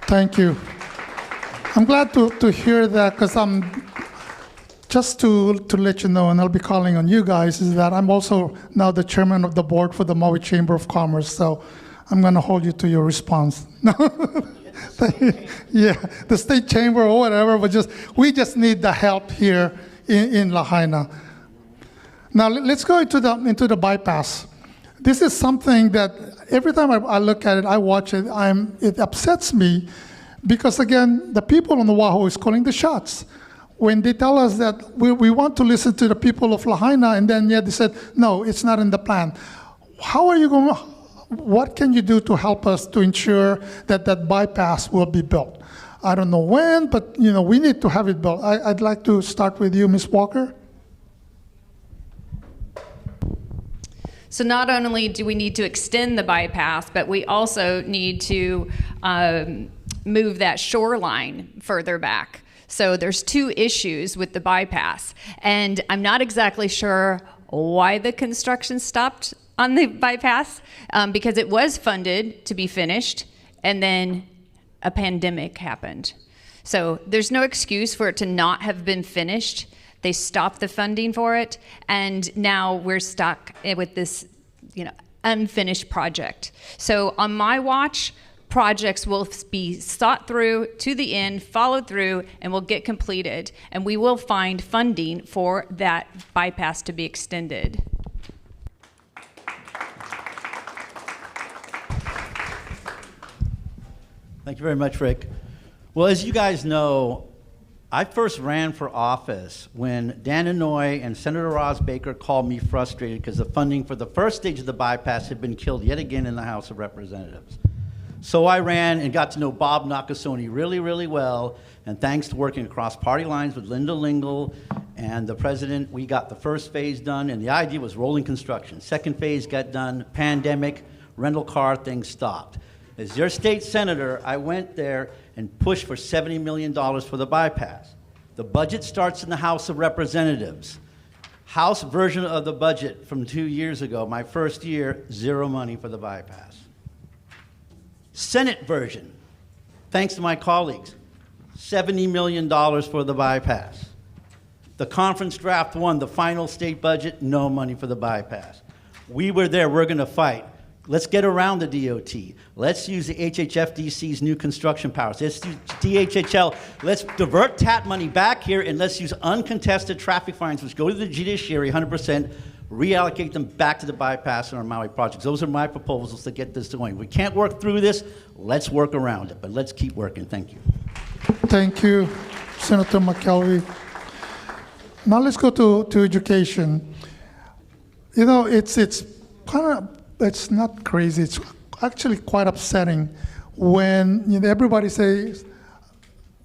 Thank you. I'm glad to hear that, because just to let you know, and I'll be calling on you guys, is that I'm also now the chairman of the board for the Maui Chamber of Commerce. So I'm going to hold you to your response. Yeah, the state chamber or whatever, but we just need the help here in Lahaina. Now let's go into the bypass. This is something that every time I look at it, I watch it, it upsets me, because again, the people on Oahu is calling the shots. When they tell us that we want to listen to the people of Lahaina, and then yet they said, no, it's not in the plan. How are you going? What can you do to help us to ensure that that bypass will be built? I don't know when, but we need to have it built. I'd like to start with you, Ms. Walker. So not only do we need to extend the bypass, but we also need to move that shoreline further back. So there's two issues with the bypass, and I'm not exactly sure why the construction stopped on the bypass, because it was funded to be finished, and then a pandemic happened. So there's no excuse for it to not have been finished. They stopped the funding for it, and now we're stuck with this, unfinished project. So on my watch, projects will be thought through to the end, followed through, and will get completed, and we will find funding for that bypass to be extended. Thank you very much, Rick. Well, as you guys know, I first ran for office when Dan Inouye and Senator Ross Baker called me frustrated because the funding for the first stage of the bypass had been killed yet again in the House of Representatives. So I ran and got to know Bob Nakasone really, really well, and thanks to working across party lines with Linda Lingle and the president, we got the first phase done, and the idea was rolling construction. Second phase got done, pandemic, rental car thing stopped. As your state senator, I went there and pushed for $70 million for the bypass. The budget starts in the House of Representatives. House version of the budget from 2 years ago, my first year, zero money for the bypass. Senate version, thanks to my colleagues, $70 million for the bypass. The conference draft one, the final state budget, no money for the bypass. We were there, we're gonna fight. Let's get around the DOT. Let's use the HHFDC's new construction powers. Let's use DHHL. Let's divert TAT money back here, and let's use uncontested traffic fines, which go to the judiciary 100%, reallocate them back to the bypass and our Maui projects. Those are my proposals to get this going. We can't work through this, let's work around it, but let's keep working. Thank you. Thank you, Senator McKelvey. Now let's go to education. It's not crazy. It's actually quite upsetting when everybody says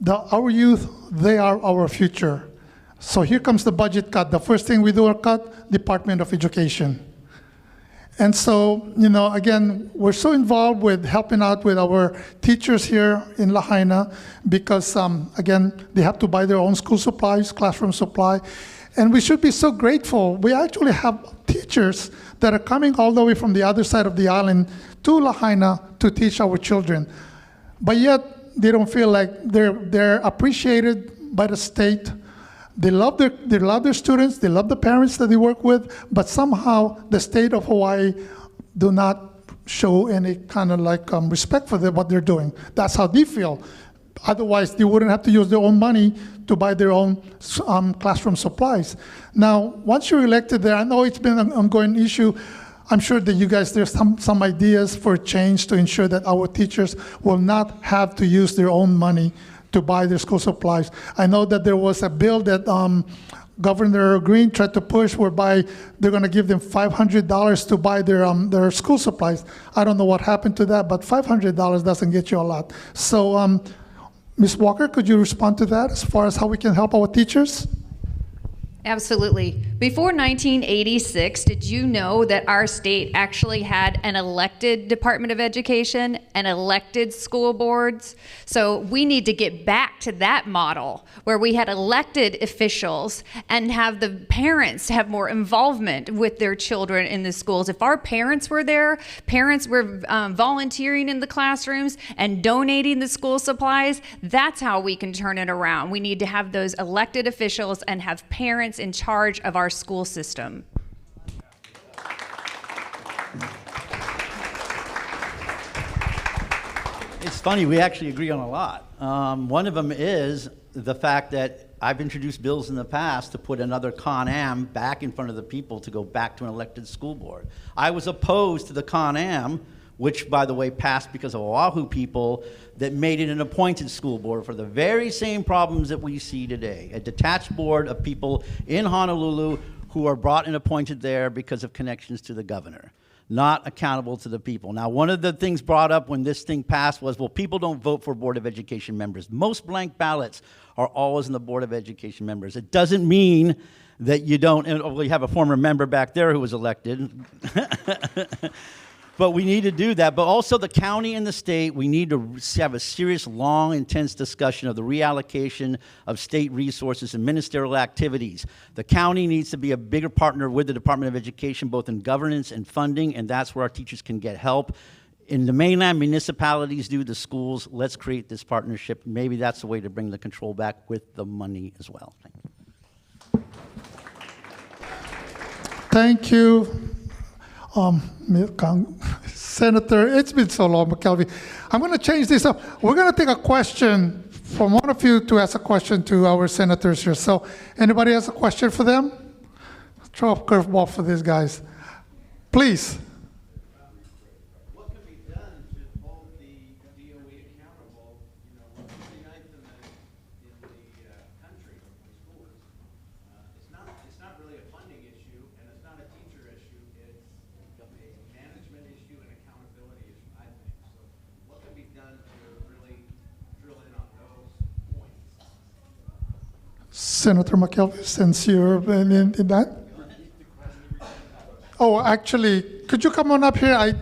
our youth, they are our future. So here comes the budget cut. The first thing we do are cut Department of Education. And so, again, we're so involved with helping out with our teachers here in Lahaina because, again, they have to buy their own school supplies, classroom supply. And we should be so grateful. We actually have teachers that are coming all the way from the other side of the island to Lahaina to teach our children. But yet, they don't feel like they're appreciated by the state. They love their students, they love the parents that they work with, but somehow the state of Hawaii do not show any kind of respect for what they're doing. That's how they feel. Otherwise, they wouldn't have to use their own money to buy their own classroom supplies. Now, once you're elected there, I know it's been an ongoing issue. I'm sure that you guys, there's some ideas for change to ensure that our teachers will not have to use their own money to buy their school supplies. I know that there was a bill that Governor Green tried to push whereby they're going to give them $500 to buy their school supplies. I don't know what happened to that, but $500 doesn't get you a lot. So, Ms. Walker, could you respond to that as far as how we can help our teachers? Absolutely. Before 1986, did you know that our state actually had an elected Department of Education and elected school boards? So we need to get back to that model where we had elected officials and have the parents have more involvement with their children in the schools. If our parents were there, parents were volunteering in the classrooms and donating the school supplies, that's how we can turn it around. We need to have those elected officials and have parents in charge of our school system. It's funny, we actually agree on a lot. One of them is the fact that I've introduced bills in the past to put another Con Am back in front of the people to go back to an elected school board. I was opposed to the Con Am, which, by the way, passed because of Oahu people that made it an appointed school board for the very same problems that we see today. A detached board of people in Honolulu who are brought and appointed there because of connections to the governor, not accountable to the people. Now, one of the things brought up when this thing passed was, well, people don't vote for Board of Education members. Most blank ballots are always in the Board of Education members. It doesn't mean that you don't, and we have a former member back there who was elected. But we need to do that. But also the county and the state, we need to have a serious, long, intense discussion of the reallocation of state resources and ministerial activities. The county needs to be a bigger partner with the Department of Education, both in governance and funding, and that's where our teachers can get help. In the mainland, municipalities do, the schools. Let's create this partnership. Maybe that's the way to bring the control back with the money as well. Thank you. Senator, it's been so long, McKelvey. I'm going to change this up. We're going to take a question from one of you to ask a question to our senators here. So anybody has a question for them? Throw a curveball for these guys. Please. What can be done to hold the DOE accountable? You know, we're 59th in the country for schools. It's not really a funding issue, and it's not a teacher issue. It's a management issue and accountability issue, I think. So what can be done to really drill in on those points? Senator McKelvey, since you're in that. Oh, actually, could you come on up here? I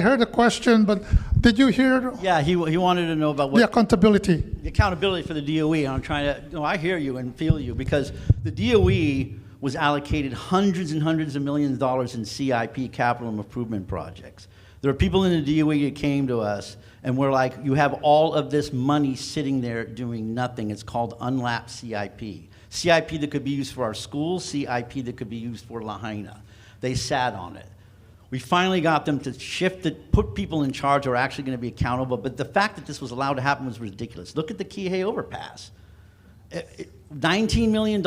heard a question, but did you hear? Yeah, he wanted to know about what the accountability. The accountability for the DOE. And I'm trying to, I hear you and feel you, because the DOE was allocated hundreds and hundreds of millions of dollars in CIP, capital improvement projects. There are people in the DOE that came to us and were like, you have all of this money sitting there doing nothing. It's called unlapped CIP. CIP that could be used for our schools, CIP that could be used for Lahaina. They sat on it. We finally got them to shift it, put people in charge who are actually going to be accountable, but the fact that this was allowed to happen was ridiculous. Look at the Kihei overpass. $19 million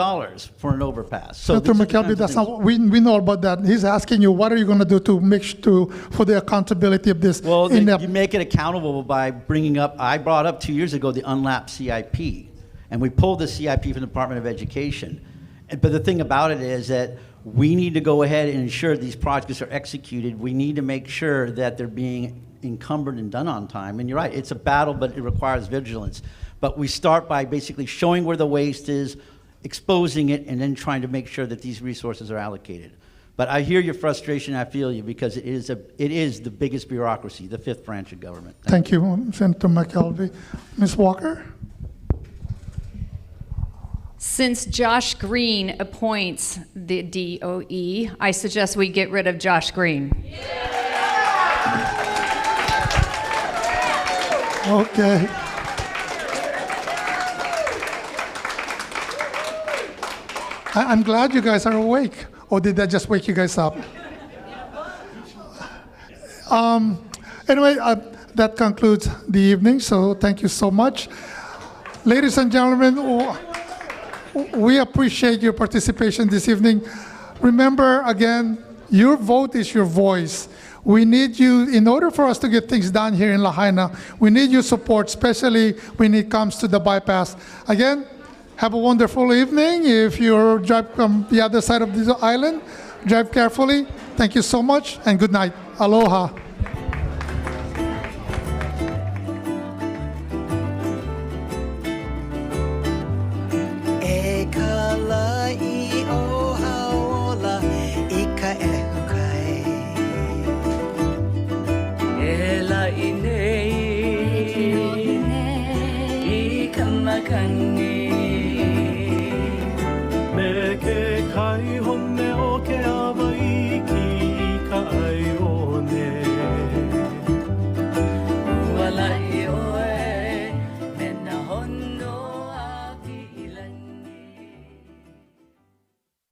for an overpass. So Senator McKelvey, that's not, we know about that. He's asking you, what are you going to do to make sure for the accountability of this? Well, you make it accountable by bringing up, I brought up 2 years ago the unlapped CIP, and we pulled the CIP from the Department of Education. But the thing about it is that we need to go ahead and ensure these projects are executed. We need to make sure that they're being encumbered and done on time. And you're right, it's a battle, but it requires vigilance. But we start by basically showing where the waste is, exposing it, and then trying to make sure that these resources are allocated. But I hear your frustration. I feel you because it is the biggest bureaucracy, the fifth branch of government. Thank you, Senator McKelvey. Ms. Walker? Since Josh Green appoints the DOE, I suggest we get rid of Josh Green. Okay. I'm glad you guys are awake. Or did that just wake you guys up? Anyway, that concludes the evening, so thank you so much. Ladies and gentlemen, we appreciate your participation this evening. Remember, again, your vote is your voice. We need you, in order for us to get things done here in Lahaina, we need your support, especially when it comes to the bypass. Again, have a wonderful evening. If you're driving from the other side of the island, drive carefully. Thank you so much, and good night. Aloha. Ela inei, ika makan